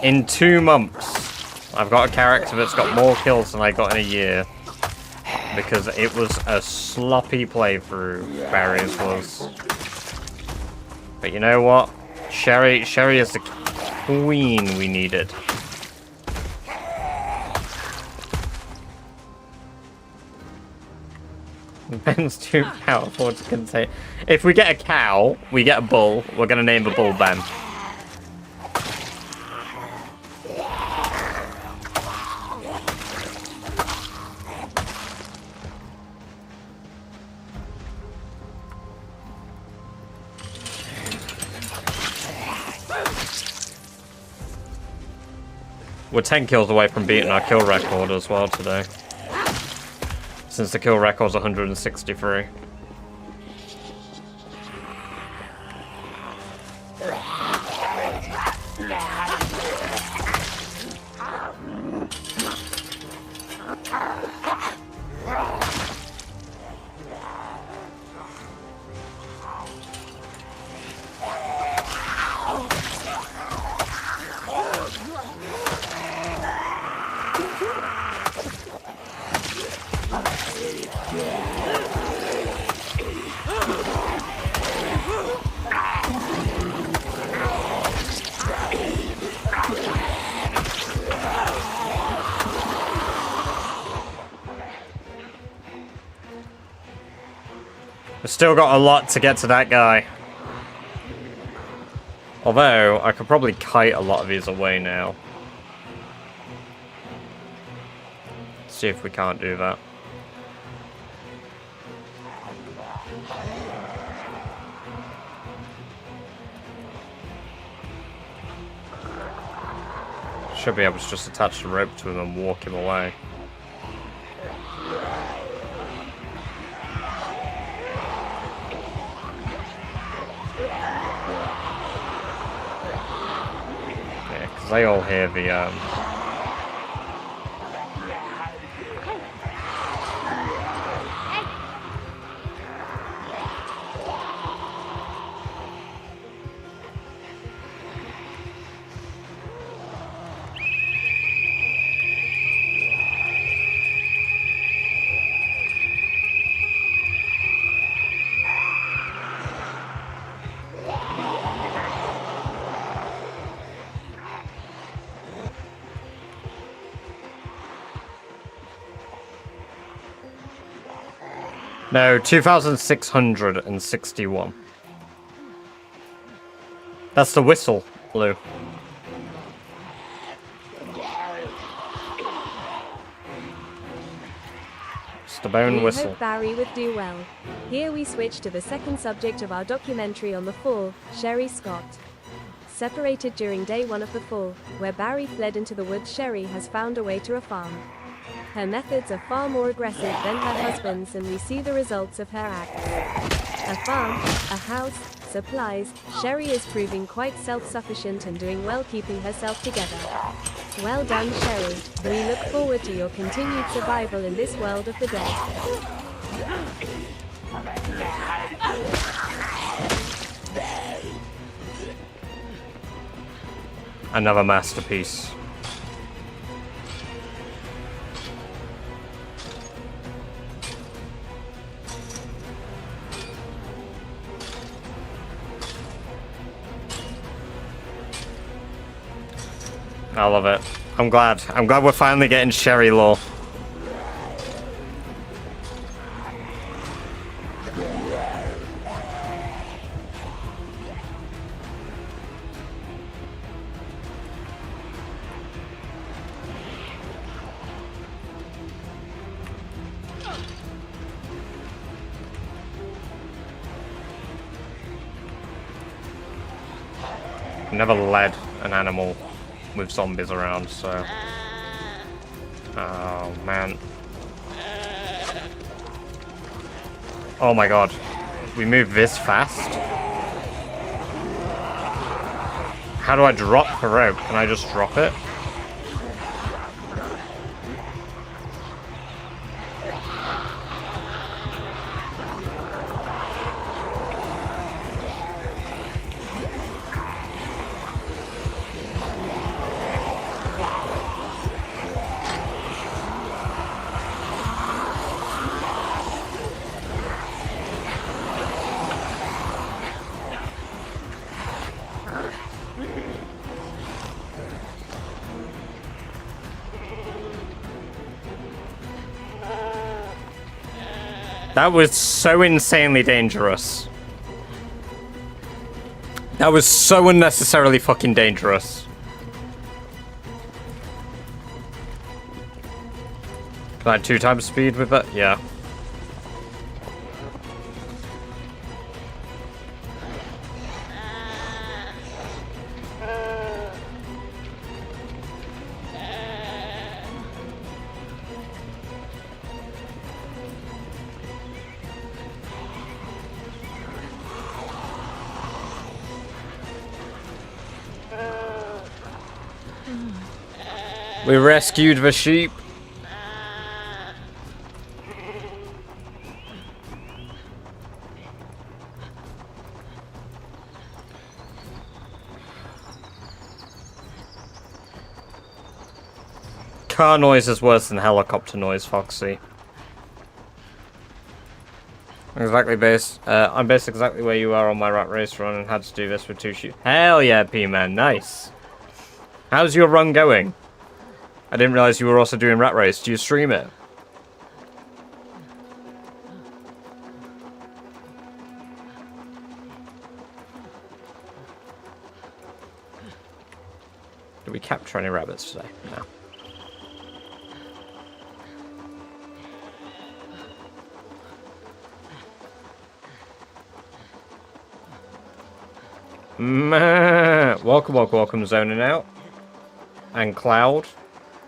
In 2 months, I've got a character that's got more kills than I got in a year. Because it was a sloppy playthrough, Barry's was. But you know what? Sherry is the queen we needed. Ben's too powerful to contain. If we get a cow, we get a bull. We're gonna name the bull Ben. We're 10 kills away from beating our kill record as well today. Since the kill record's 163. We've still got a lot to get to that guy. Although, I could probably kite a lot of these away now. Let's see if we can't do that. Should be able to just attach the rope to him and walk him away. They all hear the No, 2,661. That's the whistle, Lou. It's the bone We whistle. hope Barry would do well. Here we switch to the second subject of our documentary on the fall, Sherry Scott. Separated during day 1 of the fall, where Barry fled into the woods, Sherry has found a way to a farm. Her methods are far more aggressive than her husband's, and we see the results of her acts. A farm, a house, supplies, Sherry is proving quite self-sufficient and doing well keeping herself together. Well done, Sherry. We look forward to your continued survival in this world of the dead. Another masterpiece. I love it. I'm glad. I'm glad we're finally getting Sherry lore. Never led an animal with zombies around, so... Oh, man. Oh my god. We move this fast? How do I drop the rope? Can I just drop it? That was so insanely dangerous. That was so unnecessarily fucking dangerous. Can I 2 times speed with that? Yeah. We rescued the sheep. Car noise is worse than helicopter noise, Foxy. Exactly based. I'm based exactly where you are on my RatRace run and had to do this with 2 sheep. Hell yeah, P-Man, nice. How's your run going? I didn't realize you were also doing RatRace. Do you stream it? Did we capture any rabbits today? No. Welcome, welcome, welcome, Zoning Out. And Cloud.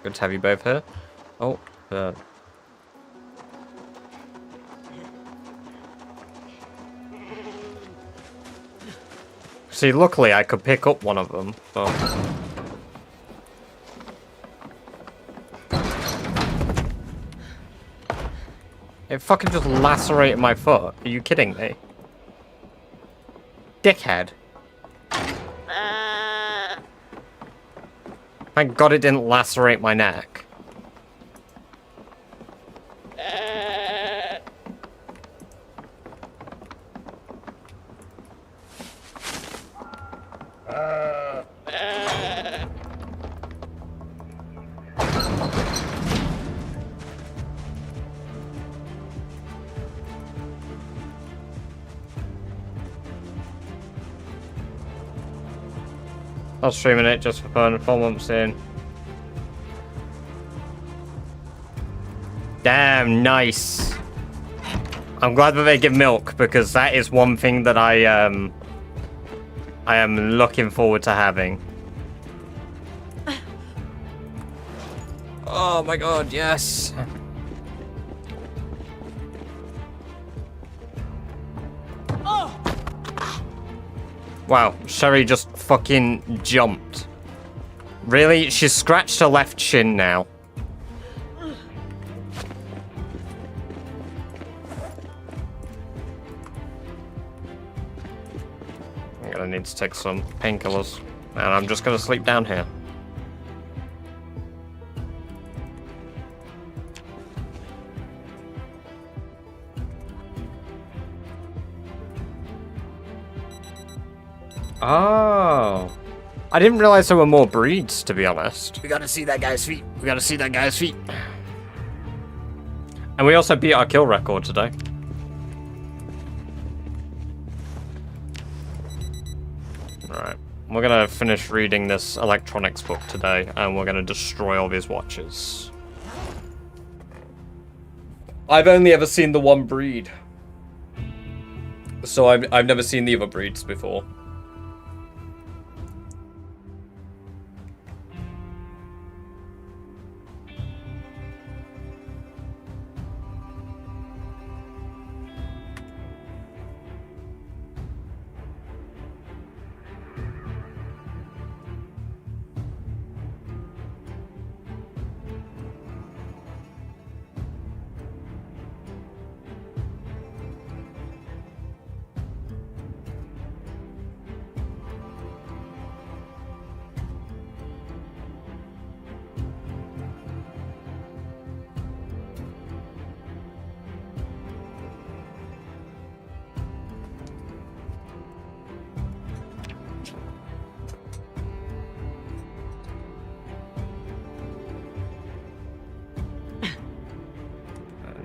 Good to have you both here. Oh, See, luckily I could pick up one of them, but... It fucking just lacerated my foot. Are you kidding me? Dickhead. Thank God it didn't lacerate my neck. I'll stream it just for fun, 4 months in. Damn, nice. I'm glad that they give milk, because that is one thing that I am looking forward to having. Oh my god, yes. Wow, Sherry just fucking jumped. Really? She's scratched her left shin now. I'm gonna need to take some painkillers. And I'm just gonna sleep down here. Oh. I didn't realize there were more breeds, to be honest. We gotta see that guy's feet. We gotta see that guy's feet. And we also beat our kill record today. Alright. We're gonna finish reading this electronics book today, and we're gonna destroy all these watches. I've only ever seen the one breed. So I've never seen the other breeds before.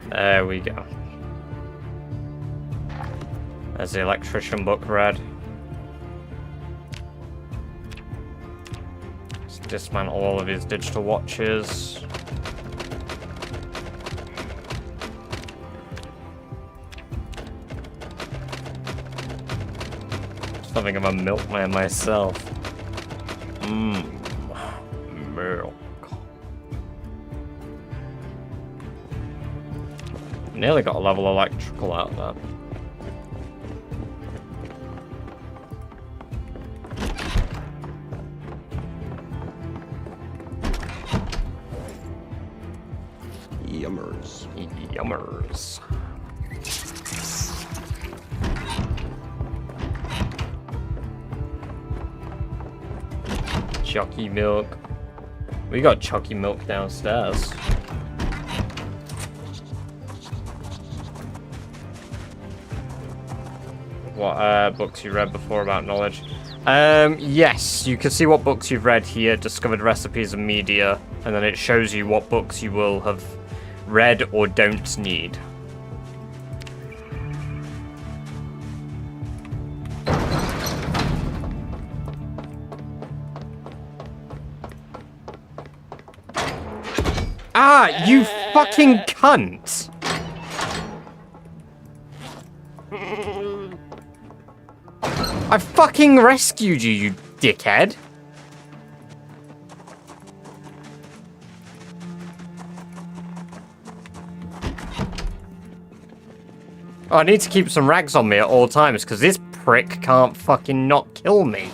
There we go. There's the electrician book read. Let's dismantle all of his digital watches. Something of a milkman myself. Milk. Nearly got a level electrical out of that. Yummers. Yummers. Chucky milk. We got Chucky milk downstairs. What books you read before about knowledge? Yes, you can see what books you've read here, discovered recipes and media, and then it shows you what books you will have read or don't need. Ah, you fucking cunt! I fucking rescued you, you dickhead! Oh, I need to keep some rags on me at all times, because this prick can't fucking not kill me.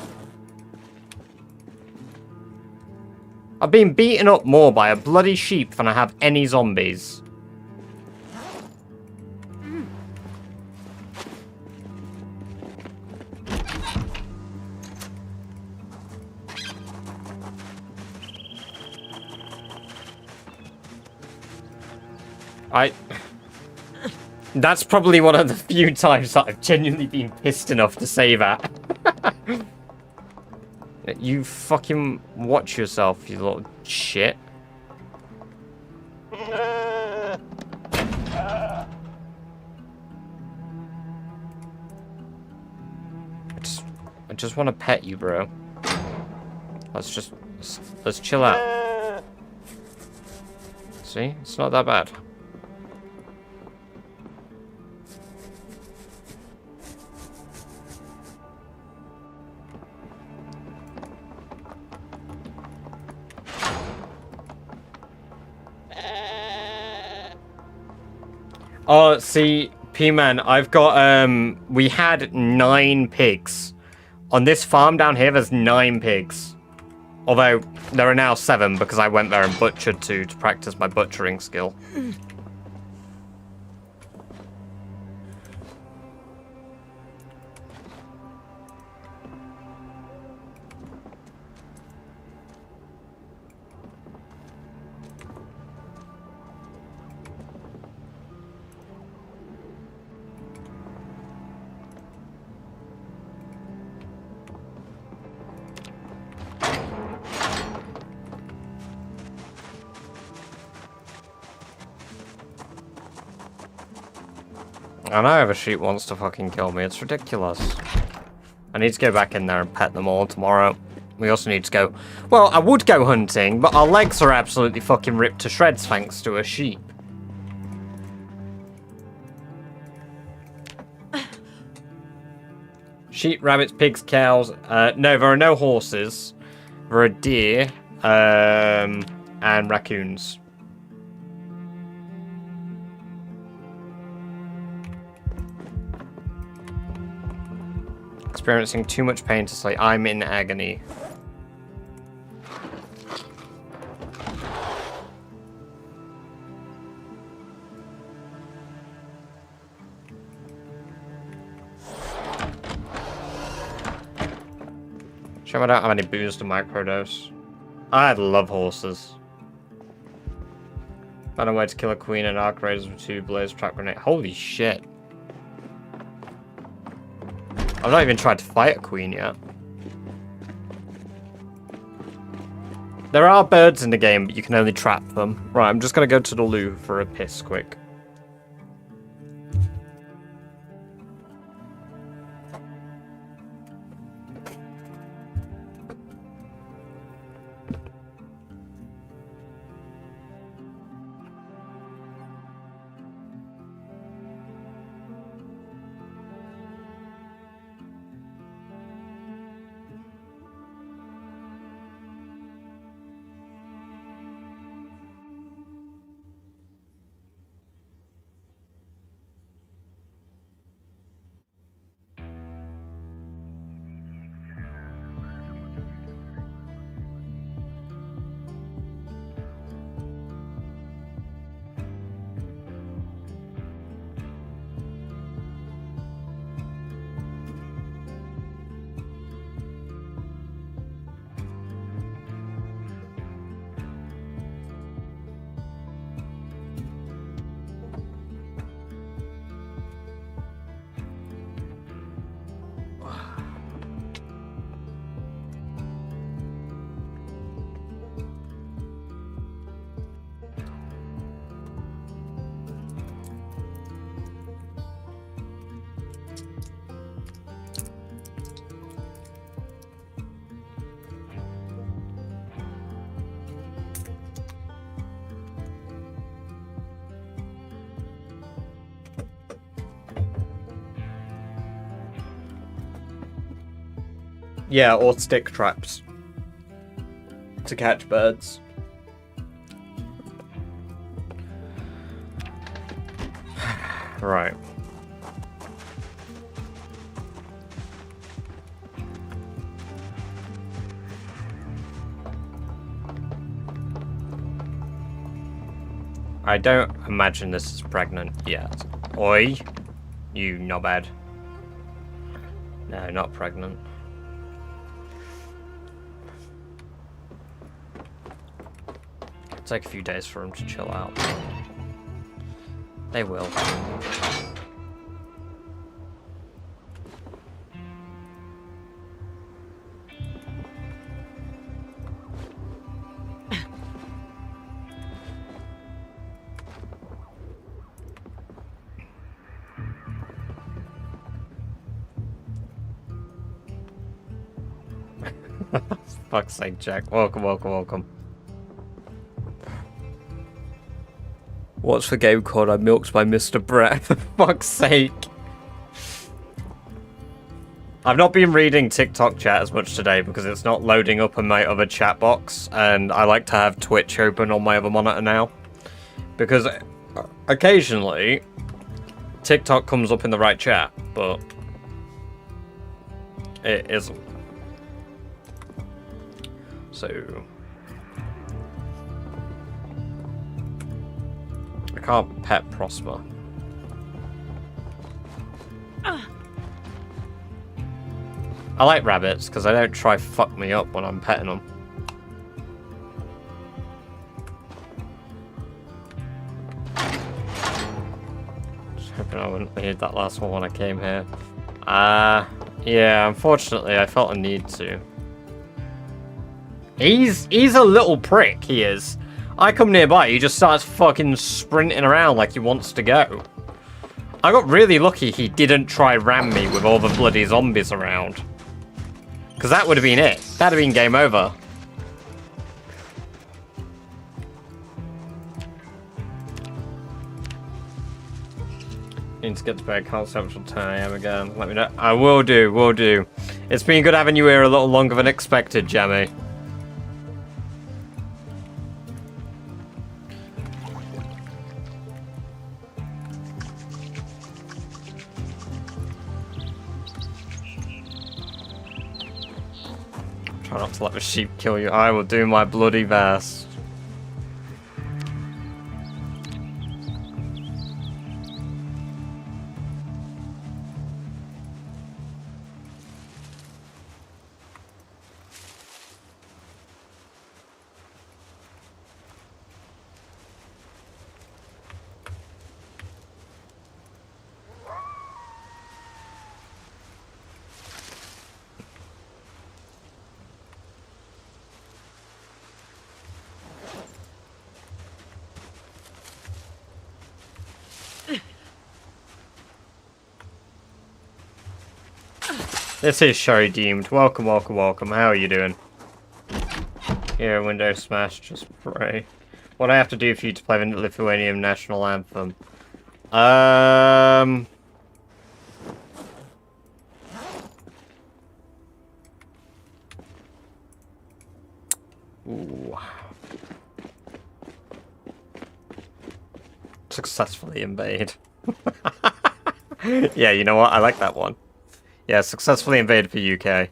I've been beaten up more by a bloody sheep than I have any zombies. That's probably one of the few times that I've genuinely been pissed enough to say that. You fucking watch yourself, you little shit. I just want to pet you, bro. let's chill out. See? It's not that bad. Oh, see, P-Man, I've got, we had 9 pigs. On this farm down here, there's 9 pigs. Although, there are now 7 because I went there and butchered 2 to practice my butchering skill. I know if a sheep wants to fucking kill me, it's ridiculous. I need to go back in there and pet them all tomorrow. We also need to go... Well, I would go hunting, but our legs are absolutely fucking ripped to shreds thanks to a sheep. Sheep, rabbits, pigs, cows. No, there are no horses. There are deer, and raccoons. Experiencing too much pain to sleep. I'm in agony. Shame I don't have any booze to microdose. I love horses. Found a way to kill a queen and arc raiders with 2 blaze trap grenade. Holy shit. I've not even tried to fight a queen yet. There are birds in the game, but you can only trap them. Right, I'm just gonna go to the loo for a piss quick. Yeah, or stick traps to catch birds. Right. I don't imagine this is pregnant yet. Oi, you knobhead. No, not pregnant. It'll take a few days for them to chill out. They will. Fuck's sake, Jack. Welcome, welcome, welcome. What's the game called? I'm milked by Mr. Brett. For fuck's sake. I've not been reading TikTok chat as much today because it's not loading up in my other chat box, and I like to have Twitch open on my other monitor now. Because occasionally, TikTok comes up in the right chat, but it isn't. So I can't pet Prosper. I like rabbits because they don't try fuck me up when I'm petting them. Just hoping I wouldn't need that last one when I came here. Yeah, unfortunately I felt a need to. He's a little prick, he is. I come nearby, he just starts fucking sprinting around like he wants to go. I got really lucky he didn't try ram me with all the bloody zombies around. Because that would have been it. That'd have been game over. Need to get to bed. Can't stay up till 10 AM again. Let me know. I will do, will do. It's been good having you here a little longer than expected, Jammy. Try not to let the sheep kill you. I will do my bloody best. This is Sherry Deemed. Welcome, welcome, welcome. How are you doing? Here, window smash, just pray. What do I have to do for you to play the Lithuanian national anthem? Ooh. Successfully invade. Yeah, you know what? I like that one. Yeah, successfully invaded the UK.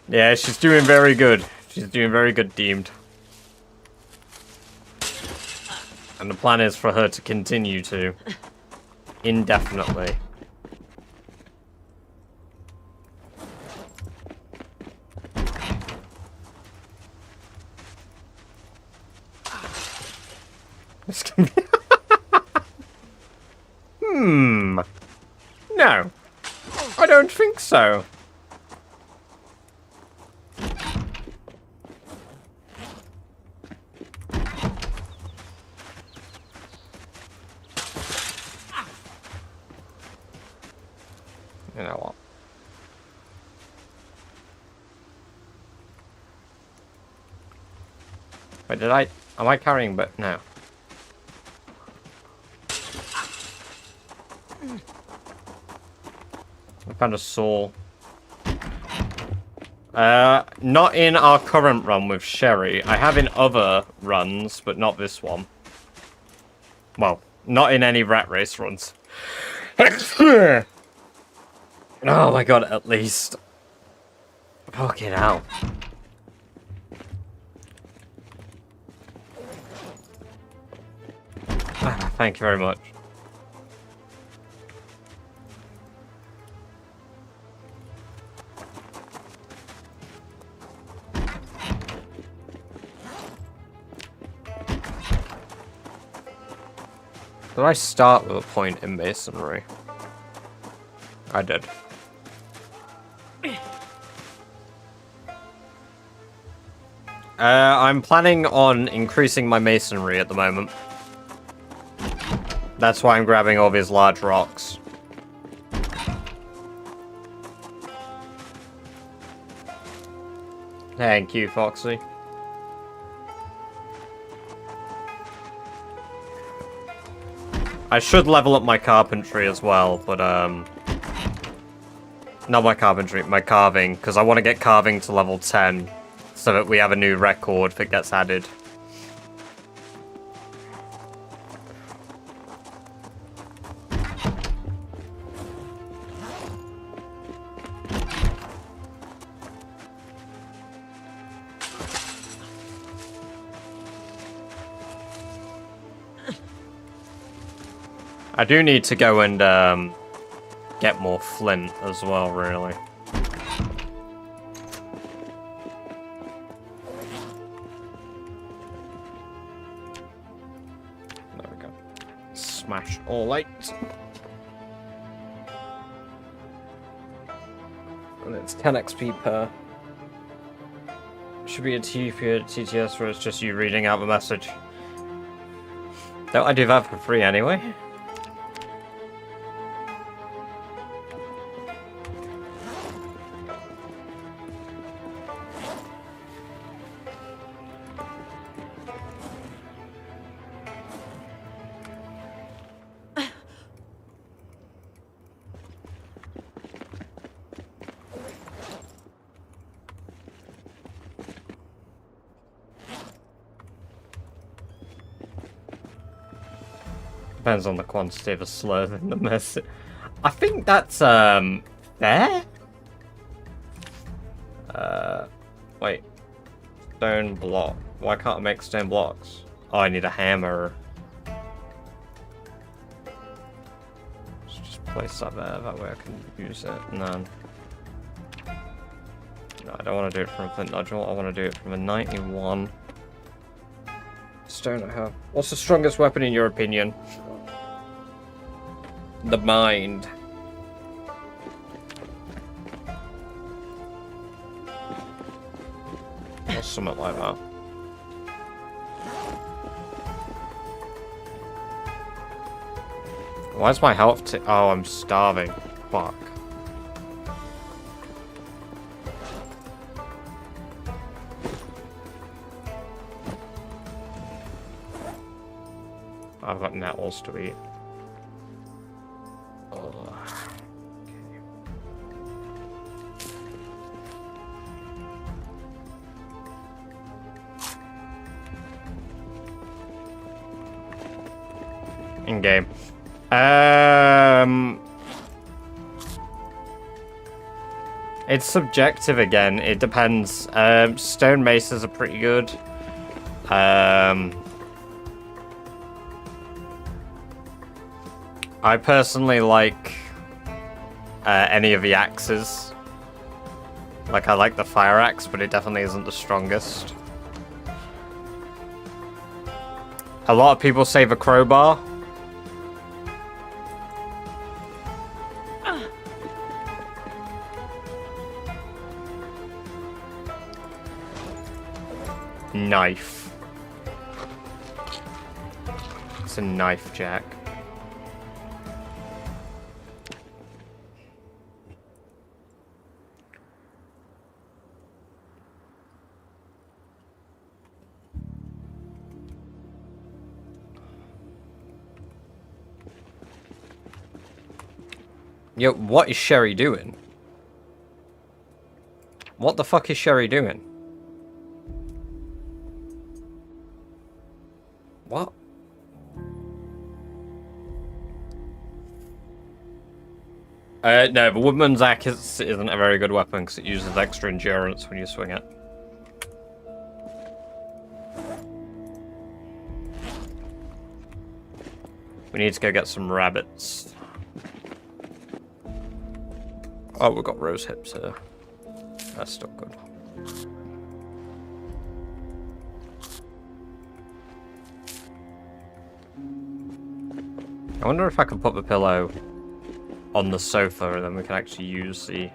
Yeah, she's doing very good. She's doing very good, Deemed. And the plan is for her to continue to. Indefinitely. No. I don't think so. You know what? Wait, am I carrying, but no. I found a saw. Not in our current run with Sherry. I have in other runs, but not this one. Well, not in any RatRace runs. Oh my god, at least. Fucking hell. Thank you very much. Did I start with a point in masonry? I did. I'm planning on increasing my masonry at the moment. That's why I'm grabbing all these large rocks. Thank you, Foxy. I should level up my carpentry as well, but not my carpentry, my carving, because I want to get carving to level 10 so that we have a new record that gets added. I do need to go and get more flint as well, really. There we go. Smash all 8. And it's 10 XP per. Should be a TTS where it's just you reading out the message. Don't I do that for free anyway? Depends on the quantity of a slurve in the message. I think that's, fair? Wait. Stone block. Why can't I make stone blocks? Oh, I need a hammer. Let's just place that there, that way I can use it. No, I don't want to do it from a flint nodule, I want to do it from a 91. Stone I have. What's the strongest weapon in your opinion? The mind. Or something like that. Why is my health oh, I'm starving. Fuck. I've got nettles to eat. In game. It's subjective again. It depends. Stone maces are pretty good. I personally like any of the axes. Like, I like the fire axe, but it definitely isn't the strongest. A lot of people say the crowbar. Knife. It's a knife, Jack. Yo, what is Sherry doing? What the fuck is Sherry doing? What? No, the Woodman's Axe isn't a very good weapon because it uses extra endurance when you swing it. We need to go get some rabbits. Oh, we've got rose hips here. That's still good. I wonder if I can put the pillow on the sofa and then we can actually use the...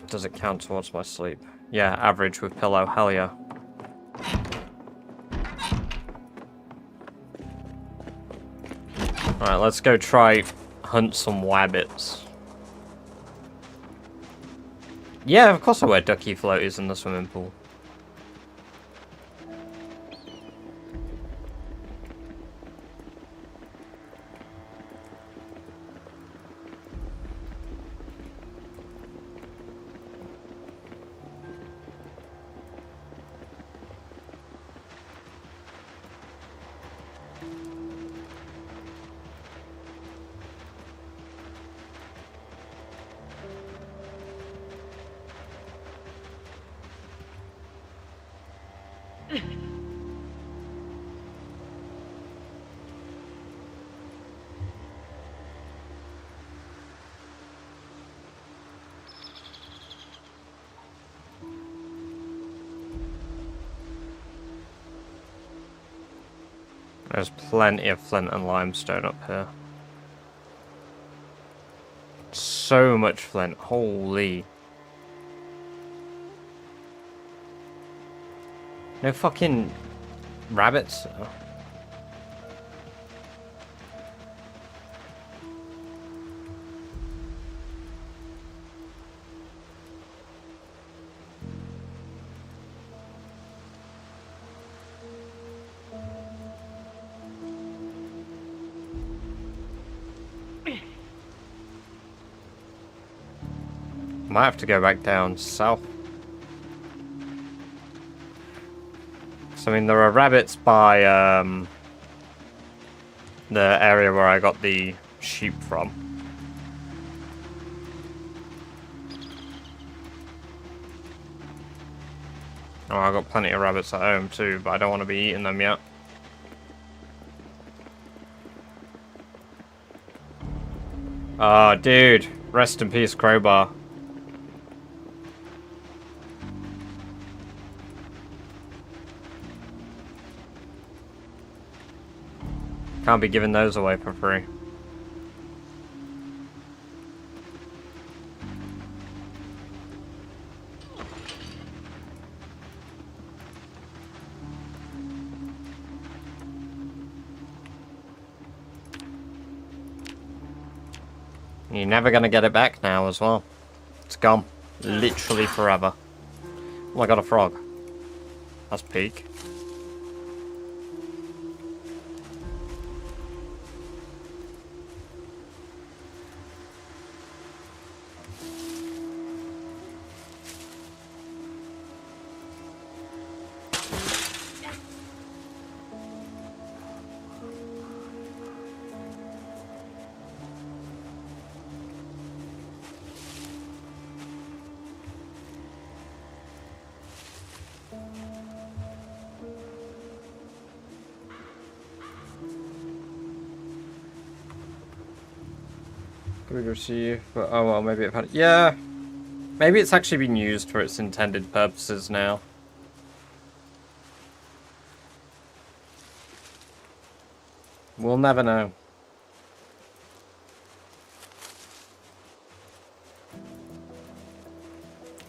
Does it count towards my sleep? Yeah, average with pillow, hell yeah. Alright, let's go try hunt some wabbits. Yeah, of course I wear ducky floaties in the swimming pool. There's plenty of flint and limestone up here. So much flint, holy. No fucking rabbits. Oh. Might have to go back down south. So, I mean, there are rabbits by the area where I got the sheep from. Oh, I got plenty of rabbits at home too, but I don't want to be eating them yet. Oh, dude. Rest in peace, crowbar. Can't be giving those away for free. You're never gonna get it back now as well. It's gone. Literally forever. Oh, I got a frog. That's peak. Good receive, but oh well, maybe it had. Yeah, maybe it's actually been used for its intended purposes now. We'll never know.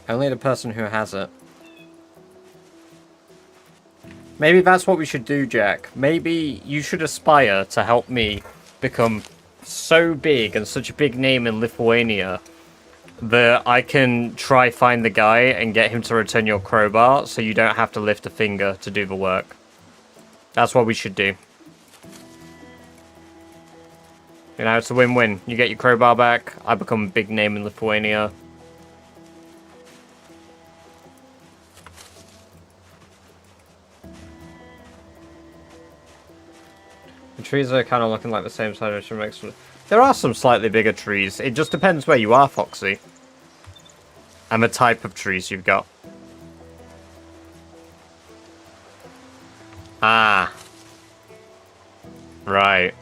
Only the person who has it. Maybe that's what we should do, Jack. Maybe you should aspire to help me become so big and such a big name in Lithuania that I can try find the guy and get him to return your crowbar so you don't have to lift a finger to do the work. That's what we should do. You know, it's a win-win. You get your crowbar back, I become a big name in Lithuania. The trees are kind of looking like the same size, which makes them... There are some slightly bigger trees. It just depends where you are, Foxy. And the type of trees you've got. Ah. Right.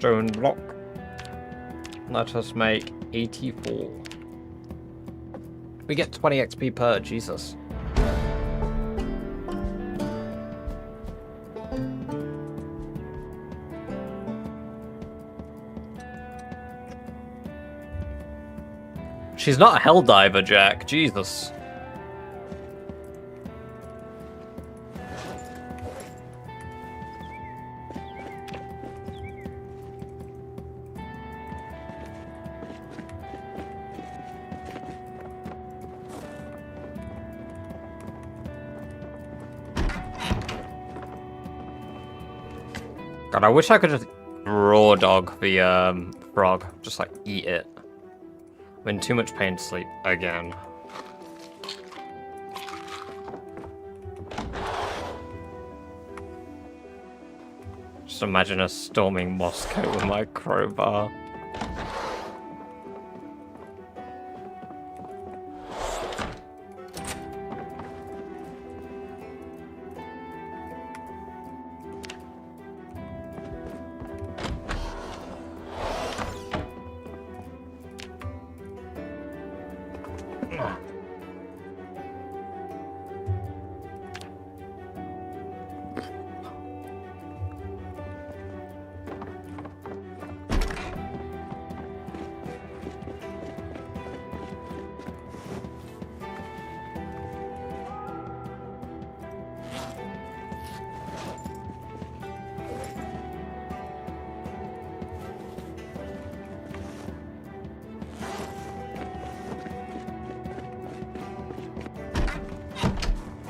stone block. Let us make 84. We get 20 XP per, Jesus. She's not a helldiver, Jack. Jesus. God, I wish I could just raw dog the frog. Just like eat it. I'm in too much pain to sleep again. Just imagine us storming Moscow with my crowbar.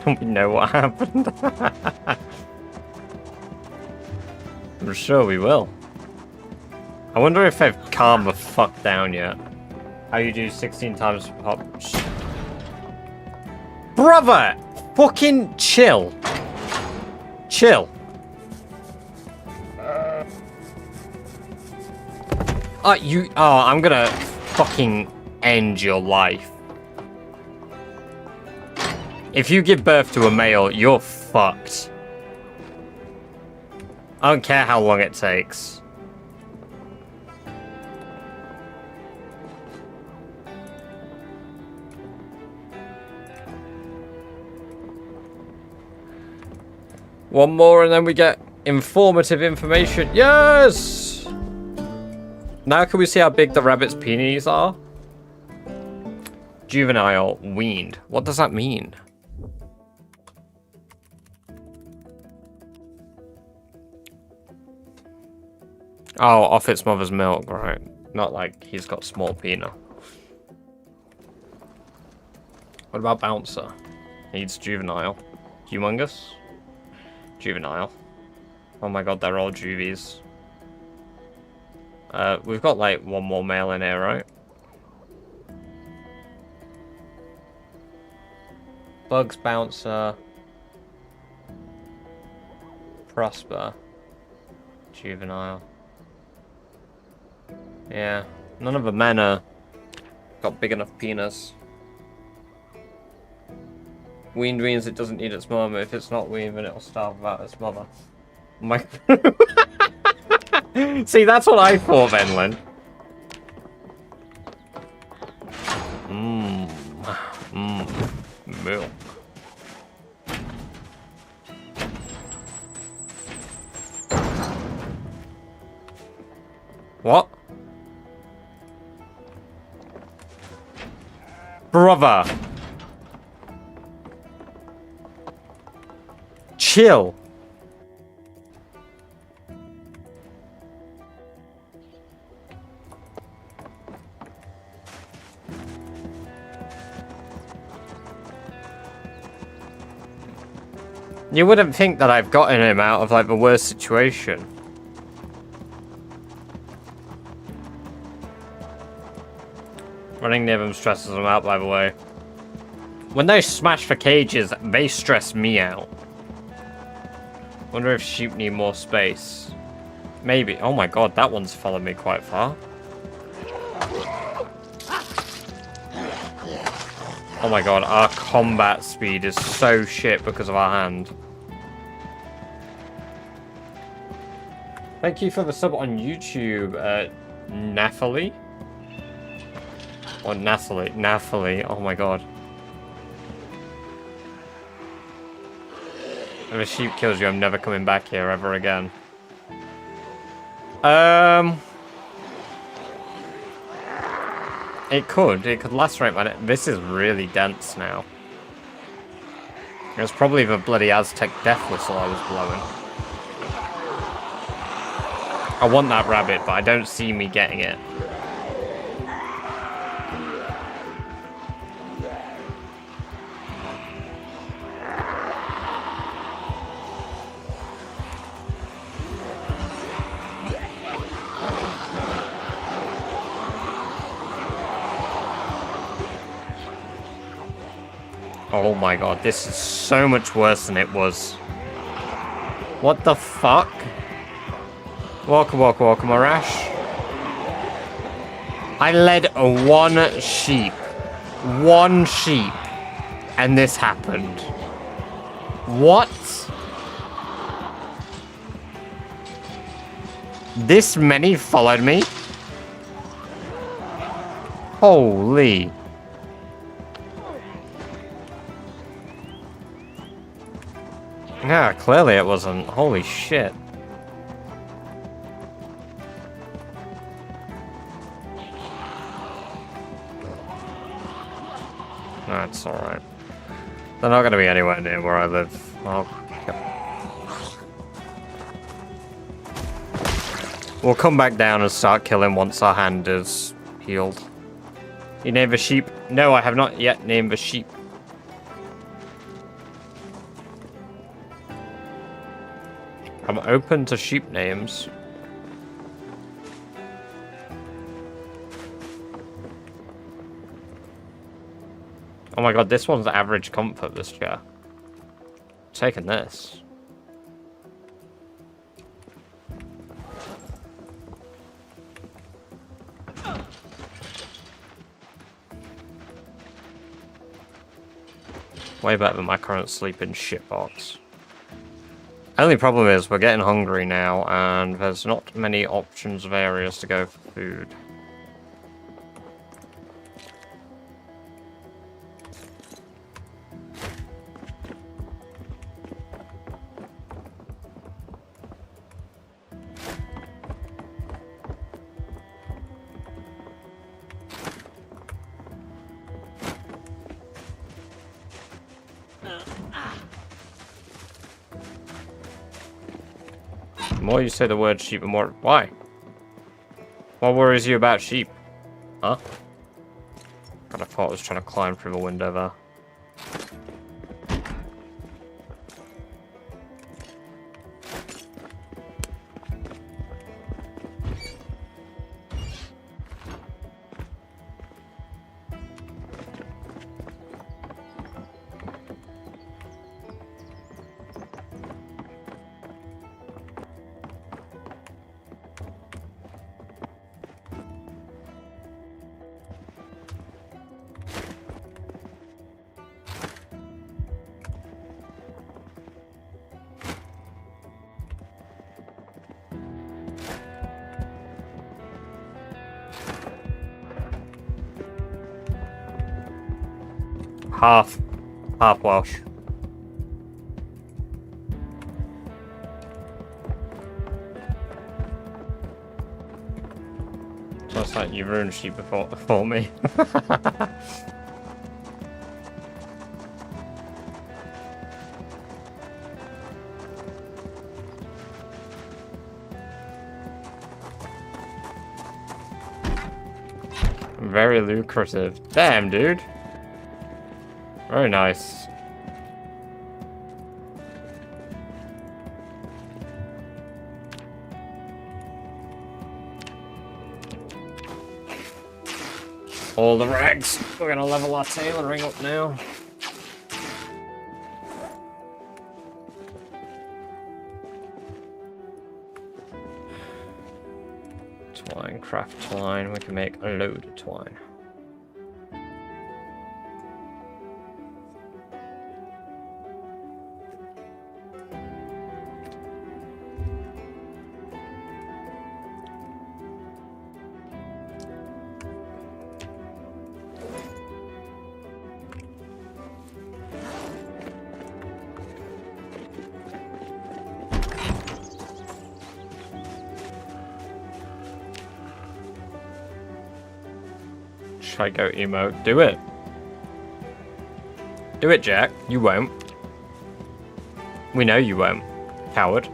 We know what happened. I'm sure we will. I wonder if they've calmed the fuck down yet. How you do 16 times pop? Brother! Fucking chill. Chill. I'm gonna fucking end your life. If you give birth to a male, you're fucked. I don't care how long it takes. One more and then we get informative information. Yes! Now can we see how big the rabbit's peonies are? Juvenile, weaned. What does that mean? Oh, off its mother's milk, right. Not like he's got small penis. What about Bouncer? Needs juvenile. Humongous? Juvenile. Oh my god, they're all juvies. We've got like one more male in here, right? Bugs, Bouncer. Prosper. Juvenile. Yeah, none of the men are got big enough penis. Weaned means it doesn't need its mum. If it's not weaned, then it'll starve without its mother. My See, that's what I thought, Venlin. Milk. What? Brother. Chill. You wouldn't think that I've gotten him out of like the worst situation. Running near them stresses them out, by the way. When they smash the cages, they stress me out. Wonder if sheep need more space. Maybe. Oh my god, that one's followed me quite far. Oh my god, our combat speed is so shit because of our hand. Thank you for the sub on YouTube, Nathalie. Or Nathalie. Nathalie. Oh my god. If a sheep kills you, I'm never coming back here ever again. It could lacerate my neck. This is really dense now. It was probably the bloody Aztec death whistle I was blowing. I want that rabbit, but I don't see me getting it. Oh my god, this is so much worse than it was. What the fuck? Welcome, welcome, welcome, Arash. I led one sheep. One sheep. And this happened. What? This many followed me? Holy. Yeah, clearly it wasn't. Holy shit. That's alright. They're not going to be anywhere near where I live. We'll come back down and start killing once our hand is healed. You named the sheep? No, I have not yet named the sheep. I'm open to sheep names. Oh my god, this one's average comfort, this chair. Taking this. Way better than my current sleeping shitbox. Only problem is we're getting hungry now and there's not many options of areas to go for food. The more you say the word sheep, the more... Why? What worries you about sheep? Huh? God, I thought I was trying to climb through the window there. Half Welsh. So it's like you ruined sheep before me. Very lucrative. Damn, dude. Very nice. All the rags. We're gonna level our tailoring up now. Twine, craft twine. We can make a load of twine. Should I go emo? Do it. Do it, Jack. You won't. We know you won't, coward.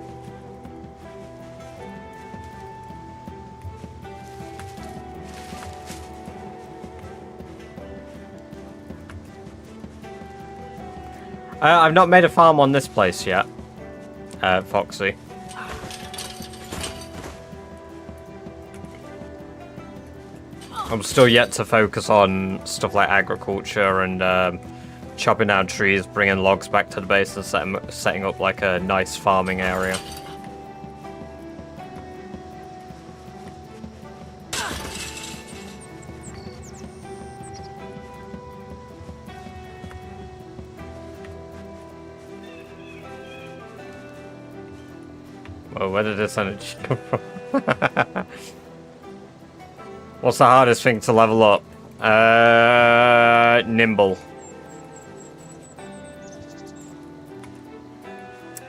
I've not made a farm on this place yet, Foxy. I'm still yet to focus on stuff like agriculture and chopping down trees, bringing logs back to the base and setting up like a nice farming area. Well, where did this energy come from? What's the hardest thing to level up? Nimble.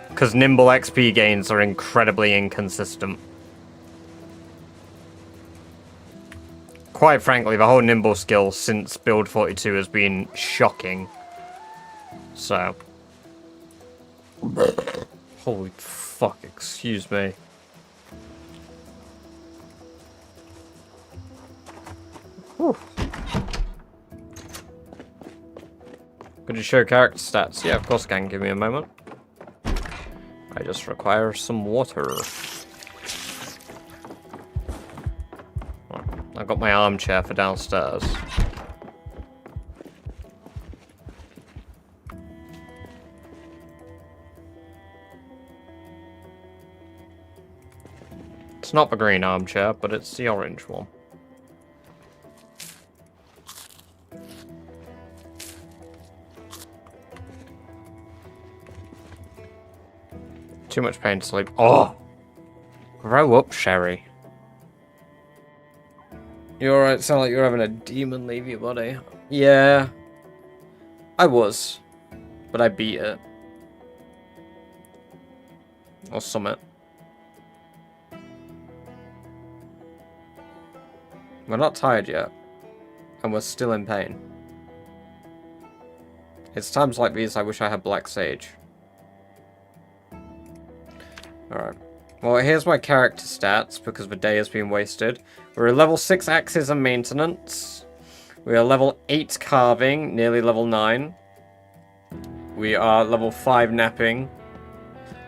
Because nimble XP gains are incredibly inconsistent. Quite frankly, the whole nimble skill since build 42 has been shocking. So. Holy fuck, excuse me. Whew. Could you show character stats? Yeah, of course I can. Give me a moment. I just require some water. I've got my armchair for downstairs. It's not the green armchair, but it's the orange one. Too much pain to sleep. Oh! Grow up, Sherry. You alright? Sound like you're having a demon leave your body. Yeah. I was. But I beat it. Or summit. We're not tired yet. And we're still in pain. It's times like these I wish I had Black Sage. Alright. Well, here's my character stats, because the day has been wasted. We're at level 6 axes and maintenance. We are level 8 carving, nearly level 9. We are level 5 napping.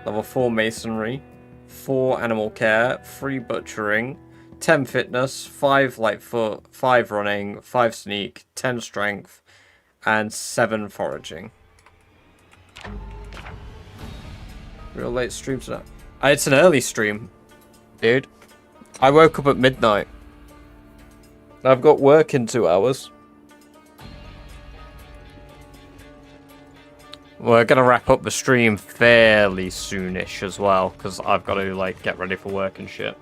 Level 4 masonry. 4 animal care. 3 butchering. 10 fitness. 5 light foot. 5 running. 5 sneak. 10 strength. And 7 foraging. Real late stream tonight. It's an early stream, dude. I woke up at midnight. I've got work in 2 hours. We're gonna wrap up the stream fairly soonish as well, because I've got to like get ready for work and shit.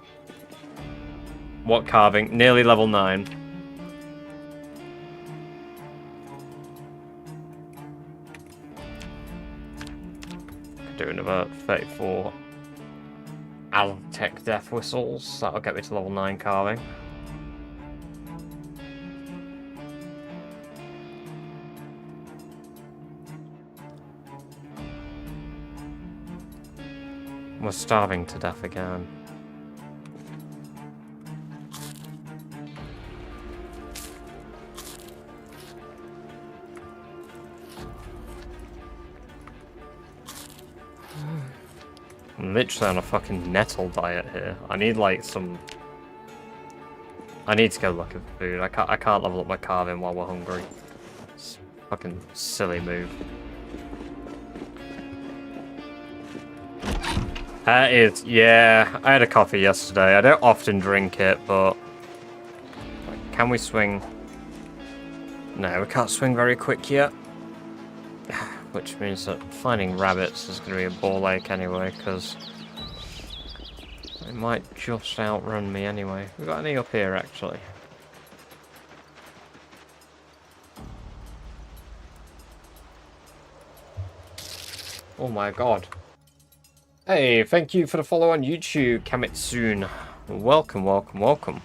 What carving? Nearly level 9. Do another 34. Altec death whistles. That'll get me to level 9 carving. We're starving to death again. I'm literally on a fucking nettle diet here. I need like some... I need to go look at food. I can't level up my carving while we're hungry. It's a fucking silly move. That is, yeah. I had a coffee yesterday. I don't often drink it, but... Can we swing? No, we can't swing very quick yet. Which means that finding rabbits is going to be a ball ache anyway, because they might just outrun me anyway. We got any up here, actually? Oh my god. Hey, thank you for the follow on YouTube, Kamitsoon. Welcome, welcome, welcome.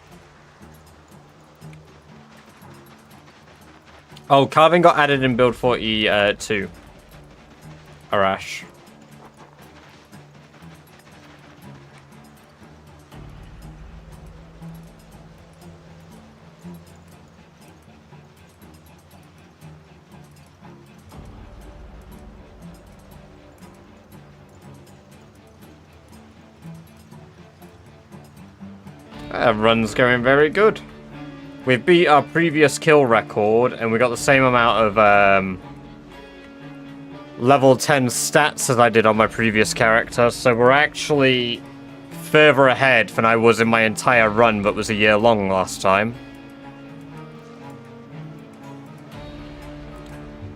Oh, carving got added in build 42. Arash. Run's going very good. We've beat our previous kill record, and we got the same amount of level 10 stats as I did on my previous character, so we're actually further ahead than I was in my entire run, but was a year long last time.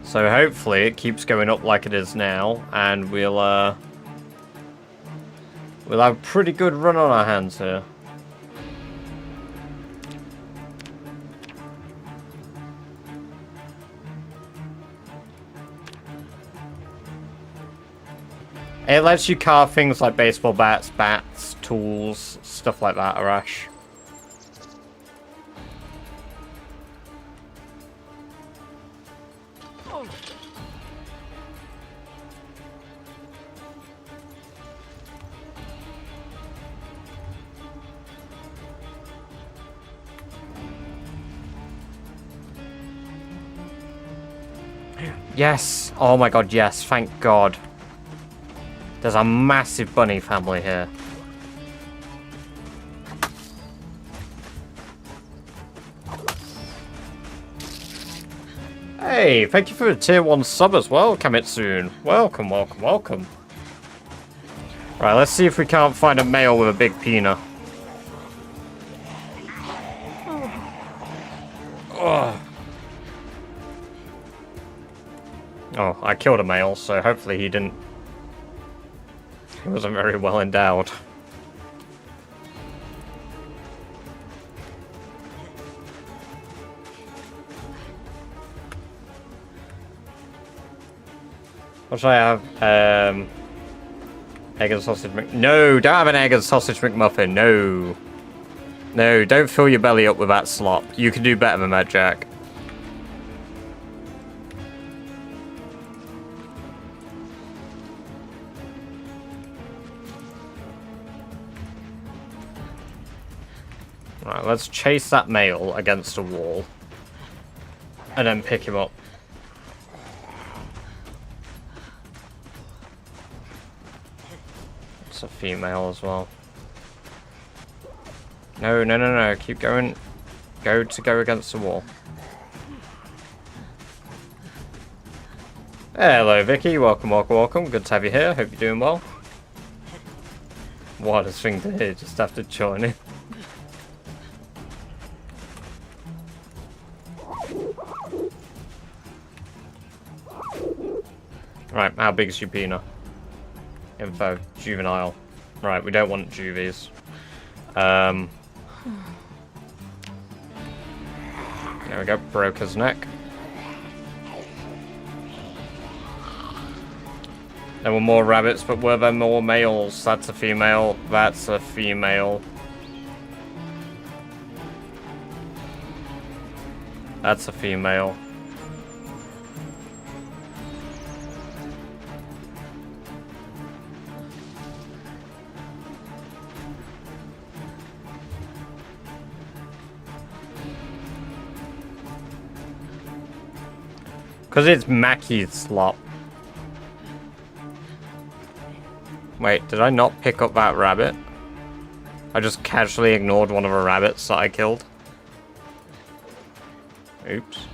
So hopefully it keeps going up like it is now, and we'll have a pretty good run on our hands here. It lets you carve things like baseball bats, tools, stuff like that, Arash. Yes! Oh my god, yes, thank god. There's a massive bunny family here. Hey, thank you for the tier 1 sub as well, Kamitsun. Welcome, welcome, welcome. Right, let's see if we can't find a male with a big penis. Oh. Oh, I killed a male, so hopefully he didn't. He wasn't very well endowed. What should I have? Egg and sausage No, don't have an egg and sausage McMuffin. No. No, don't fill your belly up with that slop. You can do better than that, Jack. Right, let's chase that male against a wall. And then pick him up. It's a female as well. No, no, no, no. Keep going. Go against the wall. Hello, Vicky. Welcome, welcome, welcome. Good to have you here. Hope you're doing well. What a thing to hear just after joining. Right, how big is your penis? Info, juvenile. Right, we don't want juvies. There we go, broke his neck. There were more rabbits, but were there more males? That's a female, that's a female. That's a female. Because it's Mackie's slop. Wait, did I not pick up that rabbit? I just casually ignored one of the rabbits that I killed. Oops.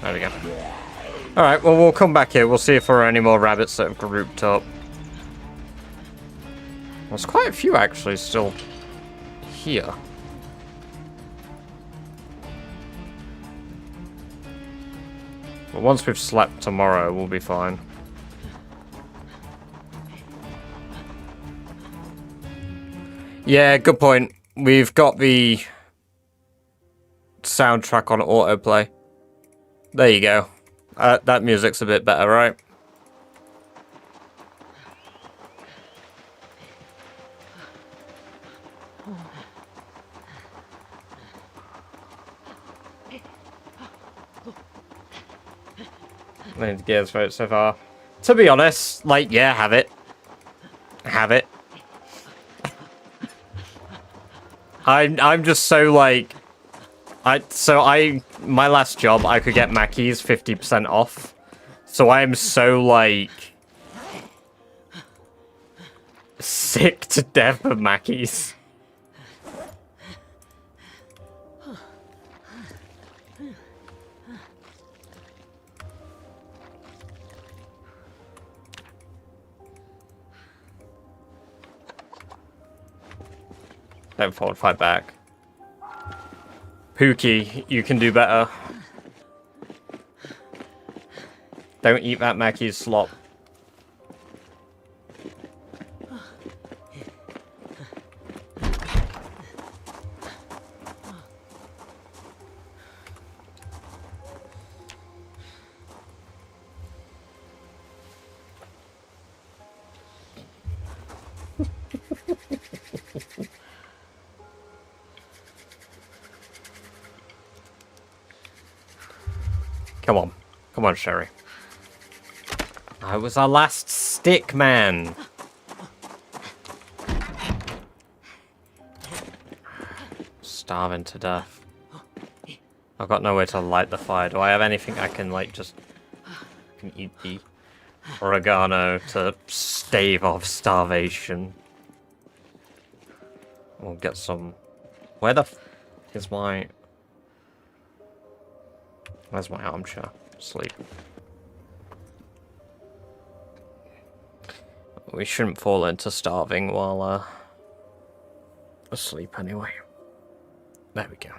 There we go. Alright, well, we'll come back here. We'll see if there are any more rabbits that have grouped up. There's quite a few, actually, still here. But once we've slept tomorrow, we'll be fine. Yeah, good point. We've got the soundtrack on autoplay. There you go. That music's a bit better, right? Named Gears for it so far. To be honest, like, yeah, have it. Have it. I'm just so like my last job I could get Mackey's 50% off. So I'm so like sick to death of Mackey's. Don't forward, fight back. Pookie, you can do better. Don't eat that Mackey's slop. Come on. Come on, Sherry. I was our last stick, man. Starving to death. I've got nowhere to light the fire. Do I have anything I can, like, just... can eat the oregano to stave off starvation? We'll get some... Where the f... is my... Where's my armchair? Sleep. We shouldn't fall into starving while asleep anyway. There we go.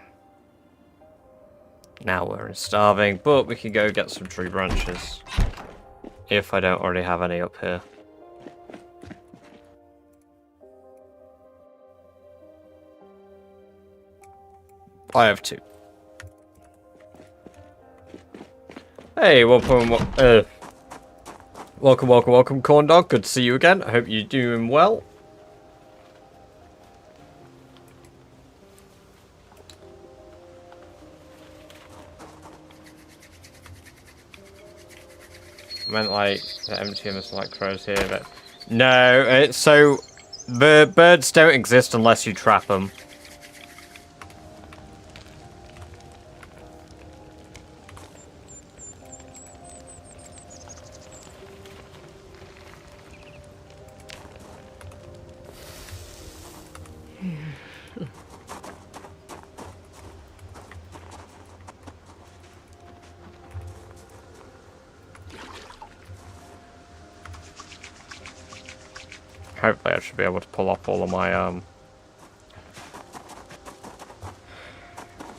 Now we're in starving, but we can go get some tree branches. If I don't already have any up here. I have 2. Hey, welcome, Corn Dog. Good to see you again. I hope you're doing well. I meant like the MTMs like crows here, but no. So the birds don't exist unless you trap them. Hopefully I should be able to pull off all of my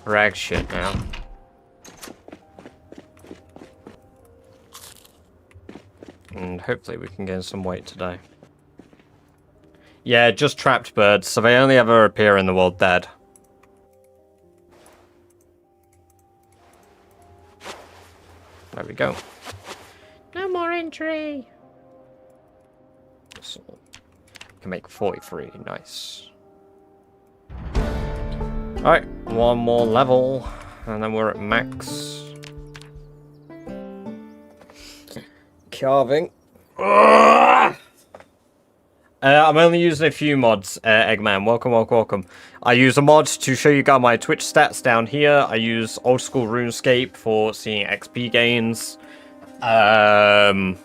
rag shit now. And hopefully we can gain some weight today. Yeah, just trapped birds, so they only ever appear in the world dead. There we go. No more entry! So, can make 43, nice. Alright, one more level, and then we're at max. Carving. I'm only using a few mods, Eggman. Welcome. I use a mod to show you guys my Twitch stats down here. I use old school RuneScape for seeing XP gains. And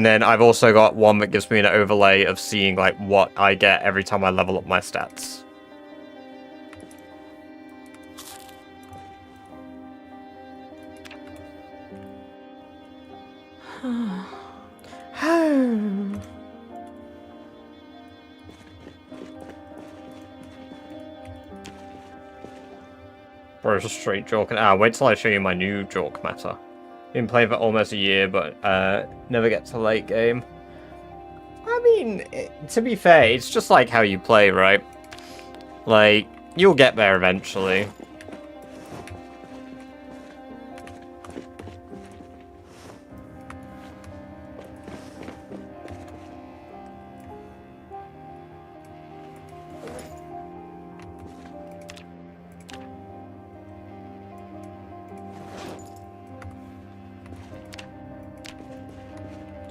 then I've also got one that gives me an overlay of seeing like what I get every time I level up my stats. Bro, it's a straight joke. Wait till I show you my new joke meta. Been playing for almost a year, but never get to late game. I mean, to be fair, it's just like how you play, right? Like, you'll get there eventually.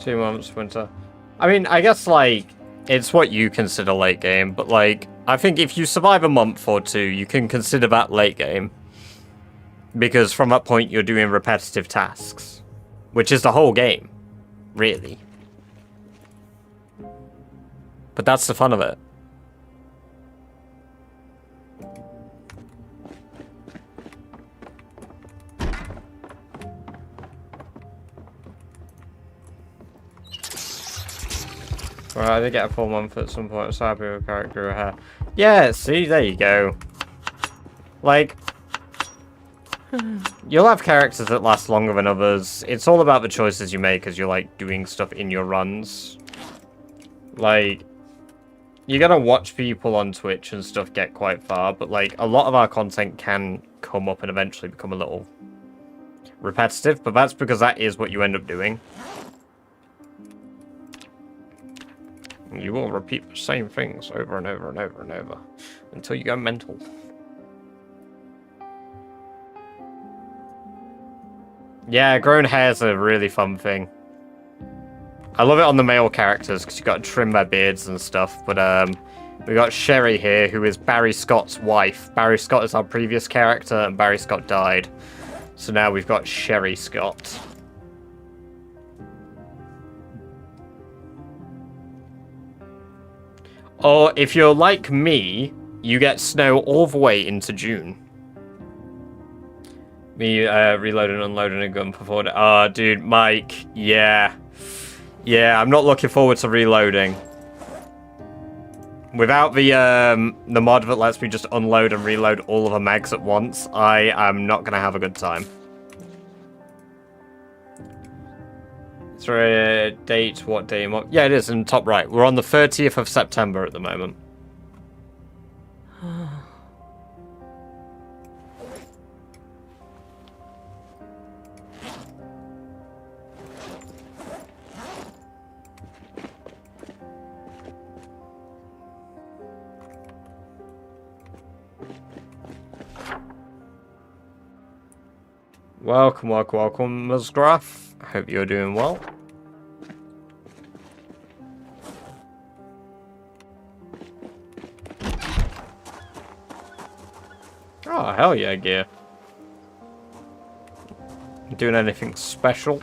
2 months, winter. I mean, I guess, like, it's what you consider late game, but, like, I think if you survive a month or two, you can consider that late game. Because from that point, you're doing repetitive tasks. Which is the whole game, really. But that's the fun of it. Right, I did get a full month at some point, so happy with character hair. Yeah, see, there you go. Like, you'll have characters that last longer than others. It's all about the choices you make as you're, like, doing stuff in your runs. Like, you gotta watch people on Twitch and stuff get quite far, but, like, a lot of our content can come up and eventually become a little repetitive, but that's because that is what you end up doing. You will repeat the same things over and over and over and over until you go mental. Yeah, growing hair is a really fun thing. I love it on the male characters because you got to trim their beards and stuff. But we got Sherry here, who is Barry Scott's wife. Barry Scott is our previous character, and Barry Scott died. So now we've got Sherry Scott. Or if you're like me, you get snow all the way into June. Me reloading and unloading a gun before... Oh, dude, Mike, yeah. Yeah, I'm not looking forward to reloading. Without the mod that lets me just unload and reload all of the mags at once, I am not going to have a good time. Is there a date? What day? Yeah, it is in the top right. We're on the 30th of September at the moment. Welcome, welcome, welcome, Musgraph. Hope you're doing well. Oh, hell yeah, gear. Doing anything special?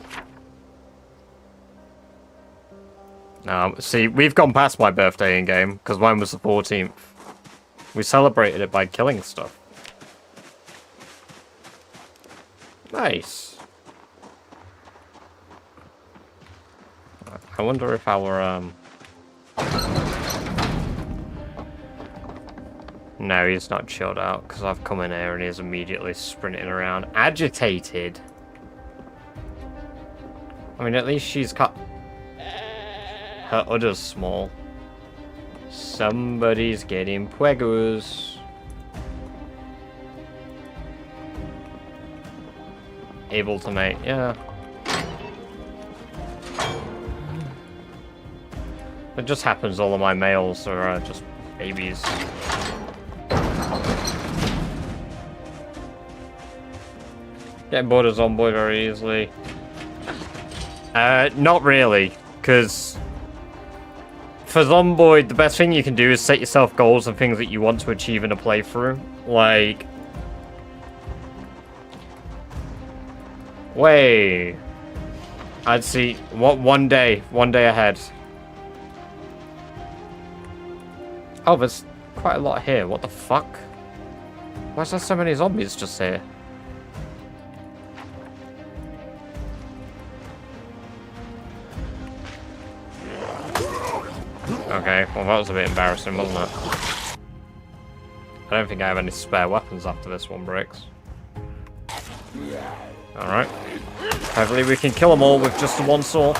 No, see, we've gone past my birthday in game, because mine was the 14th. We celebrated it by killing stuff. Nice. I wonder if our, No, he's not chilled out, because I've come in here and he's immediately sprinting around. Agitated. I mean, at least she's cut... Her udder's small. Somebody's getting puegos. Able to mate, yeah. It just happens all of my males are just babies. Getting bored of Zomboid very easily. Not really, because for Zomboid, the best thing you can do is set yourself goals and things that you want to achieve in a playthrough. Like... Wait. I'd see... What? One day ahead. Oh, there's quite a lot here. What the fuck? Why is there so many zombies just here? Okay, well that was a bit embarrassing, wasn't it? I don't think I have any spare weapons after this one breaks. Alright. Hopefully we can kill them all with just the one saw.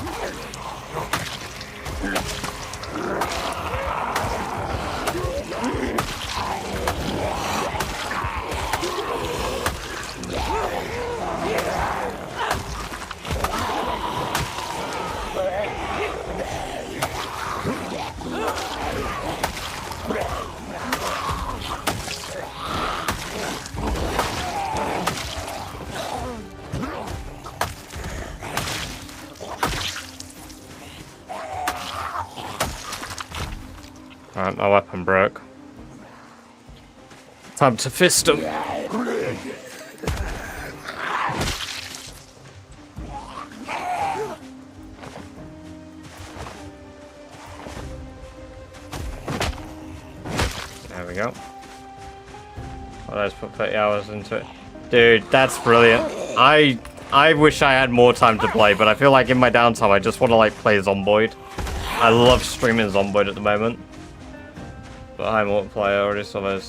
Alright, my weapon broke. Time to fist him. There we go. Well, I just put 30 hours into it. Dude, that's brilliant. I wish I had more time to play, but I feel like in my downtime I just want to like play Zomboid. I love streaming Zomboid at the moment. But I'm multiplayer already saw those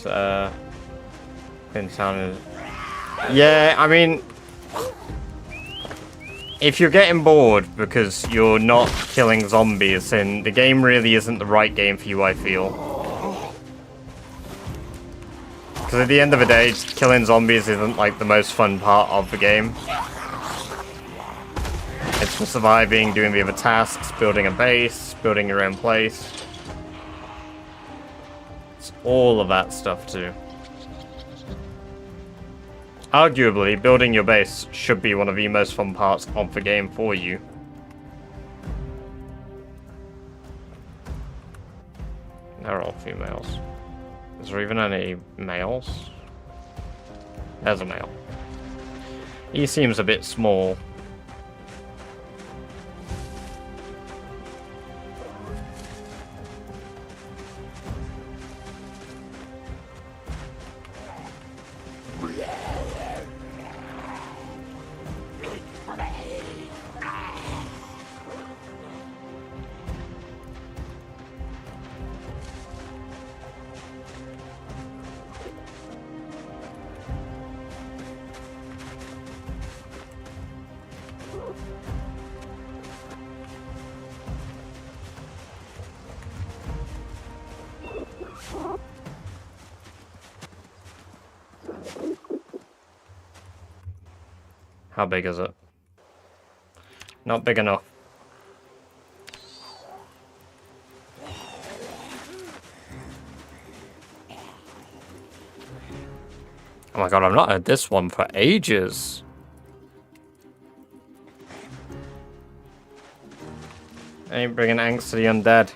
sounded. Yeah, I mean, if you're getting bored because you're not killing zombies, then the game really isn't the right game for you, I feel. Because at the end of the day, killing zombies isn't like the most fun part of the game. It's for surviving, doing the other tasks, building a base, building your own place. It's all of that stuff too. Arguably, building your base should be one of the most fun parts of the game for you. They're all females. Is there even any males? There's a male. He seems a bit small. How big is it? Not big enough. Oh my god, I've not had this one for ages. Ain't bringing angst to the undead.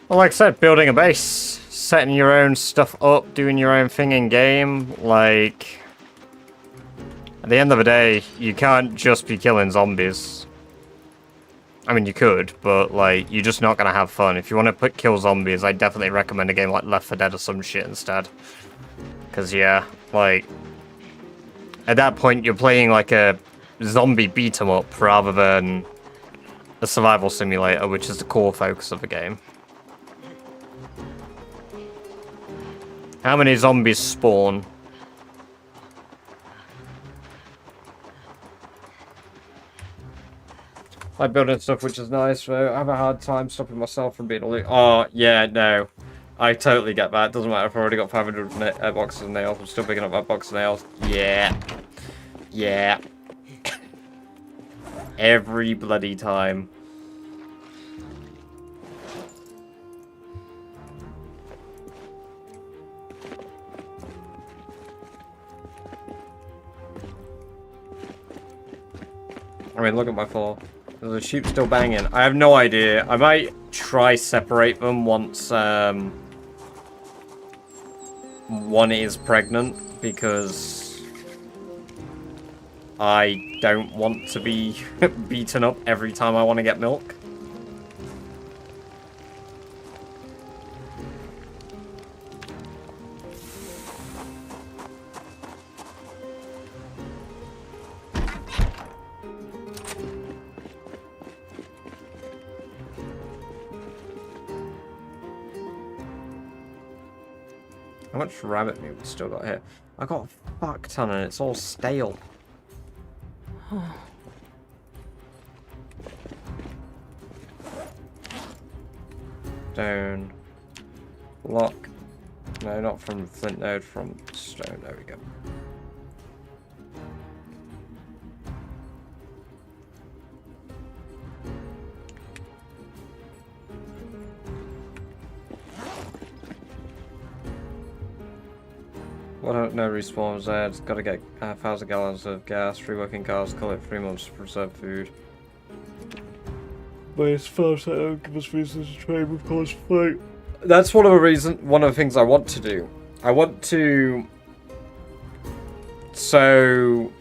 Well, like I said, building a base, setting your own stuff up, doing your own thing in game, like... At the end of the day, you can't just be killing zombies. I mean, you could, but, like, you're just not gonna have fun. If you want to kill zombies, I definitely recommend a game like Left 4 Dead or some shit instead. Because, yeah, like... At that point, you're playing, like, a zombie beat-em-up rather than a survival simulator, which is the core focus of the game. How many zombies spawn? I building stuff, which is nice, so I have a hard time stopping myself from being all... Oh, yeah, no. I totally get that. It doesn't matter if I've already got 500 boxes of nails. I'm still picking up that box of nails. Yeah. Yeah. Every bloody time. I mean, look at my floor. There's a sheep still banging. I have no idea. I might try separate them once one is pregnant, because I don't want to be beaten up every time I want to get milk. How much rabbit meat we still got here? I got a fuck ton and it's all stale. Stone. Block. No, not from flint node, from stone. There we go. Well, no respawns there. It's got to get 1,000 gallons of gas, 3 working cars, call it 3 months to preserve food. But it's fast, that don't give us reasons to trade with cause fight. That's one of the things I want to do. I want to... So...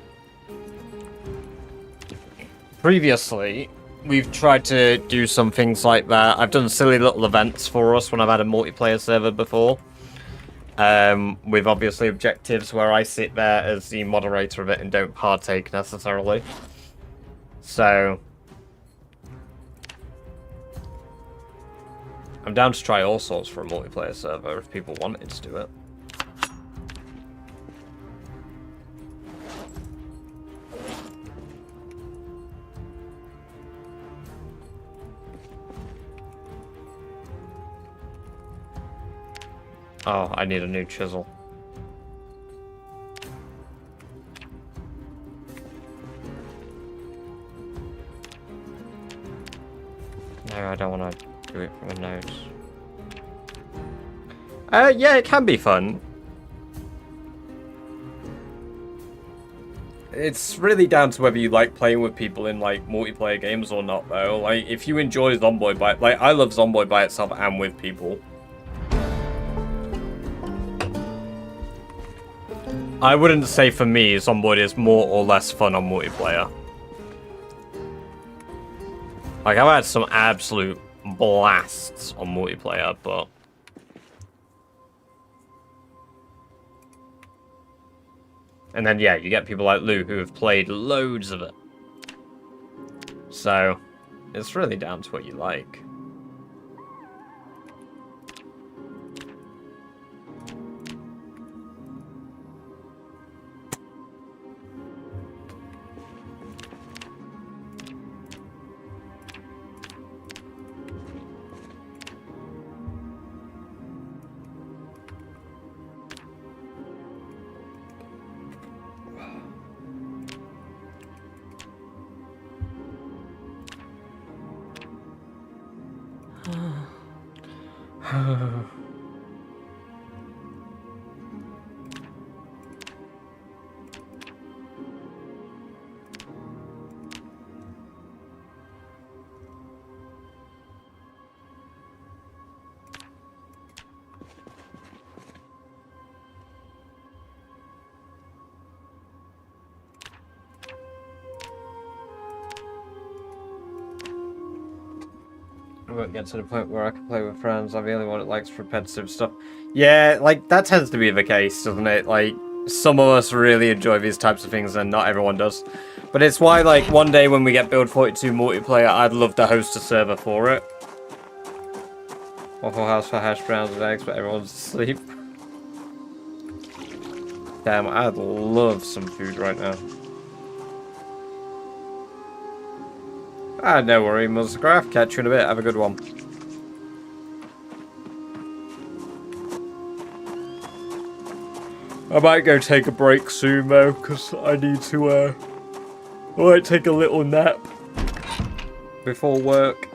Previously, we've tried to do some things like that. I've done silly little events for us when I've had a multiplayer server before. With obviously objectives where I sit there as the moderator of it and don't partake necessarily. So... I'm down to try all sorts for a multiplayer server if people wanted to do it. Oh, I need a new chisel. No, I don't want to do it from a note. Yeah, it can be fun. It's really down to whether you like playing with people in like multiplayer games or not, though. Like, if you enjoy Zomboid by like, I love Zomboid by itself and with people. I wouldn't say for me Zomboid is more or less fun on multiplayer. Like, I've had some absolute blasts on multiplayer, but... And then, yeah, you get people like Lou who have played loads of it. So, it's really down to what you like. I won't get to the point where I can play with friends. I'm the only one that likes repetitive stuff. Yeah, like, that tends to be the case, doesn't it? Like, some of us really enjoy these types of things and not everyone does. But it's why, like, one day when we get Build 42 multiplayer, I'd love to host a server for it. Waffle House for hash browns and eggs, but everyone's asleep. Damn, I'd love some food right now. Ah, no worry, Muzzlecraft. Catch you in a bit. Have a good one. I might go take a break soon, though, because I need to, I might take a little nap before work.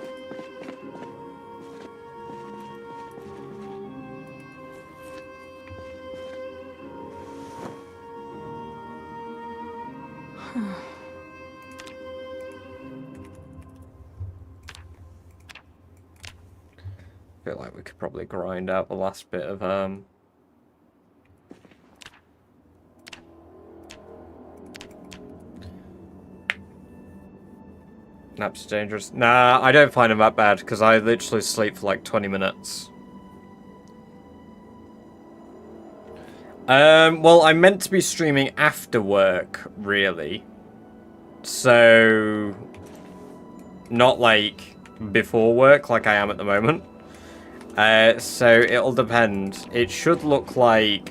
Feel like we could probably grind out the last bit of naps are dangerous. Nah, I don't find them that bad because I literally sleep for like 20 minutes. Well, I'm meant to be streaming after work, really. So, not like before work like I am at the moment. So it'll depend. It should look like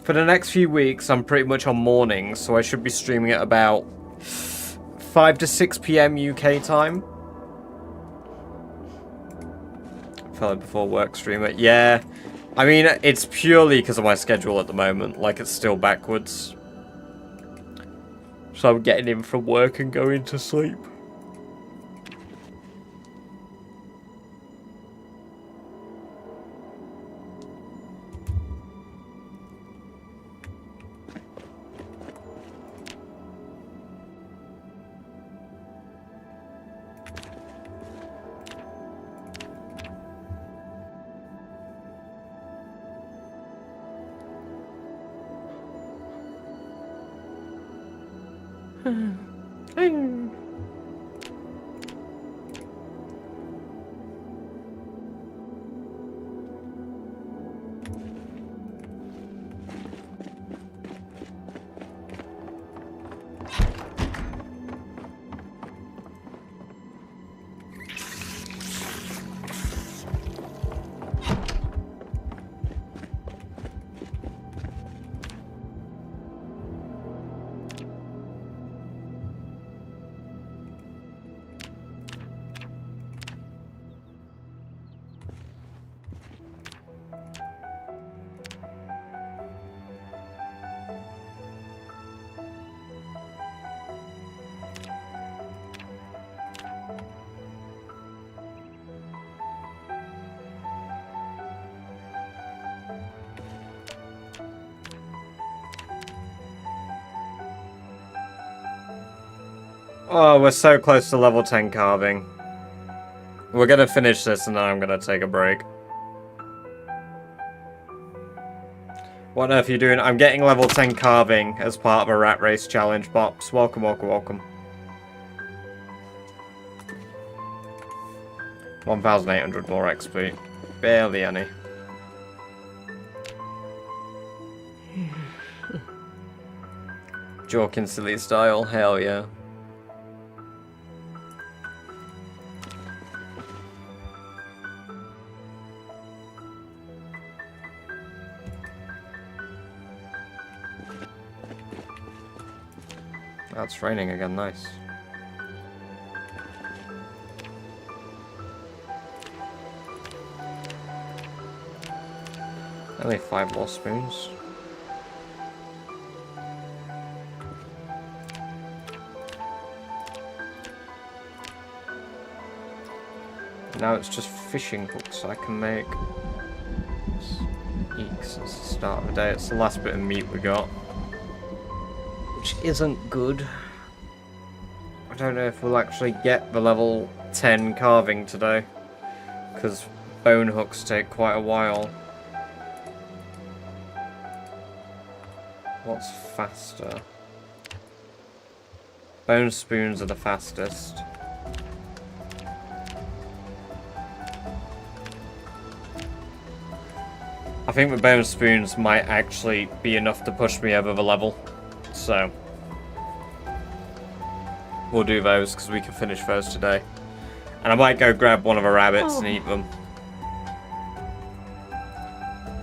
for the next few weeks I'm pretty much on mornings, so I should be streaming at about 5 to 6 PM UK time. Fellow before work streamer. Yeah. I mean, it's purely because of my schedule at the moment. Like, it's still backwards. So I'm getting in from work and going to sleep. Oh, we're so close to level 10 carving. We're gonna finish this and then I'm gonna take a break. What on earth are you doing? I'm getting level 10 carving as part of a RatRace challenge, Bops. Welcome, welcome, welcome. 1,800 more XP. Barely any. Joking silly style, hell yeah. That's raining again, nice. Only 5 more spoons. Now it's just fishing hooks I can make. Eek, since the start of the day. It's the last bit of meat we got. Which isn't good. I don't know if we'll actually get the level 10 carving today. Because bone hooks take quite a while. What's faster? Bone spoons are the fastest. I think the bone spoons might actually be enough to push me over the level. So, we'll do those because we can finish those today. And I might go grab one of the rabbits and eat them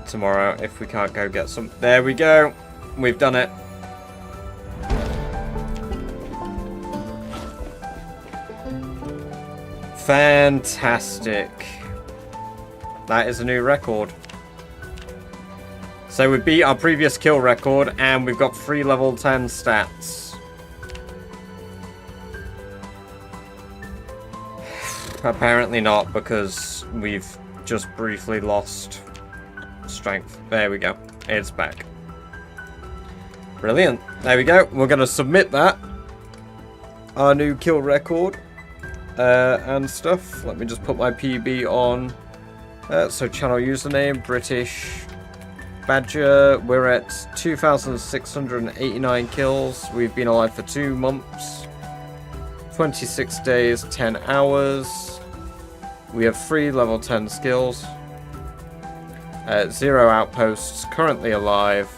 tomorrow if we can't go get some. There we go. We've done it. Fantastic. That is a new record. So we beat our previous kill record and we've got 3 level 10 stats. Apparently not, because we've just briefly lost strength. There we go. It's back. Brilliant. There we go. We're going to submit that. Our new kill record and stuff. Let me just put my PB on. So channel username, British Badger. We're at 2,689 kills. We've been alive for 2 months. 26 days, 10 hours. We have 3 level 10 skills. 0 outposts, currently alive.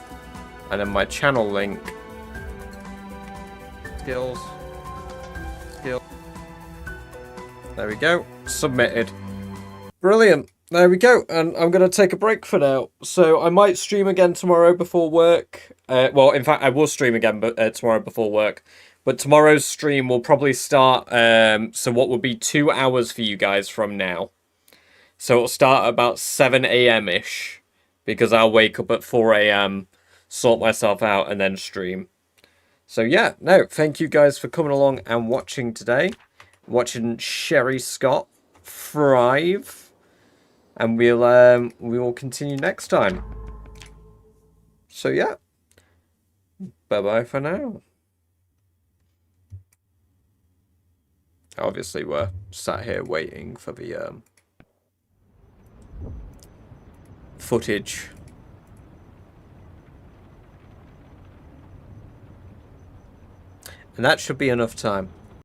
And then my channel link. Skills. Skill. There we go. Submitted. Brilliant. There we go. And I'm going to take a break for now. So I might stream again tomorrow before work. Well, in fact, I will stream again tomorrow before work. But tomorrow's stream will probably start, so what would be 2 hours for you guys from now. So it'll start about 7 AM-ish. Because I'll wake up at 4 AM, sort myself out, and then stream. So yeah, no, thank you guys for coming along and watching today. Watching Sherry Scott thrive. And we will continue next time. So yeah. Bye-bye for now. Obviously, we're sat here waiting for the footage. And that should be enough time.